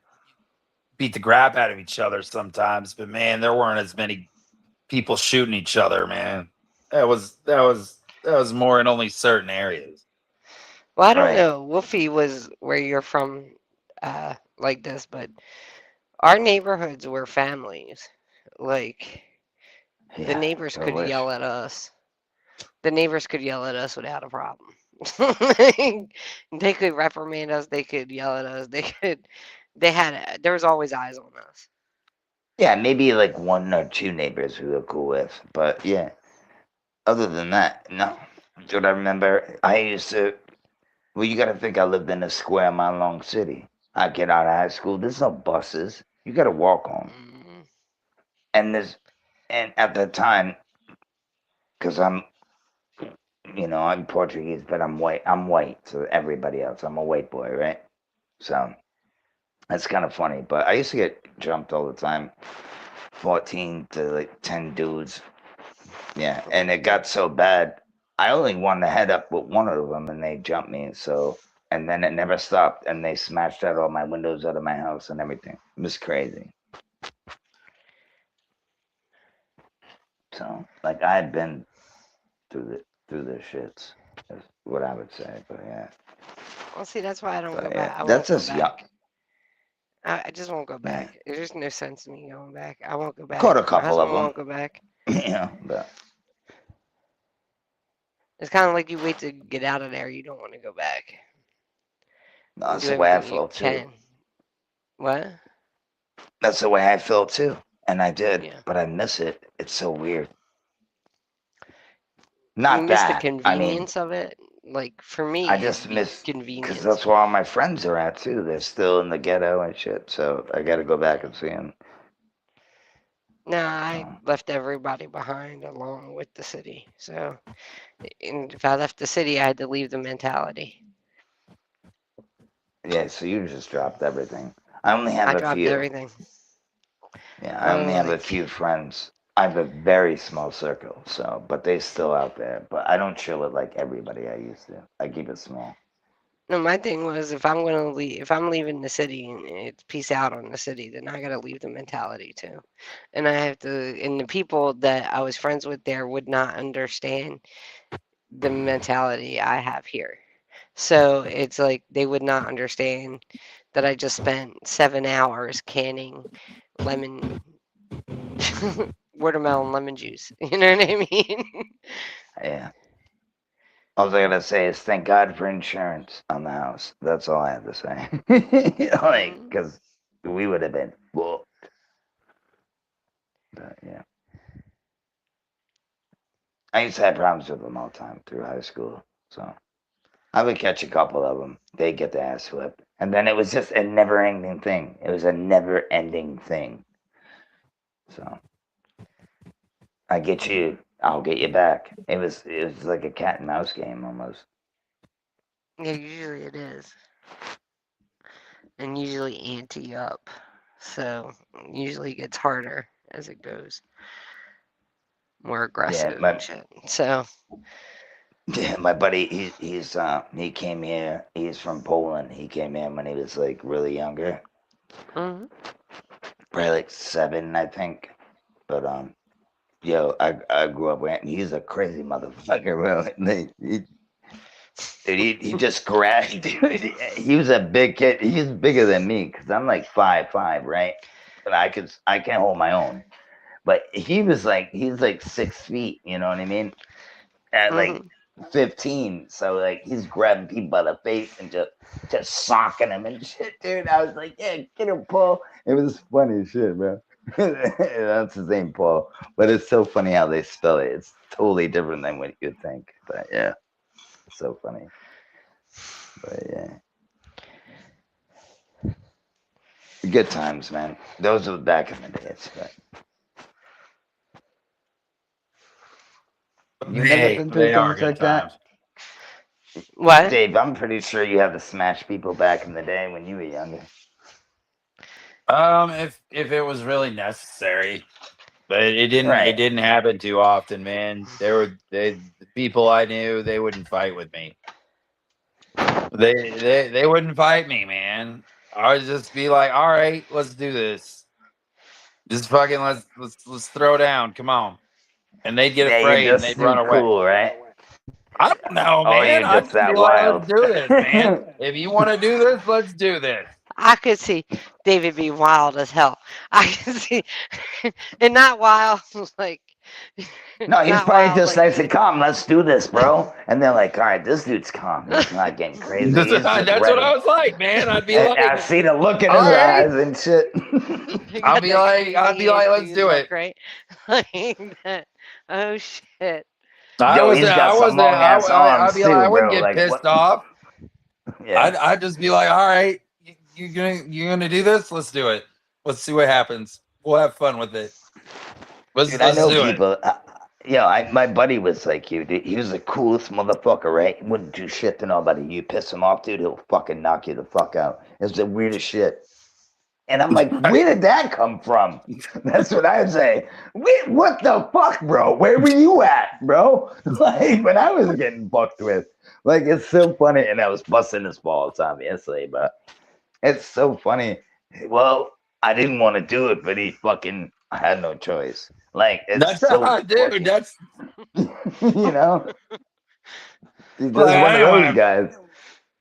[SPEAKER 6] beat the crap out of each other sometimes, but man, there weren't as many people shooting each other, man. That was more in only certain areas.
[SPEAKER 9] Well, I don't know. Wolfie was where you're from, like this, but our neighborhoods were families. Like the neighbors could yell at us. The neighbors could yell at us without a problem. They could reprimand us. They could yell at us. There was always eyes on us.
[SPEAKER 7] Yeah, maybe like 1 or 2 neighbors we were cool with, but yeah. Other than that, no. Dude, I remember I used to. Well, you got to think I lived in a square mile long city. I get out of high school. There's no buses. You got to walk home. And at the time, because I'm Portuguese, but I'm white. I'm white, so everybody else. I'm a white boy, right? So that's kind of funny. But I used to get jumped all the time. 14 to like 10 dudes. Yeah, and it got so bad. I only wanted to head up with one of them, and they jumped me. So and then it never stopped, and they smashed out all my windows out of my house and everything. It was crazy. So, like, I had been through the shits, is what I would say. But yeah,
[SPEAKER 9] Well, see, that's why I don't
[SPEAKER 7] but
[SPEAKER 9] go
[SPEAKER 7] yeah,
[SPEAKER 9] back. I
[SPEAKER 7] that's
[SPEAKER 9] won't go
[SPEAKER 7] just yuck.
[SPEAKER 9] back. I just won't go
[SPEAKER 7] Yeah.
[SPEAKER 9] back. There's just no sense in me going back. I won't go back.
[SPEAKER 7] Caught a
[SPEAKER 9] My
[SPEAKER 7] couple of
[SPEAKER 9] husband won't
[SPEAKER 7] them,
[SPEAKER 9] go back.
[SPEAKER 7] but
[SPEAKER 9] It's kind of like you wait to get out of there. You don't want to go back.
[SPEAKER 7] no,
[SPEAKER 9] You
[SPEAKER 7] that's
[SPEAKER 9] do
[SPEAKER 7] the way I
[SPEAKER 9] everything you
[SPEAKER 7] felt too.
[SPEAKER 9] can. What?
[SPEAKER 7] That's the way I felt too, and I did.
[SPEAKER 9] Yeah.
[SPEAKER 7] But I miss it. It's so weird.
[SPEAKER 9] You
[SPEAKER 7] Not
[SPEAKER 9] miss the
[SPEAKER 7] that. I mean,
[SPEAKER 9] convenience of it. Like for me,
[SPEAKER 7] I
[SPEAKER 9] it's
[SPEAKER 7] just
[SPEAKER 9] the
[SPEAKER 7] miss because
[SPEAKER 9] convenience.
[SPEAKER 7] that's where all my friends are at too. They're still in the ghetto and shit. So I got to go back and see them.
[SPEAKER 9] No, I
[SPEAKER 7] So,
[SPEAKER 9] left everybody behind along with the city. So, and if I left the city, I had to leave the mentality.
[SPEAKER 7] yeah, so you just dropped everything. I only have
[SPEAKER 9] I
[SPEAKER 7] a
[SPEAKER 9] dropped
[SPEAKER 7] few.
[SPEAKER 9] everything.
[SPEAKER 7] Yeah, I only have a
[SPEAKER 9] Like,
[SPEAKER 7] few friends. I have a very small circle, so but they still out there. But I don't chill with like everybody I used to. I keep it small.
[SPEAKER 9] no, my thing was if I'm gonna leave, if I'm leaving the city and it's peace out on the city, then I gotta leave the mentality too. And I have to, and the people that I was friends with there would not understand the mentality I have here. So it's like they would not understand that I just spent 7 hours canning lemon, watermelon lemon juice. You know what I mean?
[SPEAKER 7] Yeah. All I gotta say is thank God for insurance on the house. That's all I have to say. Like, because we would have been whooped. But yeah. I used to have problems with them all the time through high school. So I would catch a couple of them. They'd get their ass whipped. And then it was just a never ending thing. It was a never ending thing. So I get you, I'll get you back. It was like a cat and mouse game almost.
[SPEAKER 9] Yeah, usually it is. And usually ante up. So usually it gets harder as it goes. More aggressive
[SPEAKER 7] my-
[SPEAKER 9] and shit. So
[SPEAKER 7] Yeah, my buddy, he came here. He's from Poland. He came in when he was like really younger,
[SPEAKER 9] mhm.
[SPEAKER 7] probably like 7, I think. But yo, I grew up with. He's a crazy motherfucker, bro. He just grabbed. Dude, he was a big kid. He's bigger than me because I'm like 5'5", right? But I can't hold my own. But he's like 6 feet. You know what I mean? At like 15, so like he's grabbing people by the face and just socking them and shit, dude. I was like, yeah, get him, Paul. It was funny as shit, man. That's his name, Paul. But it's so funny how they spell it. It's totally different than what you think. But yeah, it's so funny. But yeah, good times, man. Those were back in the days. But you never been through
[SPEAKER 6] They are
[SPEAKER 7] things
[SPEAKER 6] good
[SPEAKER 7] like that?
[SPEAKER 6] times.
[SPEAKER 9] What?
[SPEAKER 7] Dave, I'm pretty sure you had to smash people back in the day when you were younger.
[SPEAKER 6] If it was really necessary, but it didn't.
[SPEAKER 7] Right.
[SPEAKER 6] It didn't happen too often, man. The people I knew, they wouldn't fight with me. They wouldn't fight me, man. I would just be like, all right, let's do this. Just fucking let's throw down. Come on. And they'd get
[SPEAKER 7] Yeah,
[SPEAKER 6] afraid
[SPEAKER 7] you're
[SPEAKER 6] and
[SPEAKER 7] just
[SPEAKER 6] they'd run
[SPEAKER 7] too
[SPEAKER 6] away.
[SPEAKER 7] cool, right?
[SPEAKER 6] I don't know,
[SPEAKER 7] Oh,
[SPEAKER 6] man.
[SPEAKER 7] you're
[SPEAKER 6] I'd
[SPEAKER 7] just that
[SPEAKER 6] be like,
[SPEAKER 7] wild.
[SPEAKER 6] let's do this, man. If you want to do this, let's do this.
[SPEAKER 9] I could see David be wild as hell. I can see, and not wild like.
[SPEAKER 7] No, he's
[SPEAKER 9] not
[SPEAKER 7] probably
[SPEAKER 9] wild
[SPEAKER 7] just
[SPEAKER 9] like
[SPEAKER 7] nice and calm. Let's do this, bro. And they're like, all right, this dude's calm. He's not getting crazy.
[SPEAKER 6] That's,
[SPEAKER 7] He's just
[SPEAKER 6] that's
[SPEAKER 7] ready.
[SPEAKER 6] what I was like, man. I'd be
[SPEAKER 7] And
[SPEAKER 6] like,
[SPEAKER 7] I see the look in
[SPEAKER 6] all
[SPEAKER 7] his
[SPEAKER 6] right.
[SPEAKER 7] eyes and shit.
[SPEAKER 9] You
[SPEAKER 6] I'll
[SPEAKER 9] got
[SPEAKER 6] be
[SPEAKER 9] that
[SPEAKER 6] like,
[SPEAKER 9] crazy
[SPEAKER 6] let's
[SPEAKER 9] auntie
[SPEAKER 6] do
[SPEAKER 9] look,
[SPEAKER 6] it.
[SPEAKER 9] right? Like that. Oh shit.
[SPEAKER 7] Yo, he's got some long-ass arms,
[SPEAKER 6] I'd be like, I
[SPEAKER 7] too,
[SPEAKER 6] wouldn't
[SPEAKER 7] bro.
[SPEAKER 6] get
[SPEAKER 7] Like,
[SPEAKER 6] pissed
[SPEAKER 7] what-
[SPEAKER 6] off.
[SPEAKER 7] Yeah.
[SPEAKER 6] I'd just be like, all right, you're gonna do this? Let's do it. Let's see what happens. We'll have fun with it. Let's
[SPEAKER 7] Dude, I know
[SPEAKER 6] do it.
[SPEAKER 7] people. My buddy was like you, dude. He was the coolest motherfucker, right? He wouldn't do shit to nobody. You piss him off, dude, he'll fucking knock you the fuck out. It's the weirdest shit. And I'm like, where did that come from? That's what I would say. Wait, what the fuck, bro? Where were you at, bro? Like when I was getting fucked with. Like it's so funny, and I was busting his balls, obviously, but it's so funny. Well, I didn't want to do it, but I had no choice. Like it's
[SPEAKER 6] That's
[SPEAKER 7] so
[SPEAKER 6] dude.
[SPEAKER 7] fucking-
[SPEAKER 6] That's
[SPEAKER 7] you know, he's just
[SPEAKER 6] Well, I
[SPEAKER 7] one of
[SPEAKER 6] don't
[SPEAKER 7] those
[SPEAKER 6] wanna-
[SPEAKER 7] guys.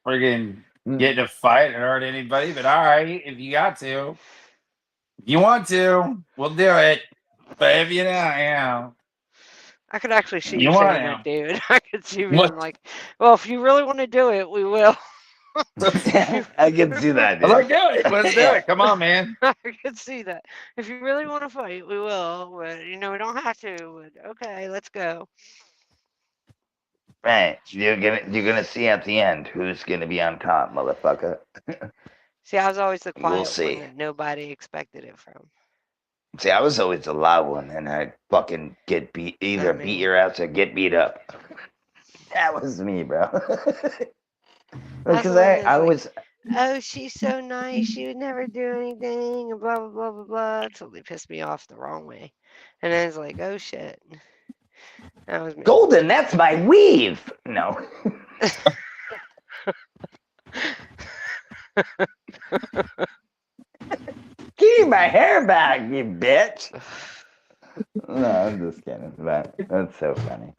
[SPEAKER 6] friggin' get in a fight and hurt anybody. But all right, if you got to, if you want to, we'll do it. But if you don't,
[SPEAKER 9] I could actually see
[SPEAKER 6] You
[SPEAKER 9] you
[SPEAKER 6] want
[SPEAKER 9] saying that, dude. I could see you
[SPEAKER 6] What?
[SPEAKER 9] being like, well, if you really want to do it, we will.
[SPEAKER 7] I can see that,
[SPEAKER 6] I'm
[SPEAKER 7] dude.
[SPEAKER 6] like, do it. Let's do it. Come on, man.
[SPEAKER 9] I could see that. If you really want to fight, we will. But, we don't have to. But, okay, let's go.
[SPEAKER 7] Right. You're gonna see at the end who's gonna be on top, motherfucker.
[SPEAKER 9] See, I was always the
[SPEAKER 7] We'll
[SPEAKER 9] quiet
[SPEAKER 7] see.
[SPEAKER 9] one that nobody expected it from.
[SPEAKER 7] See, I was always the loud one, and I'd fucking get beat, either
[SPEAKER 9] I mean-
[SPEAKER 7] beat your ass or get beat up. That was me, bro. Because
[SPEAKER 9] the one
[SPEAKER 7] I
[SPEAKER 9] that's like-
[SPEAKER 7] was,
[SPEAKER 9] Oh, she's so nice. She would never do anything, and blah, blah, blah, blah, blah. Until they pissed me off the wrong way. And then it's like, oh, shit. That was me.
[SPEAKER 7] Golden, that's my weave. No. Give me my hair back, you bitch. No, I'm just kidding. But that's so funny.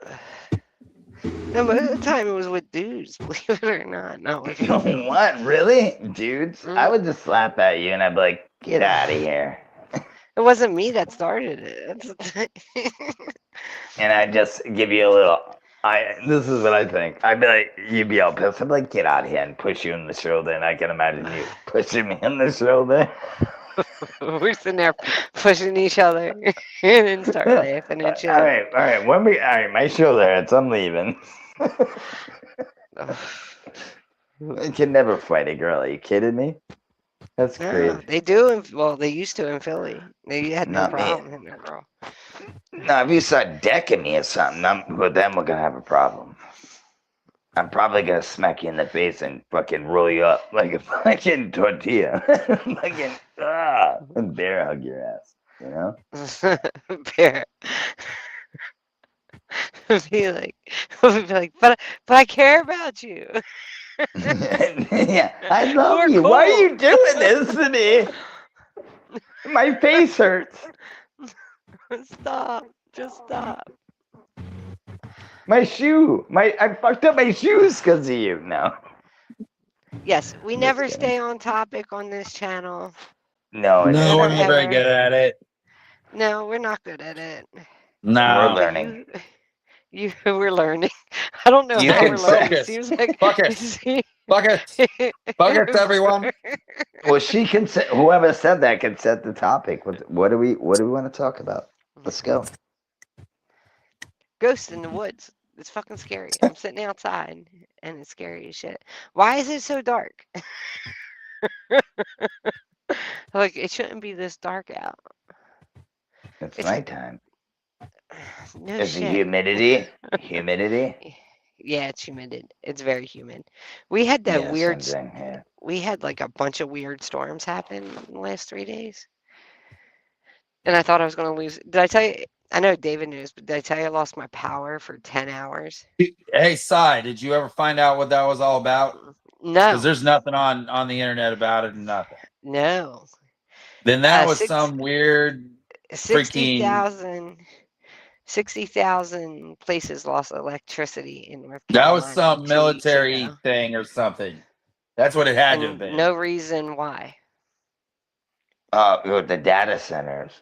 [SPEAKER 9] No, but at the time it was with dudes, believe it or not. Not with females.
[SPEAKER 7] What? Really? Dudes? I
[SPEAKER 9] Mm.
[SPEAKER 7] would just slap at you and I'd be like, get out of here.
[SPEAKER 9] It wasn't me that started it. That's the thing.
[SPEAKER 7] And I'd just give you a little. This is what I think. I'd be like, you'd be all pissed. I'd be like, get out of here and push you in the shoulder. And I can imagine you pushing me in the shoulder.
[SPEAKER 9] We're sitting there pushing each other and then start laughing
[SPEAKER 7] All
[SPEAKER 9] at each other.
[SPEAKER 7] right. All right, my shoulder hurts. I'm leaving. I can never fight a girl. Are you kidding me? That's
[SPEAKER 9] No,
[SPEAKER 7] crazy.
[SPEAKER 9] they do. Well, they used to in Philly. They had no
[SPEAKER 7] Not me.
[SPEAKER 9] problem hitting a girl.
[SPEAKER 7] Now, if you start decking me or something, then we're gonna have a problem. I'm probably gonna smack you in the face and fucking roll you up like a fucking tortilla. And bear hug your ass, you know?
[SPEAKER 9] Bear. be like, but I care about you.
[SPEAKER 7] Yeah, I love
[SPEAKER 9] We're
[SPEAKER 7] you. Why are
[SPEAKER 9] cool.
[SPEAKER 7] you doing this to me? My face hurts.
[SPEAKER 9] Stop. Just stop.
[SPEAKER 7] My shoe. I fucked up my shoes because of you. No.
[SPEAKER 9] Yes, we
[SPEAKER 7] Just
[SPEAKER 9] never
[SPEAKER 7] kidding.
[SPEAKER 9] stay on topic on this channel.
[SPEAKER 7] No,
[SPEAKER 6] No, we're
[SPEAKER 9] never
[SPEAKER 6] not very
[SPEAKER 9] ever.
[SPEAKER 6] good at it.
[SPEAKER 9] No, we're not good at it.
[SPEAKER 7] we're
[SPEAKER 6] No.
[SPEAKER 7] learning.
[SPEAKER 9] We're learning. I don't know
[SPEAKER 7] You
[SPEAKER 9] how
[SPEAKER 7] can
[SPEAKER 9] we're learning.
[SPEAKER 6] focus.
[SPEAKER 9] Seems like
[SPEAKER 6] Focus. Buckets, everyone.
[SPEAKER 7] Well, she can set. Whoever said that can set the topic. What do we want to talk about? Let's go.
[SPEAKER 9] Ghost in the woods. It's fucking scary. I'm sitting outside and it's scary as shit. Why is it so dark? Like it shouldn't be this dark out.
[SPEAKER 7] It's
[SPEAKER 9] It's-
[SPEAKER 7] nighttime.
[SPEAKER 9] No
[SPEAKER 7] Is the
[SPEAKER 9] shit.
[SPEAKER 7] humidity? Humidity?
[SPEAKER 9] Yeah, it's humid. It's very humid. We had that
[SPEAKER 7] Yeah,
[SPEAKER 9] weird.
[SPEAKER 7] same thing, yeah.
[SPEAKER 9] We had like a bunch of weird storms happen in the last 3 days. And I thought I was going to lose. Did I tell you? I know David knows, but did I tell you I lost my power for 10 hours?
[SPEAKER 6] Hey, Cy, did you ever find out what that was all about?
[SPEAKER 9] No,
[SPEAKER 6] Because there's nothing on the internet about it and nothing.
[SPEAKER 9] no.
[SPEAKER 6] Then that was
[SPEAKER 9] Six-
[SPEAKER 6] some weird.
[SPEAKER 9] 60,000 places lost electricity in North
[SPEAKER 6] That
[SPEAKER 9] Carolina.
[SPEAKER 6] was some
[SPEAKER 9] 2 weeks
[SPEAKER 6] military
[SPEAKER 9] ago.
[SPEAKER 6] thing or something. That's what it had to have
[SPEAKER 9] And
[SPEAKER 6] been.
[SPEAKER 9] no reason why.
[SPEAKER 7] The data centers.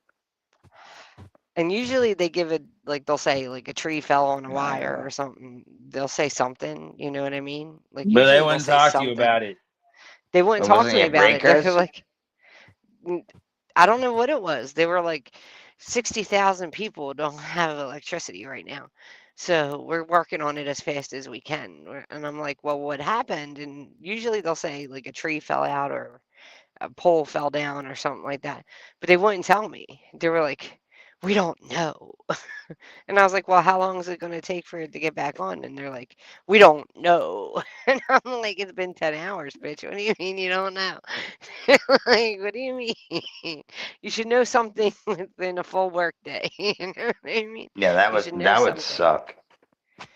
[SPEAKER 9] And usually they give it like they'll say like a tree fell on a
[SPEAKER 7] Yeah,
[SPEAKER 9] wire
[SPEAKER 7] yeah.
[SPEAKER 9] or something. They'll say something, you know what I mean? Like
[SPEAKER 6] But
[SPEAKER 9] usually
[SPEAKER 6] they
[SPEAKER 9] they'll
[SPEAKER 6] wouldn't
[SPEAKER 9] say
[SPEAKER 6] talk to you
[SPEAKER 9] something.
[SPEAKER 6] about it.
[SPEAKER 9] They wouldn't
[SPEAKER 7] But
[SPEAKER 9] talk
[SPEAKER 7] wasn't
[SPEAKER 9] to me
[SPEAKER 7] it
[SPEAKER 9] about it. They were
[SPEAKER 7] breakers?
[SPEAKER 9] like, I don't know what it was. They were like, 60,000 people don't have electricity right now. So we're working on it as fast as we can. And I'm like, well, what happened? And usually they'll say like a tree fell out or a pole fell down or something like that. But they wouldn't tell me. They were like, we don't know. And I was like, well, how long is it going to take for it to get back on? And they're like, we don't know. And I'm like, it's been 10 hours, bitch. What do you mean you don't know? Like, what do you mean? You should know something within a full work day. You know what I mean?
[SPEAKER 7] Yeah,
[SPEAKER 9] You should know
[SPEAKER 7] that would
[SPEAKER 9] something.
[SPEAKER 7] suck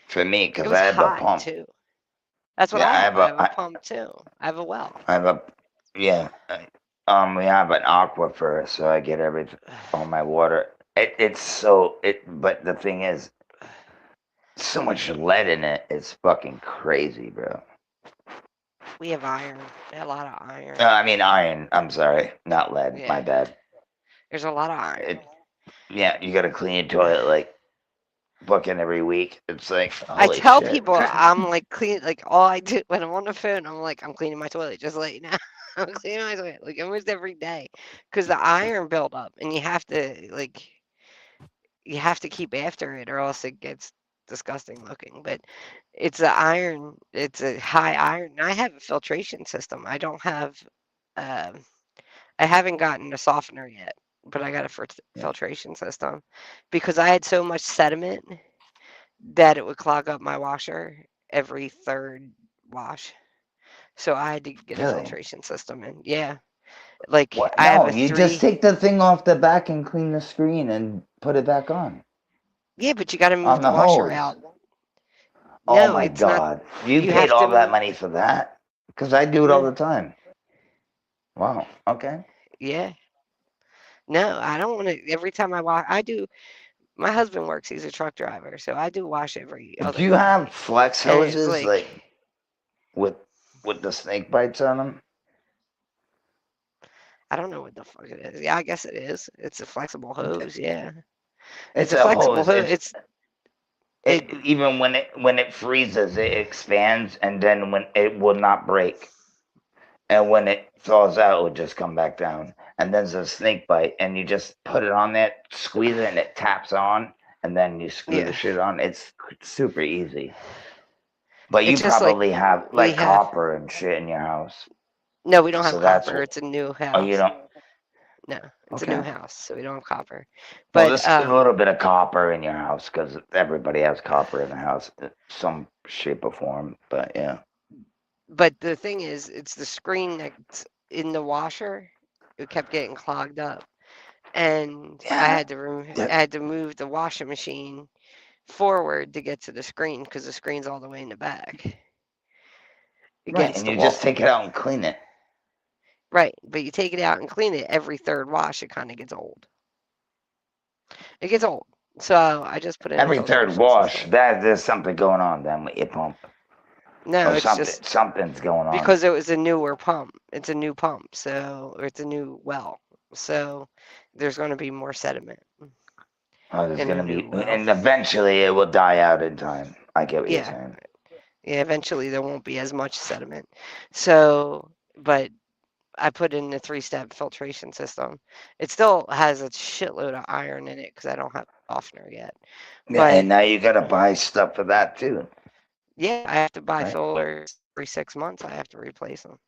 [SPEAKER 7] for me
[SPEAKER 9] It
[SPEAKER 7] because
[SPEAKER 9] was
[SPEAKER 7] I have the
[SPEAKER 9] hot
[SPEAKER 7] pump.
[SPEAKER 9] too. That's what
[SPEAKER 7] Yeah,
[SPEAKER 9] I
[SPEAKER 7] I
[SPEAKER 9] have.
[SPEAKER 7] have
[SPEAKER 9] I
[SPEAKER 7] a
[SPEAKER 9] have a pump too. I have a well.
[SPEAKER 7] I have a yeah. We have an aquifer, so I get all my water. But the thing is, so much lead in it. It's fucking crazy, bro.
[SPEAKER 9] We have iron. A lot of iron.
[SPEAKER 7] I mean iron. I'm sorry, not lead. My
[SPEAKER 9] Yeah.
[SPEAKER 7] bad.
[SPEAKER 9] There's a lot of iron.
[SPEAKER 7] Yeah, you gotta clean your toilet like fucking every week. It's like
[SPEAKER 9] I
[SPEAKER 7] holy
[SPEAKER 9] tell
[SPEAKER 7] shit.
[SPEAKER 9] people I'm like clean, like all I do when I'm on the phone, I'm like, I'm cleaning my toilet, just like now. I'm cleaning my toilet like almost every day because the iron build up and you have to keep after it or else it gets disgusting looking. But it's a iron, it's a high iron. And I have a filtration system. I don't have, I haven't gotten a softener yet, but I got a filtration system because I had so much sediment that it would clog up my washer every third wash. So I had to get a
[SPEAKER 7] Really?
[SPEAKER 9] filtration system in. Yeah. Like
[SPEAKER 7] What?
[SPEAKER 9] I have
[SPEAKER 7] No,
[SPEAKER 9] a
[SPEAKER 7] you
[SPEAKER 9] 3.
[SPEAKER 7] just take the thing off the back and clean the screen and put it back on.
[SPEAKER 9] Yeah, but you got to move
[SPEAKER 7] On
[SPEAKER 9] the
[SPEAKER 7] the
[SPEAKER 9] washer
[SPEAKER 7] hose.
[SPEAKER 9] out.
[SPEAKER 7] Oh
[SPEAKER 9] No,
[SPEAKER 7] my
[SPEAKER 9] it's not.
[SPEAKER 7] god. You
[SPEAKER 9] You
[SPEAKER 7] paid
[SPEAKER 9] have to
[SPEAKER 7] all that
[SPEAKER 9] move.
[SPEAKER 7] money for that? Because I do it all
[SPEAKER 9] Yeah.
[SPEAKER 7] the time. Wow. Okay.
[SPEAKER 9] Yeah. No, I don't want to. Every time I wash, I do. My husband works. He's a truck driver, so I do wash every other
[SPEAKER 7] Do you
[SPEAKER 9] day.
[SPEAKER 7] have flex
[SPEAKER 9] And it's
[SPEAKER 7] hoses like with the snake bites on them?
[SPEAKER 9] I don't know what the fuck it is. Yeah, I guess it is. It's a flexible hose. Yeah,
[SPEAKER 7] It's
[SPEAKER 9] a
[SPEAKER 7] a
[SPEAKER 9] flexible
[SPEAKER 7] hose.
[SPEAKER 9] hose.
[SPEAKER 7] Even when it freezes, it expands, and then when it will not break, and when it thaws out, it will just come back down. And then there's a snake bite, and you just put it on there, squeeze it, and it taps on, and then you screw the
[SPEAKER 9] Yeah.
[SPEAKER 7] shit on. It's super easy. But you
[SPEAKER 9] It's just like
[SPEAKER 7] probably have
[SPEAKER 9] we
[SPEAKER 7] like
[SPEAKER 9] have.
[SPEAKER 7] copper and shit in your house.
[SPEAKER 9] No, we don't have
[SPEAKER 7] So that's
[SPEAKER 9] copper. It's a new house.
[SPEAKER 7] Oh, you don't.
[SPEAKER 9] No, it's a new
[SPEAKER 7] Okay.
[SPEAKER 9] house, so we don't have copper.
[SPEAKER 7] Well,
[SPEAKER 9] But
[SPEAKER 7] there's a little bit of copper in your house because everybody has copper in the house, some shape or form. But yeah.
[SPEAKER 9] But the thing is, it's the screen that's in the washer. It kept getting clogged up, and I
[SPEAKER 7] Yeah.
[SPEAKER 9] had to move the washing machine forward to get to the screen because the screen's all the way in the back.
[SPEAKER 7] Right,
[SPEAKER 9] Against
[SPEAKER 7] and
[SPEAKER 9] the
[SPEAKER 7] you
[SPEAKER 9] wall.
[SPEAKER 7] just take it out and clean it.
[SPEAKER 9] Right, but you take it out and clean it every third wash, it kind of gets old. It gets old. So I just put in a
[SPEAKER 7] Every third
[SPEAKER 9] filtration
[SPEAKER 7] wash,
[SPEAKER 9] system.
[SPEAKER 7] there's something going on then with your pump.
[SPEAKER 9] No,
[SPEAKER 7] Or
[SPEAKER 9] it's just
[SPEAKER 7] something's going on.
[SPEAKER 9] because it was a newer pump. It's a new pump, or it's a new well. So there's going to be more sediment.
[SPEAKER 7] There's
[SPEAKER 9] in
[SPEAKER 7] gonna
[SPEAKER 9] a
[SPEAKER 7] be,
[SPEAKER 9] new well.
[SPEAKER 7] and eventually it will die out in time. I get what you're
[SPEAKER 9] Yeah.
[SPEAKER 7] saying.
[SPEAKER 9] Yeah, eventually there won't be as much sediment. So, but I put in a 3-step filtration system. It still has a shitload of iron in it because I don't have a softener yet.
[SPEAKER 7] Yeah,
[SPEAKER 9] But
[SPEAKER 7] and now you gotta buy stuff for that too.
[SPEAKER 9] yeah, I have to buy
[SPEAKER 7] Right.
[SPEAKER 9] filters every 6 months. I have to replace them.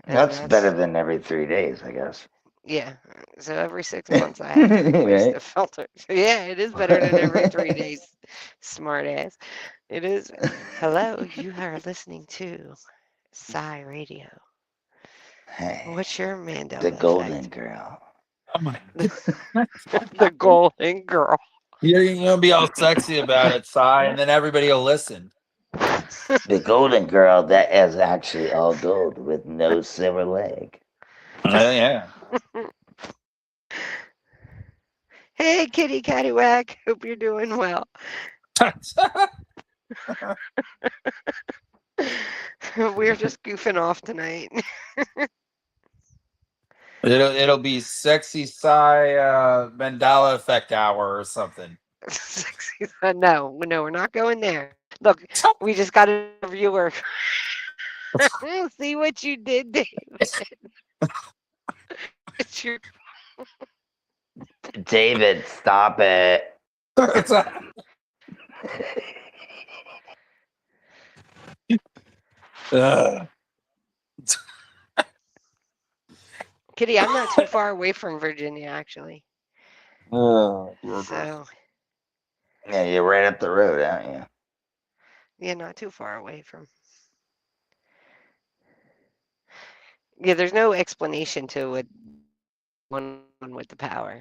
[SPEAKER 9] And
[SPEAKER 7] That's better than every 3 days, I guess.
[SPEAKER 9] Yeah. So every 6 months I have to replace the
[SPEAKER 7] Right?
[SPEAKER 9] filter. Yeah, it is better than every 3 days. Smart ass. It is. Hello, you are listening to Psy Radio.
[SPEAKER 7] Hey,
[SPEAKER 9] What's your Mandela
[SPEAKER 7] the golden
[SPEAKER 9] effect?
[SPEAKER 7] girl.
[SPEAKER 6] Oh my.
[SPEAKER 9] The golden girl.
[SPEAKER 6] You're gonna be all sexy about it, Cy, and then everybody will listen.
[SPEAKER 7] The golden girl that is actually all gold with no silver leg.
[SPEAKER 6] Yeah.
[SPEAKER 9] Hey, kitty cattywack. Hope you're doing well. We're just goofing off tonight.
[SPEAKER 6] It'll be sexy Cy Mandela effect hour or something.
[SPEAKER 9] No, we're not going there. Look, we just got a viewer. See what you did, David. It's your
[SPEAKER 7] David, stop it.
[SPEAKER 9] Kitty. I'm not too far away from Virginia, actually.
[SPEAKER 7] Oh,
[SPEAKER 9] So
[SPEAKER 7] yeah, you're right up the road, aren't you?
[SPEAKER 9] yeah, not too far away from. Yeah, there's no explanation to it. One with the power, like,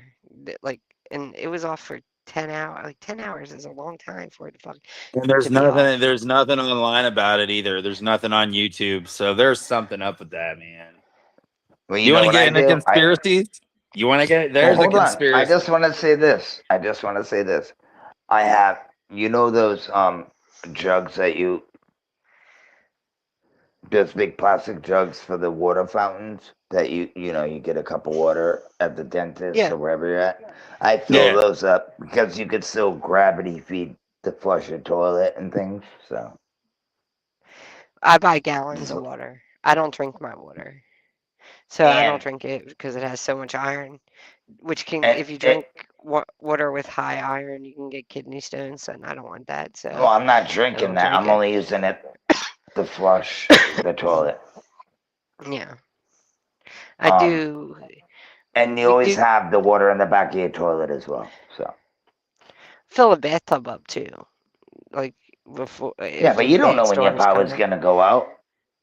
[SPEAKER 9] and it was off for 10 hours. Like 10 hours is a long time for it to fuck
[SPEAKER 6] And
[SPEAKER 9] to
[SPEAKER 6] there's
[SPEAKER 9] be off.
[SPEAKER 6] nothing. There's nothing online about it either. There's nothing on YouTube. So there's something up with that, man.
[SPEAKER 7] Well,
[SPEAKER 6] You
[SPEAKER 7] know
[SPEAKER 6] want to
[SPEAKER 7] what
[SPEAKER 6] get
[SPEAKER 7] I
[SPEAKER 6] into
[SPEAKER 7] do?
[SPEAKER 6] conspiracies? You want to get?
[SPEAKER 7] Well,
[SPEAKER 6] There's a
[SPEAKER 7] hold on. I
[SPEAKER 6] conspiracy.
[SPEAKER 7] just want to say this. I have, those jugs that those big plastic jugs for the water fountains that you get a cup of water at the dentist
[SPEAKER 9] Yeah.
[SPEAKER 7] or wherever you're at. I fill
[SPEAKER 6] Yeah.
[SPEAKER 7] those up because you could still gravity feed to flush your toilet and things. So
[SPEAKER 9] I buy gallons of water. I don't drink my water, so I don't
[SPEAKER 7] and
[SPEAKER 9] drink it because it has so much iron. Which can,
[SPEAKER 7] and
[SPEAKER 9] if you drink water with high iron, you can get kidney stones, and I don't want that. So
[SPEAKER 7] well, I'm not
[SPEAKER 9] I
[SPEAKER 7] drinking
[SPEAKER 9] don't
[SPEAKER 7] that.
[SPEAKER 9] drink
[SPEAKER 7] I'm
[SPEAKER 9] it.
[SPEAKER 7] only using it to flush the toilet.
[SPEAKER 9] Yeah, I
[SPEAKER 7] Um,
[SPEAKER 9] do.
[SPEAKER 7] And you
[SPEAKER 9] We
[SPEAKER 7] always
[SPEAKER 9] do
[SPEAKER 7] have the water in the back of your toilet as well. So
[SPEAKER 9] fill a bathtub up too, like before
[SPEAKER 7] yeah,
[SPEAKER 9] if
[SPEAKER 7] but
[SPEAKER 9] there's
[SPEAKER 7] you don't know
[SPEAKER 9] bad
[SPEAKER 7] when your
[SPEAKER 9] storms
[SPEAKER 7] power's
[SPEAKER 9] coming.
[SPEAKER 7] gonna go out,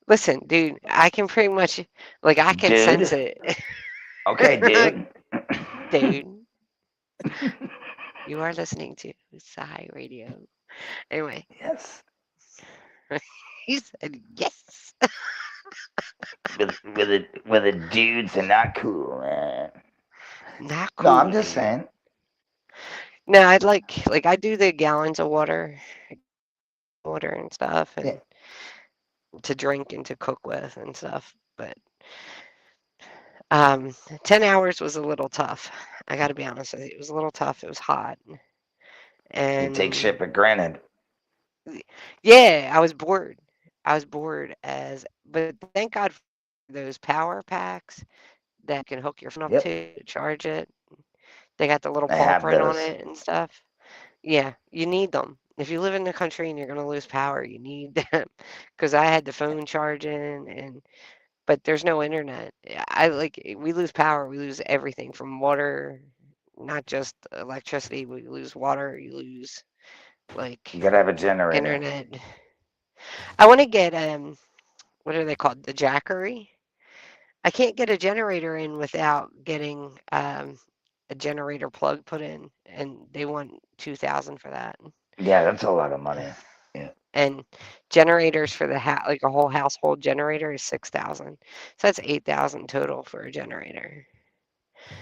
[SPEAKER 9] Listen, dude, I can pretty much, like, I can sense
[SPEAKER 7] dude.
[SPEAKER 9] it.
[SPEAKER 7] Okay, dude.
[SPEAKER 9] Dude, you are listening to Sci Radio. Anyway,
[SPEAKER 7] Yes.
[SPEAKER 9] he said yes.
[SPEAKER 7] With the dudes are not cool, man.
[SPEAKER 9] Not
[SPEAKER 7] No, I'm
[SPEAKER 9] cool,
[SPEAKER 7] just
[SPEAKER 9] dude.
[SPEAKER 7] saying.
[SPEAKER 9] No, I'd like I do the gallons of water and stuff, and
[SPEAKER 7] Yeah.
[SPEAKER 9] to drink and to cook with and stuff. But 10 hours was a little tough. I got to be honest with you. It was a little tough. It was hot.
[SPEAKER 7] You
[SPEAKER 9] And
[SPEAKER 7] take shit for granted.
[SPEAKER 9] yeah, I was bored. But thank God for those power packs that can hook your phone up
[SPEAKER 7] Yep.
[SPEAKER 9] to charge it. They got the little
[SPEAKER 7] I
[SPEAKER 9] paw
[SPEAKER 7] have
[SPEAKER 9] print on
[SPEAKER 7] those.
[SPEAKER 9] it and stuff. Yeah, you need them. If you live in the country and you're going to lose power, you need them. Because I had the phone charging, but there's no internet. We lose power, we lose everything from water, not just electricity. We lose water, you lose
[SPEAKER 7] You gotta have a generator.
[SPEAKER 9] internet. I want to get what are they called? The Jackery. I can't get a generator in without getting a generator plug put in, and they want 2,000 for that.
[SPEAKER 7] Yeah, that's a lot of money.
[SPEAKER 9] And generators for the like a whole household generator is 6,000. So that's 8,000 total for a generator.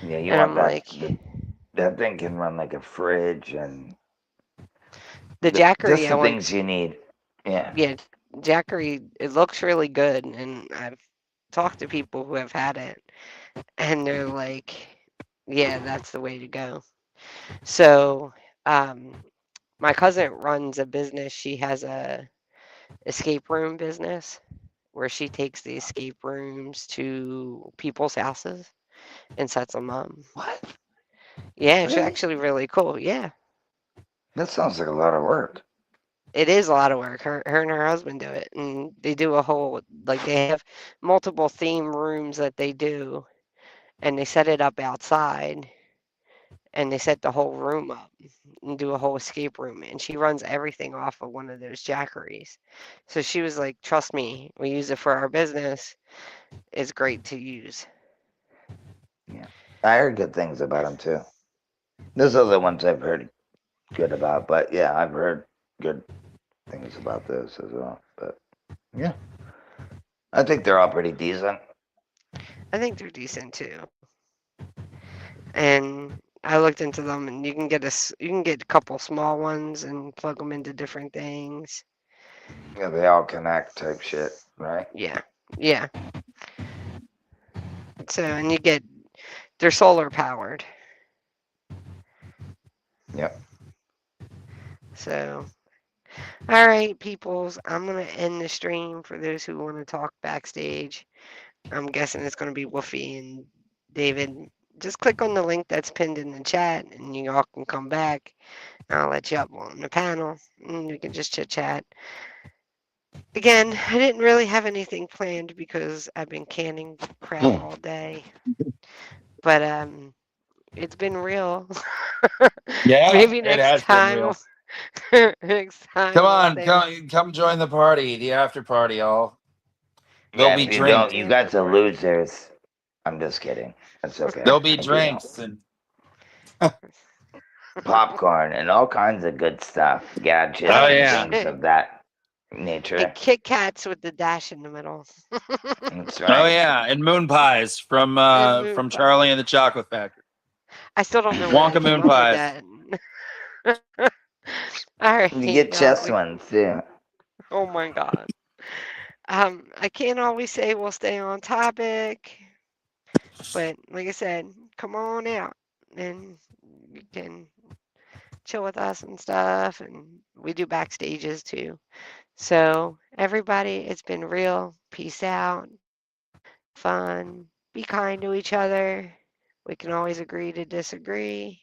[SPEAKER 7] Yeah, you
[SPEAKER 9] And
[SPEAKER 7] want
[SPEAKER 9] I'm
[SPEAKER 7] that.
[SPEAKER 9] like,
[SPEAKER 7] That thing can run like a fridge and
[SPEAKER 9] the
[SPEAKER 7] just
[SPEAKER 9] Jackery, I
[SPEAKER 7] the
[SPEAKER 9] want,
[SPEAKER 7] things you need. Yeah.
[SPEAKER 9] yeah, Jackery, it looks really good, and I've talked to people who have had it, and they're like, yeah, that's the way to go. So, my cousin runs a business. She has a escape room business where she takes the escape rooms to people's houses and sets them up.
[SPEAKER 7] What?
[SPEAKER 9] Yeah, it's
[SPEAKER 7] Really?
[SPEAKER 9] actually really cool. Yeah,
[SPEAKER 7] That sounds like a lot of work.
[SPEAKER 9] it is a lot of work. Her and her husband do it, and they do a whole, like, they have multiple theme rooms that they do, and they set it up outside, and they set the whole room up and do a whole escape room. And she runs everything off of one of those Jackeries. So she was like, "Trust me, we use it for our business. It's great to use."
[SPEAKER 7] I heard good things about them too. There's other ones I've heard good about, but yeah, I've heard good things about this as well. But yeah, I think they're all pretty decent.
[SPEAKER 9] I think they're decent too. And I looked into them, and you can get a couple small ones and plug them into different things.
[SPEAKER 7] Yeah, they all connect type shit, right?
[SPEAKER 9] Yeah, yeah. So, and they're solar powered.
[SPEAKER 7] Yep.
[SPEAKER 9] So, all right, peoples, I'm gonna end the stream for those who want to talk backstage. I'm guessing it's gonna be Woofy and David. Just click on the link that's pinned in the chat, and you all can come back. I'll let you up on the panel, and we can just chit chat. Again, I didn't really have anything planned because I've been canning crap all day. But it's been real.
[SPEAKER 6] Yeah,
[SPEAKER 9] Maybe
[SPEAKER 6] it
[SPEAKER 9] next
[SPEAKER 6] has been
[SPEAKER 9] time.
[SPEAKER 6] real.
[SPEAKER 9] Next time.
[SPEAKER 6] Come
[SPEAKER 9] we'll
[SPEAKER 6] on,
[SPEAKER 9] stay
[SPEAKER 6] come join the party, the after party, all. There'll
[SPEAKER 7] Yeah,
[SPEAKER 6] be
[SPEAKER 7] if you don't,
[SPEAKER 6] drinks.
[SPEAKER 7] you got to losers. I'm just kidding. That's okay.
[SPEAKER 6] There'll be
[SPEAKER 7] I do know.
[SPEAKER 6] drinks and
[SPEAKER 7] Popcorn and all kinds of good stuff, gadgets,
[SPEAKER 6] Oh,
[SPEAKER 7] and
[SPEAKER 6] yeah.
[SPEAKER 7] things of that nature.
[SPEAKER 9] And Kit Kats with the dash in the middle.
[SPEAKER 7] That's
[SPEAKER 6] oh
[SPEAKER 7] right.
[SPEAKER 6] yeah, and moon pies from
[SPEAKER 9] And moon
[SPEAKER 6] from
[SPEAKER 9] pies.
[SPEAKER 6] Charlie and the Chocolate Factory.
[SPEAKER 9] I still don't know where
[SPEAKER 6] Wonka
[SPEAKER 9] I came
[SPEAKER 6] moon
[SPEAKER 9] up with
[SPEAKER 6] pies.
[SPEAKER 9] that. All right.
[SPEAKER 7] You get
[SPEAKER 9] y'all,
[SPEAKER 7] chest
[SPEAKER 9] we-
[SPEAKER 7] ones too.
[SPEAKER 9] Oh my god. I can't always say we'll stay on topic, but like I said, come on out and you can chill with us and stuff, and we do backstages too. So everybody, it's been real. Peace out. Fun. Be kind to each other. We can always agree to disagree.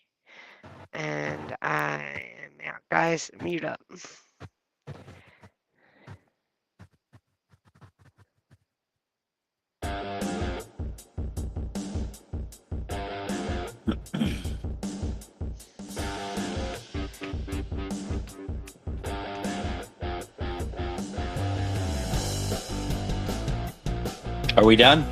[SPEAKER 9] And I am out. Guys, mute up.
[SPEAKER 6] Are we done?